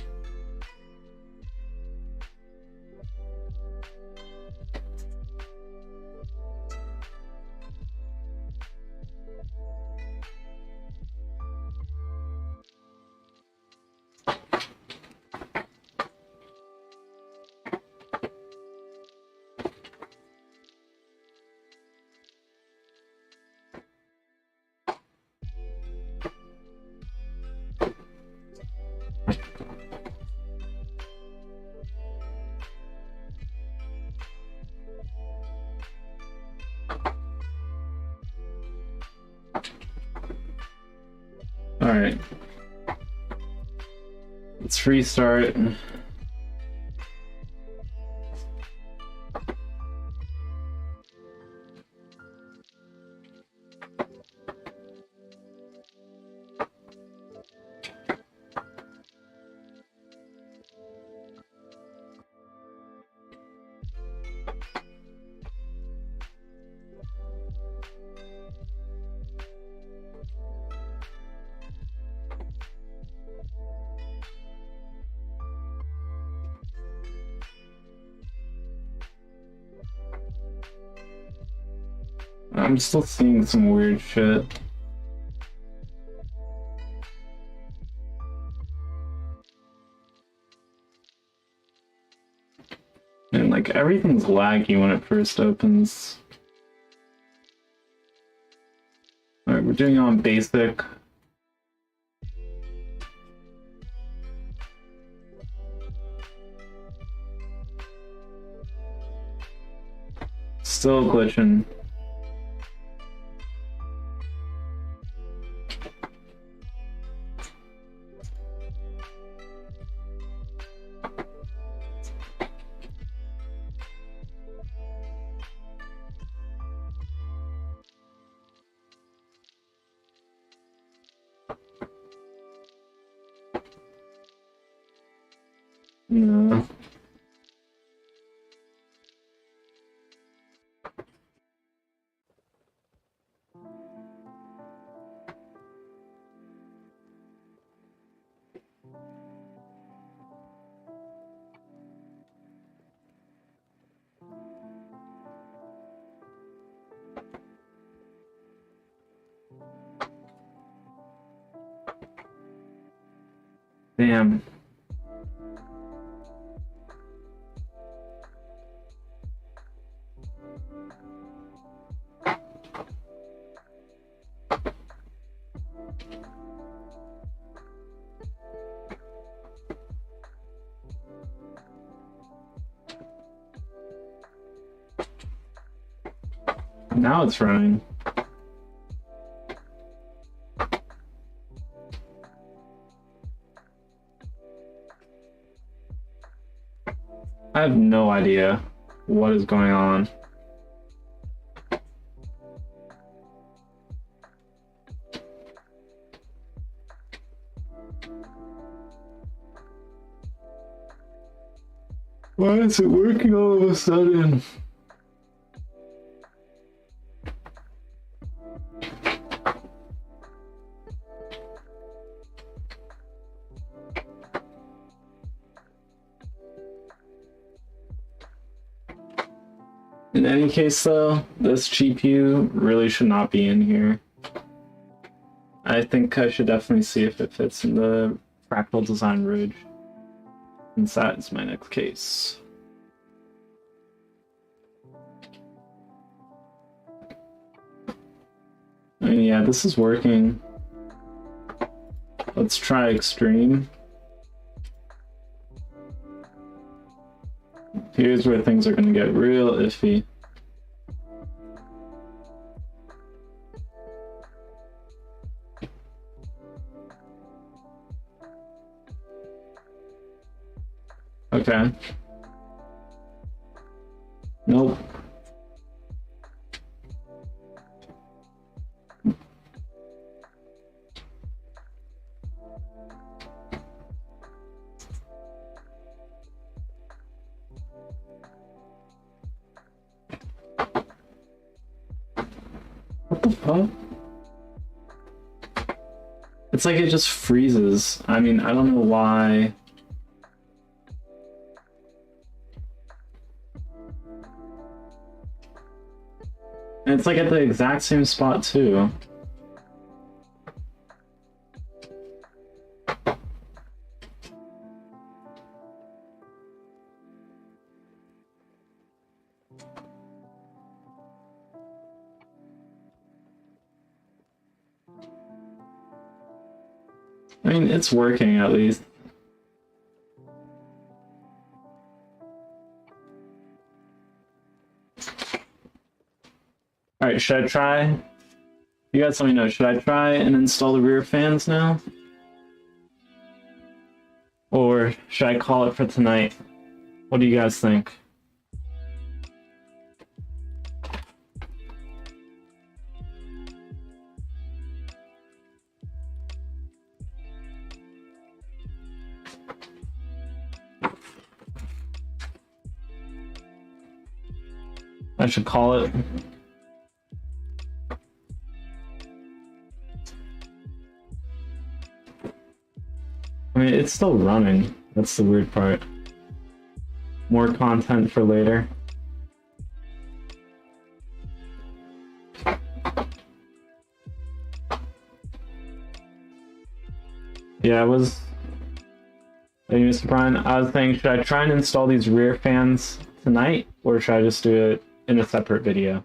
Alright. Let's restart. I'm still seeing some weird shit. And like everything's laggy when it first opens. Alright, we're doing it on basic. Still glitching. No. Damn. Now it's running. I have no idea what is going on. Why is it working all of a sudden? In any case, though, this GPU really should not be in here. I think I should definitely see if it fits in the fractal design ridge. And that is my next case. I mean, yeah, this is working. Let's try extreme. Here's where things are going to get real iffy. Okay. Nope. What the fuck? It's like it just freezes. I mean, I don't know why. And it's like at the exact same spot too. I mean, it's working at least. Alright, should I try? You guys let me know. Should I try and install the rear fans now? Or should I call it for tonight? What do you guys think? I should call it. I mean, it's still running. That's the weird part. More content for later. Yeah, Hey, Mr. Brian, I was saying, should I try and install these rear fans tonight, or should I just do it in a separate video?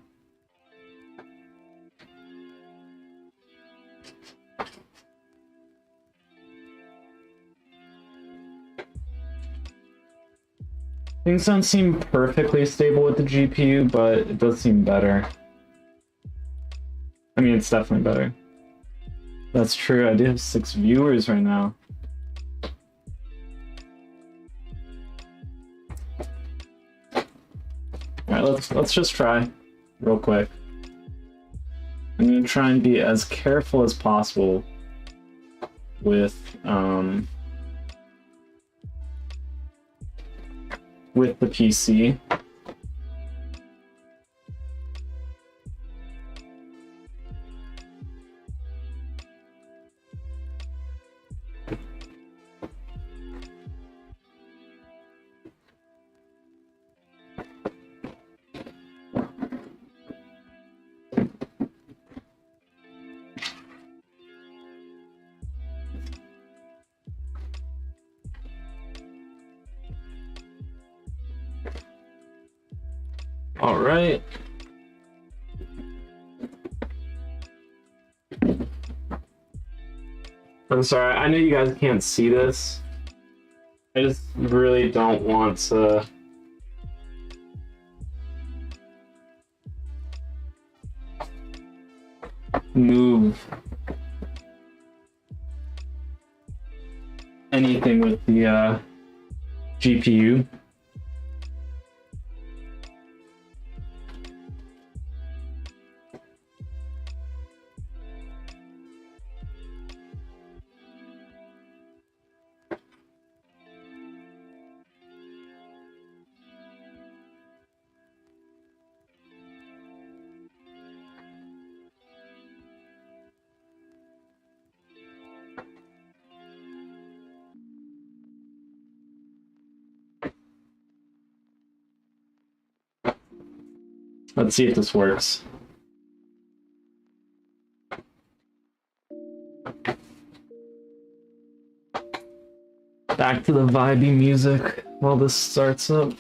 Things don't seem perfectly stable with the GPU, but it does seem better. I mean, it's definitely better. That's true, I do have 6 viewers right now. Alright, let's just try real quick. I'm gonna try and be as careful as possible with the PC. All right. I'm sorry, I know you guys can't see this. I just really don't want to move anything with the GPU. Let's see if this works. Back to the vibey music while this starts up.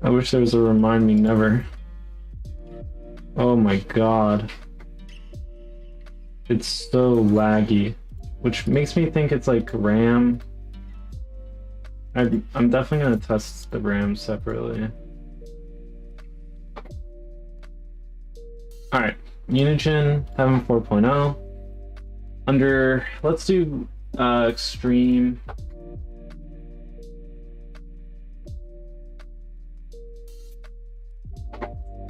I wish there was a remind me never. Oh my god. It's so laggy, which makes me think it's like RAM. I'm definitely gonna test the RAM separately. Alright, Unigine, Heaven 4.0. Under, let's do Extreme.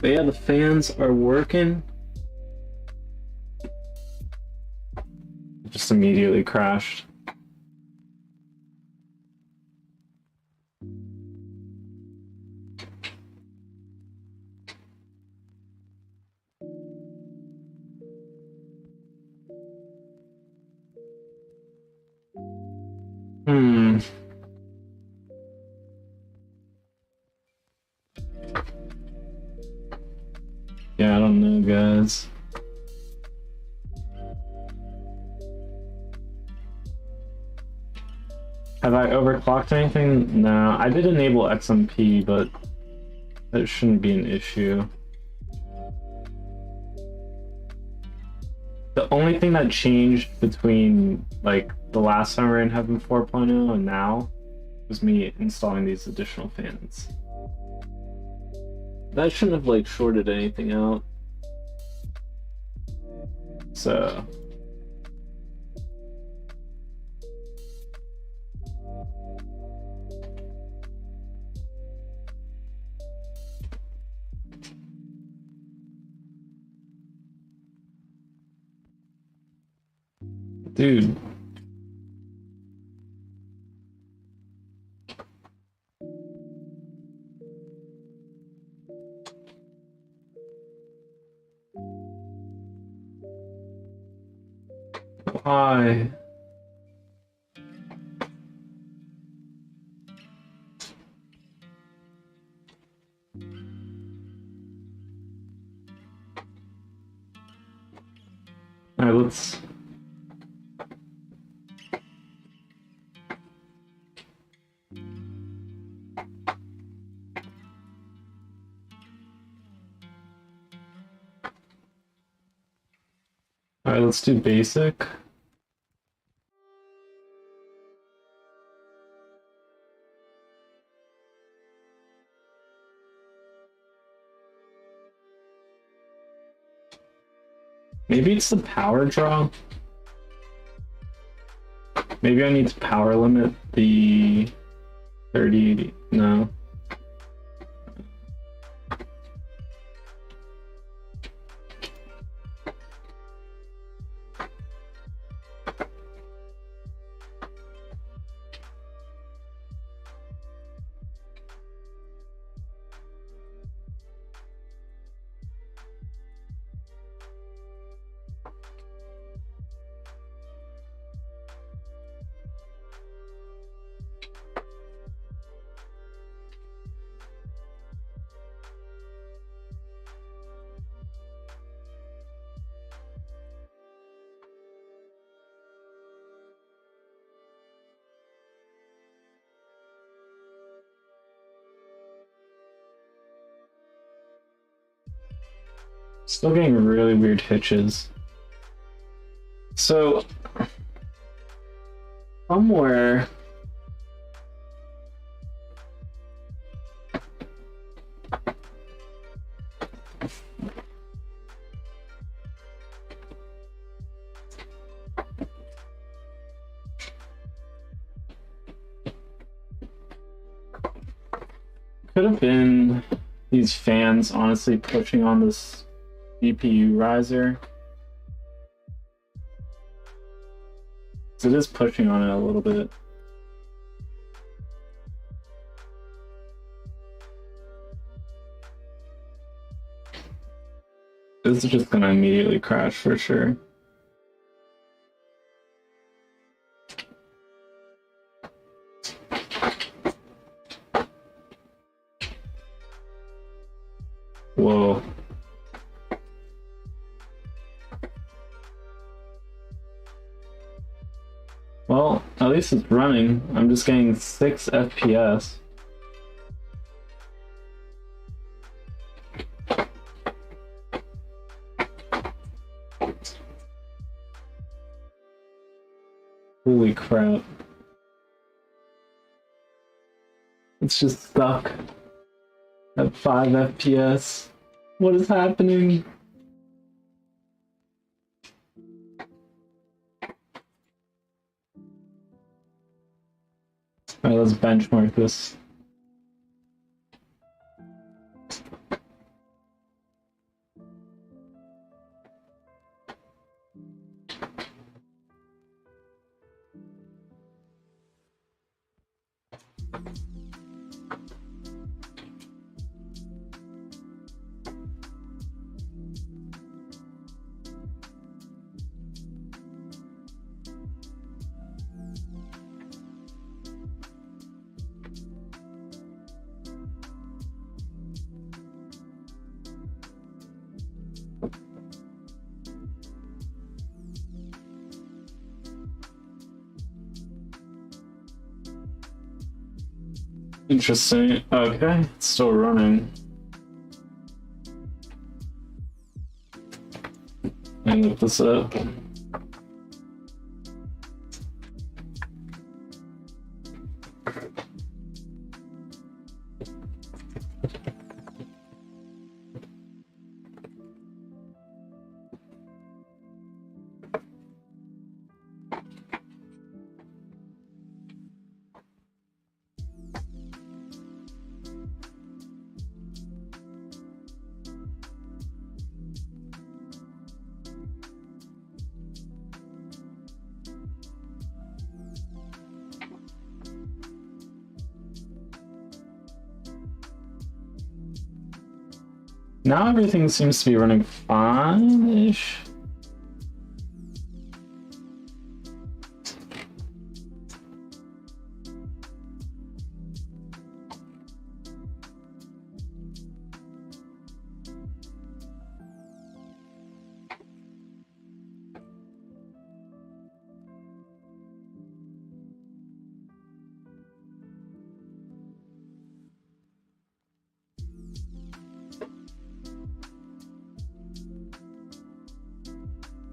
But yeah, the fans are working. It just immediately crashed. Yeah, I don't know, guys. Have I overclocked anything? No, I did enable XMP, but that shouldn't be an issue. The only thing that changed between like the last time we were in Heaven 4.0 and now was me installing these additional fans. That shouldn't have like shorted anything out. So dude. Why? All right, let's. All right, let's do basic. Maybe it's the power draw. Maybe I need to power limit the 30. No. Still getting really weird hitches. So, somewhere... could have been these fans honestly pushing on this GPU riser. So it is pushing on it a little bit. This is just gonna immediately crash for sure. Whoa. Well, at least it's running. I'm just getting 6 FPS. Holy crap. It's just stuck at 5 FPS. What is happening? Alright, let's benchmark this. Interesting. Okay, it's still running. And look this up. Now everything seems to be running fine-ish.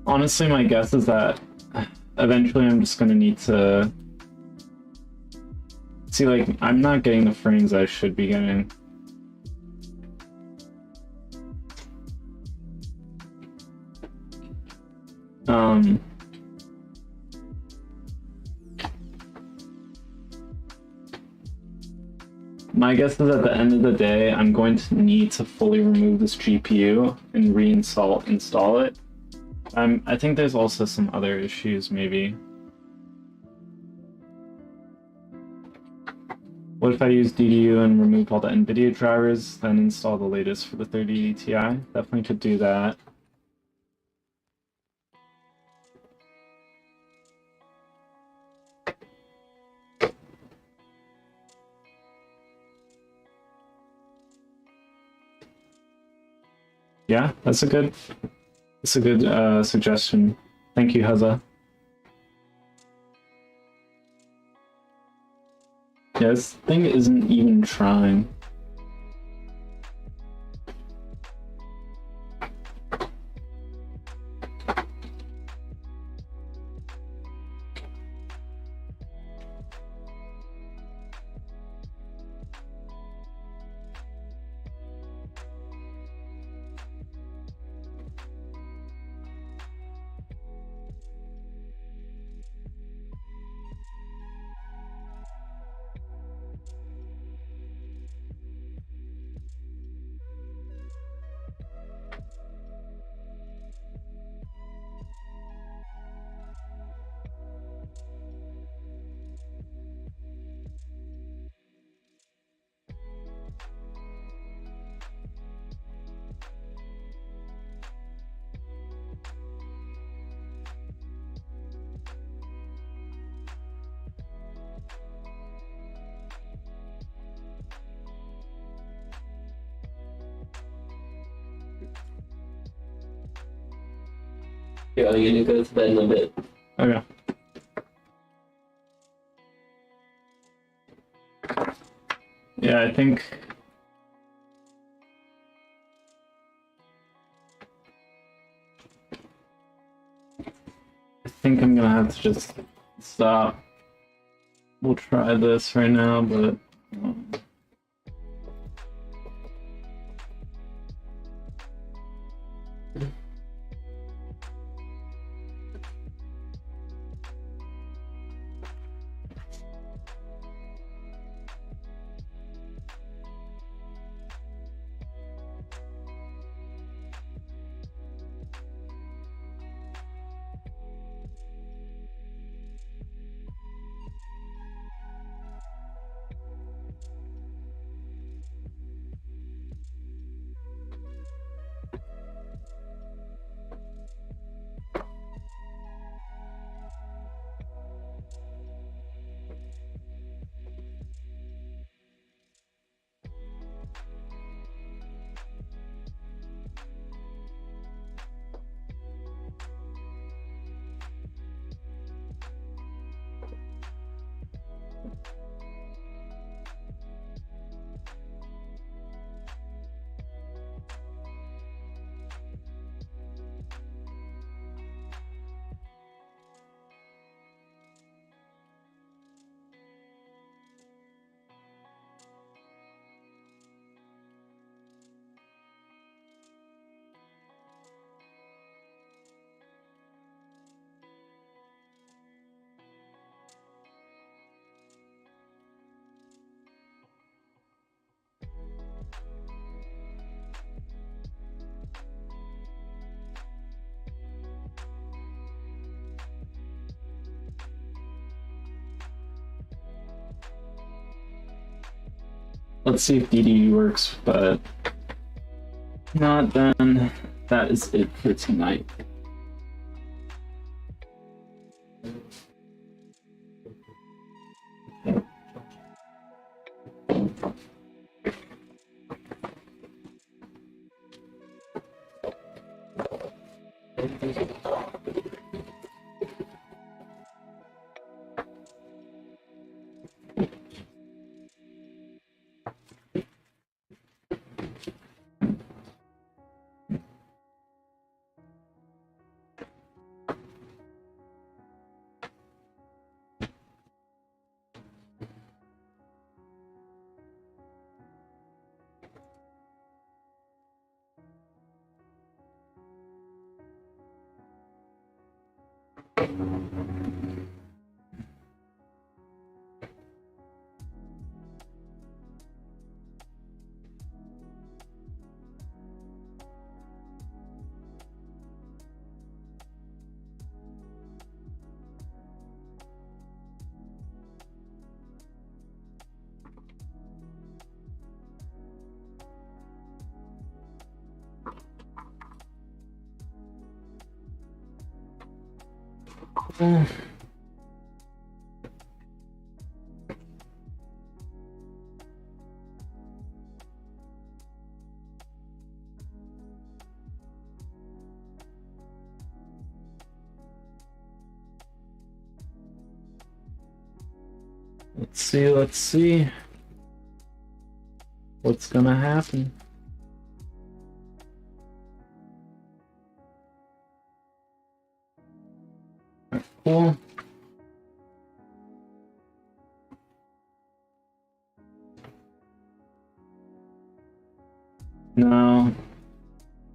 Honestly, my guess is that eventually I'm just gonna need to see, like, I'm not getting the frames I should be getting. My guess is at the end of the day, I'm going to need to fully remove this GPU and install it. I think there's also some other issues, maybe. What if I use DDU and remove all the NVIDIA drivers, then install the latest for the 3080 Ti? Definitely could do that. Yeah, that's a good suggestion. Thank you, Haza. Yeah, this thing isn't even trying. Yeah, I'm gonna go to bed in a bit. Okay. Yeah, I think I'm gonna have to just stop. We'll try this right now, but let's see if DD works, but not then. That is it for tonight. Let's see what's gonna happen. Cool. No,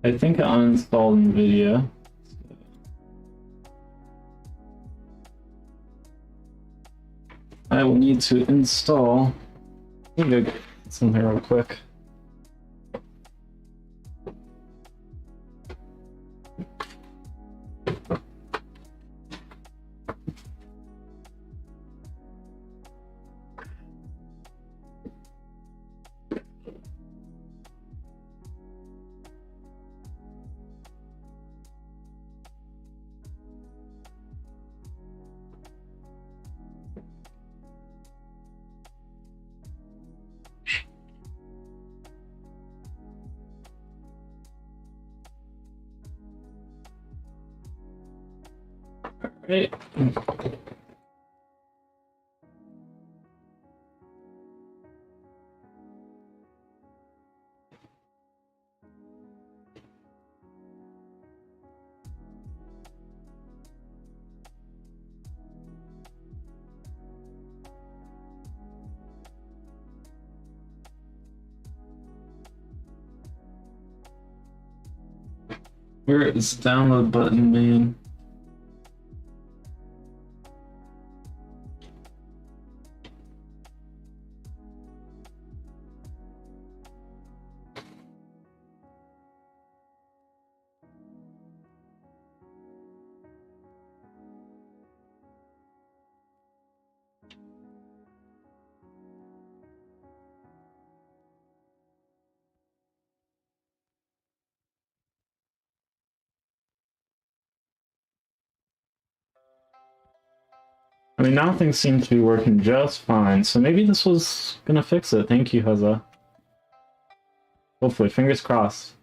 I think I uninstalled NVIDIA. I will need to install. Let me go get some here real quick. Right. Where is the download button, man? I mean, now things seem to be working just fine, so maybe this was gonna fix it. Thank you, Huzza. Hopefully, fingers crossed.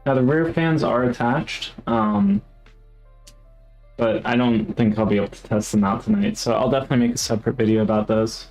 Now, the rear fans are attached, but I don't think I'll be able to test them out tonight, so I'll definitely make a separate video about those.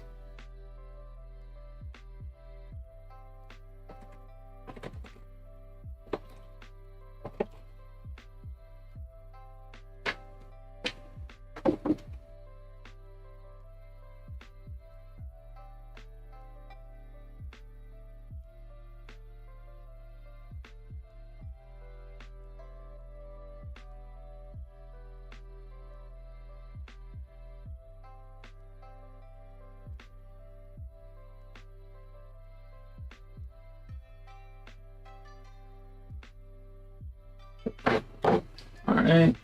Alright.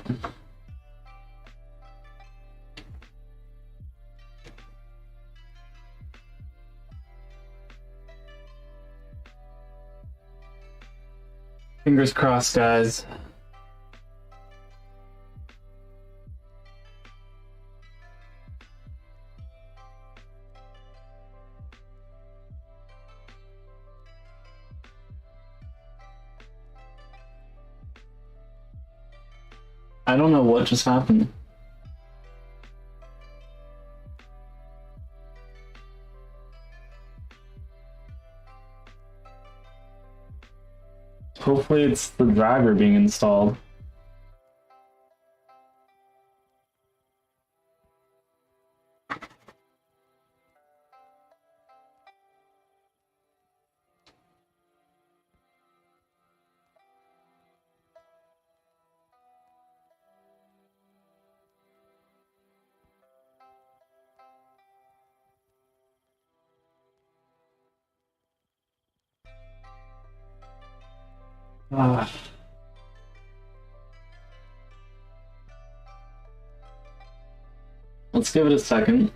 Fingers crossed, guys. I don't know what just happened. Hopefully it's the driver being installed. Ah. Let's give it a second.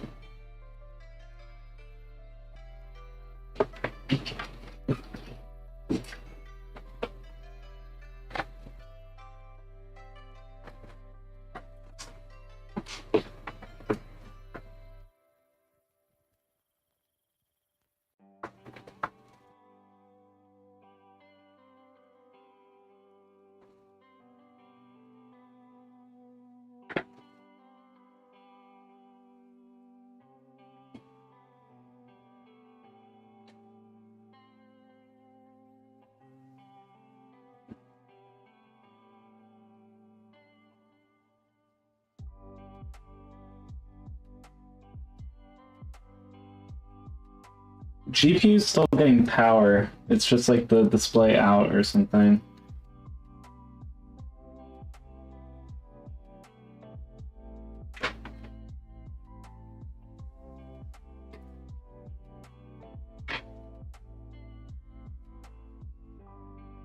GPU's still getting power. It's just like the display out or something.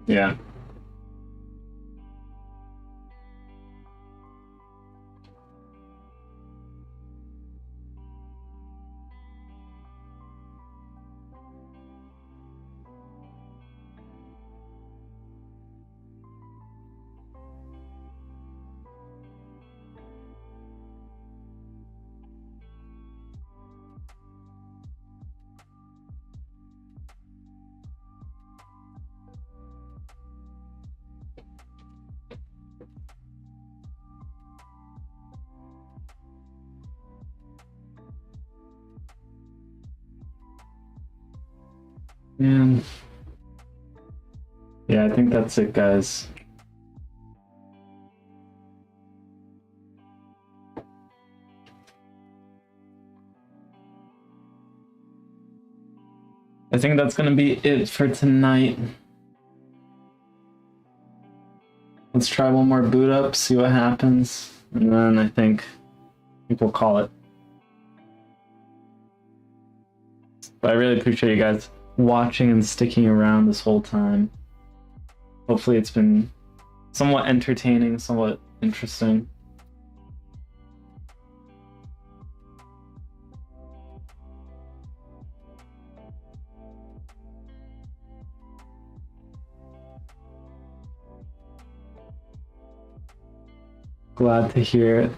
Yeah. And yeah, I think that's it, guys. I think that's gonna be it for tonight. Let's try one more boot up, see what happens, and then I think we'll call it. But I really appreciate you guys watching and sticking around this whole time. Hopefully it's been somewhat entertaining, somewhat interesting. Glad to hear it.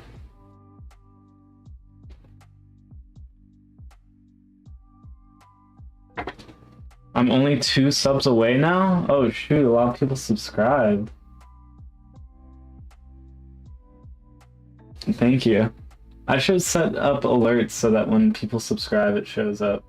I'm only 2 subs away now? Oh shoot, a lot of people subscribed. Thank you. I should set up alerts so that when people subscribe, it shows up.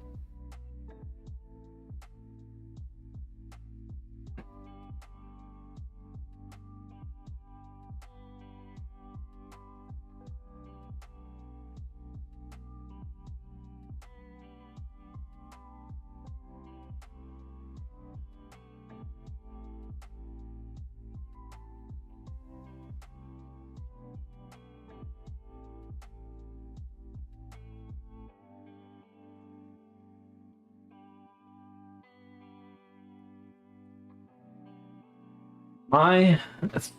My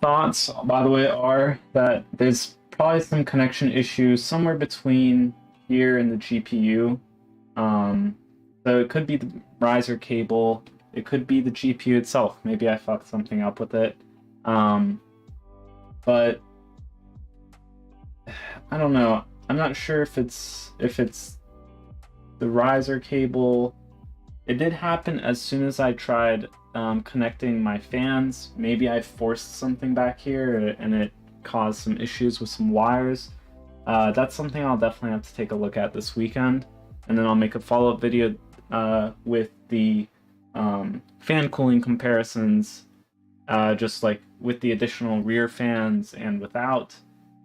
thoughts, by the way, are that there's probably some connection issues somewhere between here and the GPU. So it could be the riser cable, it could be the GPU itself. Maybe I fucked something up with it. But I don't know. I'm not sure if it's the riser cable. It did happen as soon as I tried connecting my fans. Maybe I forced something back here and it caused some issues with some wires. That's something I'll definitely have to take a look at this weekend, and then I'll make a follow-up video with the fan cooling comparisons, just like with the additional rear fans and without.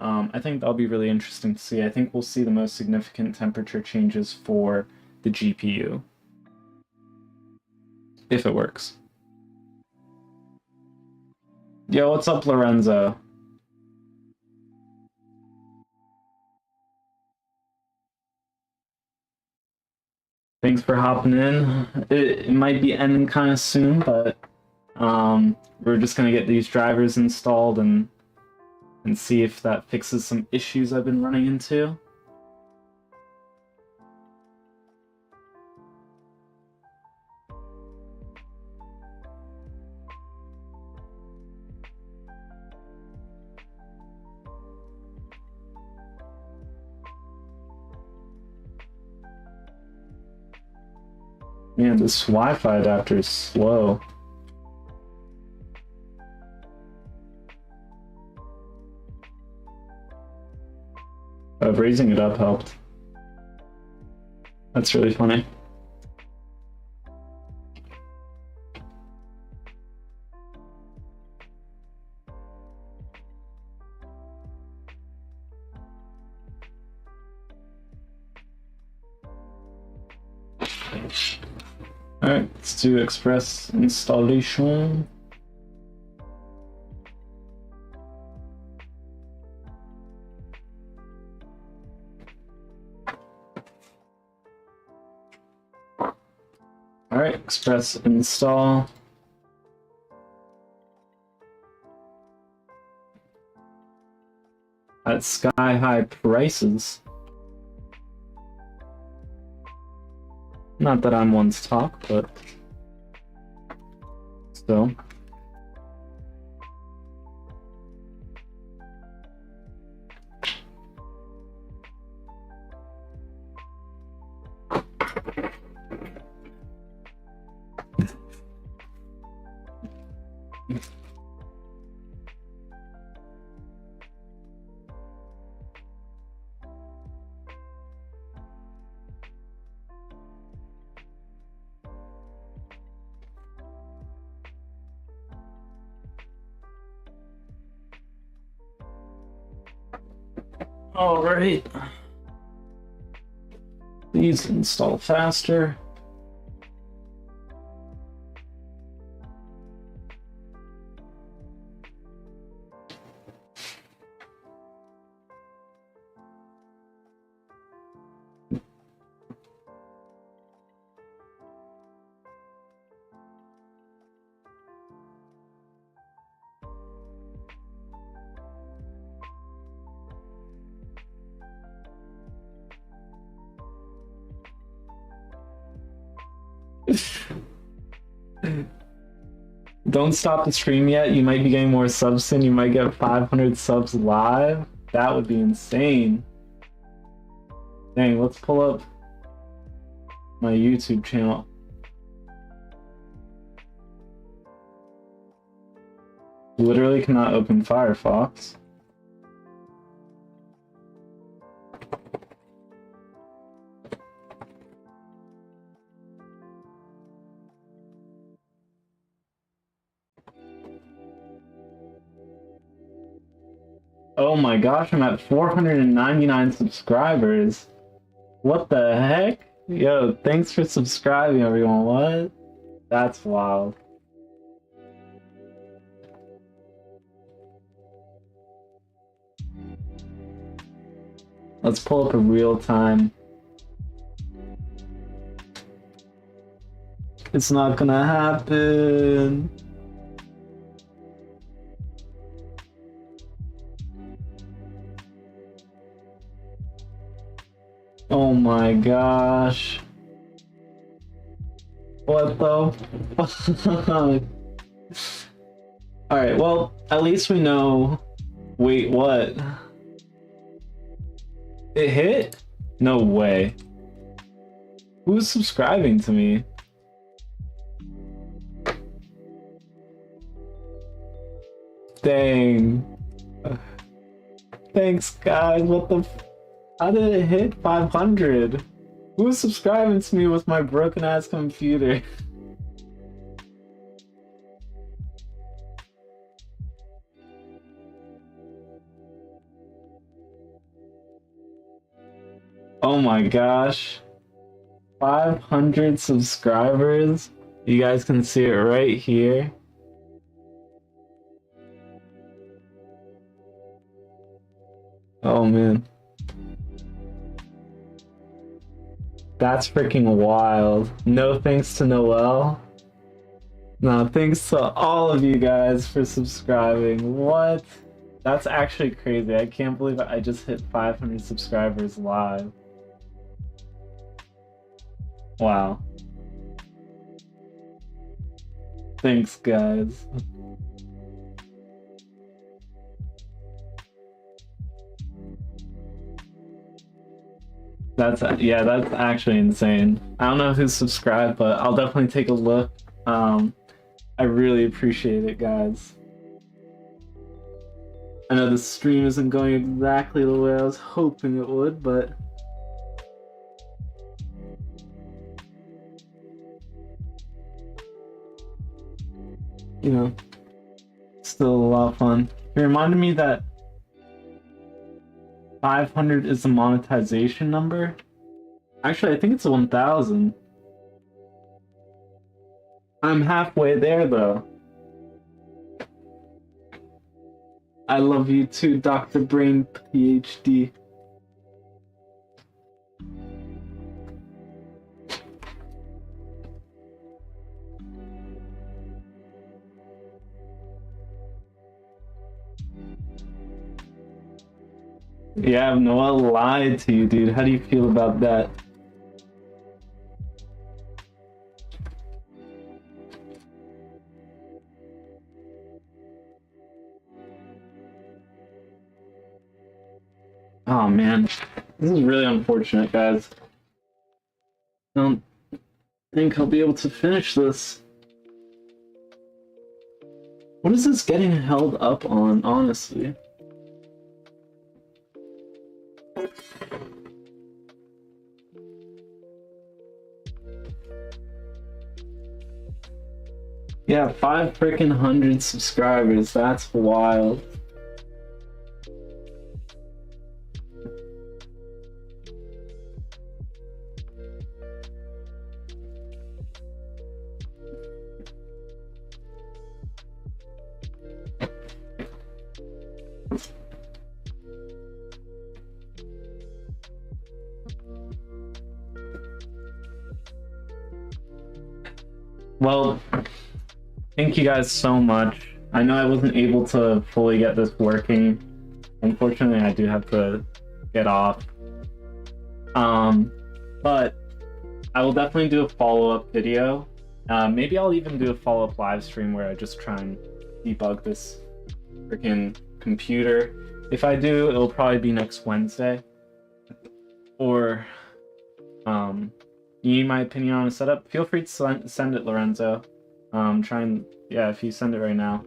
I think that'll be really interesting to see. I think we'll see the most significant temperature changes for the GPU, if it works. Yo, what's up, Lorenzo? Thanks for hopping in. It might be ending kind of soon, but we're just gonna get these drivers installed and see if that fixes some issues I've been running into. Man, this Wi-Fi adapter is slow. Raising it up helped. That's really funny. Alright, let's do express installation. Alright, express install. At sky-high prices. Not that I'm one to talk, but still. All right. Please install faster. Don't stop the stream yet. You might be getting more subs soon. You might get 500 subs live. That would be insane. Dang, let's pull up my YouTube channel. Literally cannot open Firefox. Oh my gosh, I'm at 499 subscribers. What the heck? Yo, thanks for subscribing, everyone. What? That's wild. Let's pull up a real time. It's not gonna happen. Oh my gosh. What the fuck? Alright, well, at least we know. Wait, what? It hit? No way. Who's subscribing to me? Dang. Thanks, guys. What the how did it hit 500? Who's subscribing to me with my broken ass computer? Oh my gosh. 500 subscribers. You guys can see it right here. Oh man. That's freaking wild. No thanks to Noel. No, thanks to all of you guys for subscribing. What? That's actually crazy. I can't believe I just hit 500 subscribers live. Wow. Thanks, guys. That's actually insane. I don't know who's subscribed, but I'll definitely take a look. I really appreciate it, guys. I know the stream isn't going exactly the way I was hoping it would, but you know, still a lot of fun. It reminded me that 500 is the monetization number. Actually, I think it's 1,000. I'm halfway there, though. I love you too, Dr. Brain PhD. Yeah, Noel lied to you, dude. How do you feel about that? Oh man, this is really unfortunate, guys. I don't think I'll be able to finish this. What is this getting held up on, honestly? Yeah, 500 subscribers. That's wild. Well, thank you guys so much. I know I wasn't able to fully get this working. Unfortunately, I do have to get off. But I will definitely do a follow-up video. Maybe I'll even do a follow-up live stream where I just try and debug this freaking computer. If I do, it'll probably be next Wednesday. Or, you need my opinion on a setup? Feel free to send it, Lorenzo. Try and, yeah, if you send it right now.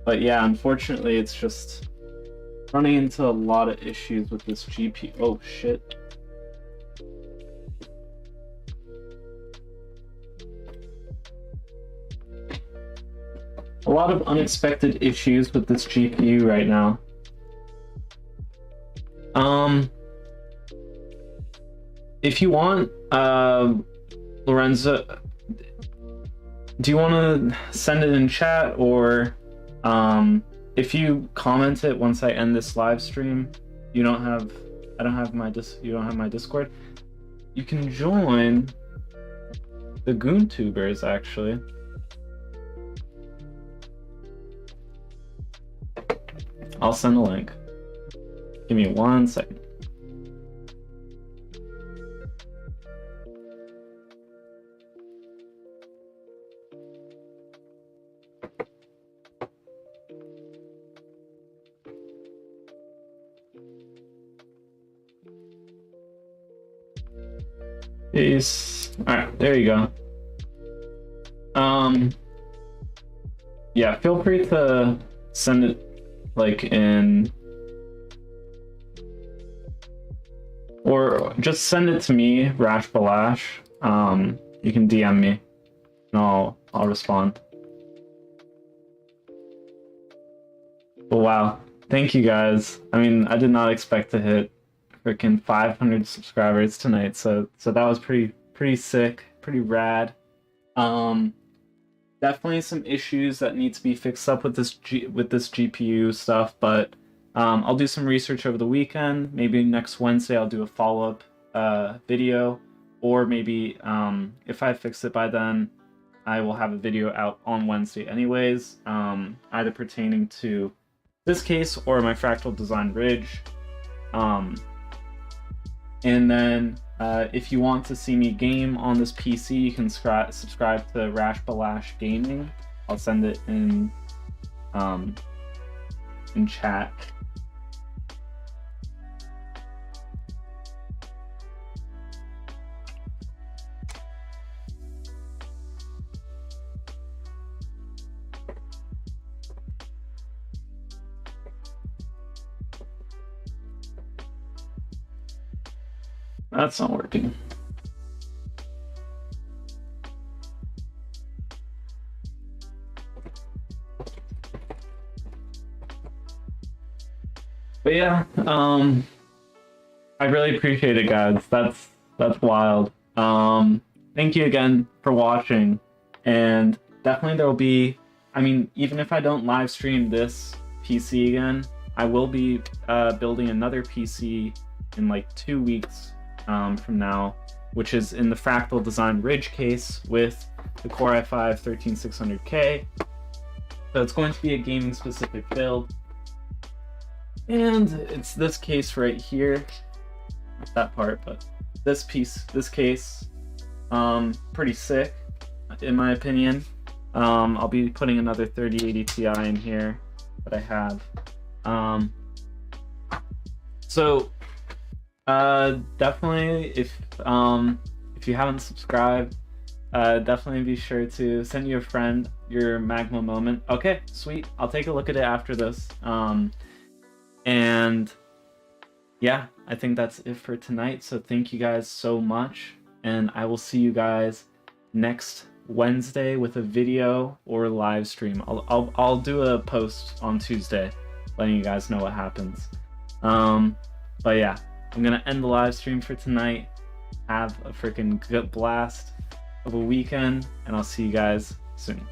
But yeah, unfortunately, it's just running into a lot of issues with this GPU. Oh, shit. A lot of unexpected issues with this GPU right now. If you want, Lorenzo, do you want to send it in chat, or if you comment it once I end this live stream, you don't have my Discord, you can join the GoonTubers actually. I'll send a link. Give me 1 second. Peace. Alright, there you go. Yeah, feel free to send it like in, or just send it to me, Rash Balash. You can DM me and I'll respond. But wow, thank you guys. I mean, I did not expect to hit freaking 500 subscribers tonight, so that was pretty sick, pretty rad. Definitely some issues that need to be fixed up with this GPU stuff, but I'll do some research over the weekend. Maybe next Wednesday I'll do a follow-up video, or maybe if I fix it by then, I will have a video out on Wednesday anyways, either pertaining to this case or my fractal design ridge. And then if you want to see me game on this PC, you can subscribe to Rash Balash Gaming. I'll send it in chat. That's not working. But yeah, I really appreciate it, guys. That's wild. Thank you again for watching, and definitely there will be, I mean, even if I don't live stream this PC again, I will be building another PC in like 2 weeks from now, which is in the Fractal Design Ridge case with the Core i5-13600K. So it's going to be a gaming specific build. And it's this case right here. Not that part, but this case, pretty sick, in my opinion. I'll be putting another 3080 Ti in here that I have. So definitely, if you haven't subscribed, definitely be sure to send your friend your Magma moment. Okay, sweet. I'll take a look at it after this. And yeah, I think that's it for tonight. So thank you guys so much, and I will see you guys next Wednesday with a video or live stream. I'll do a post on Tuesday, letting you guys know what happens. But yeah, I'm gonna end the live stream for tonight. Have a freaking good blast of a weekend, and I'll see you guys soon.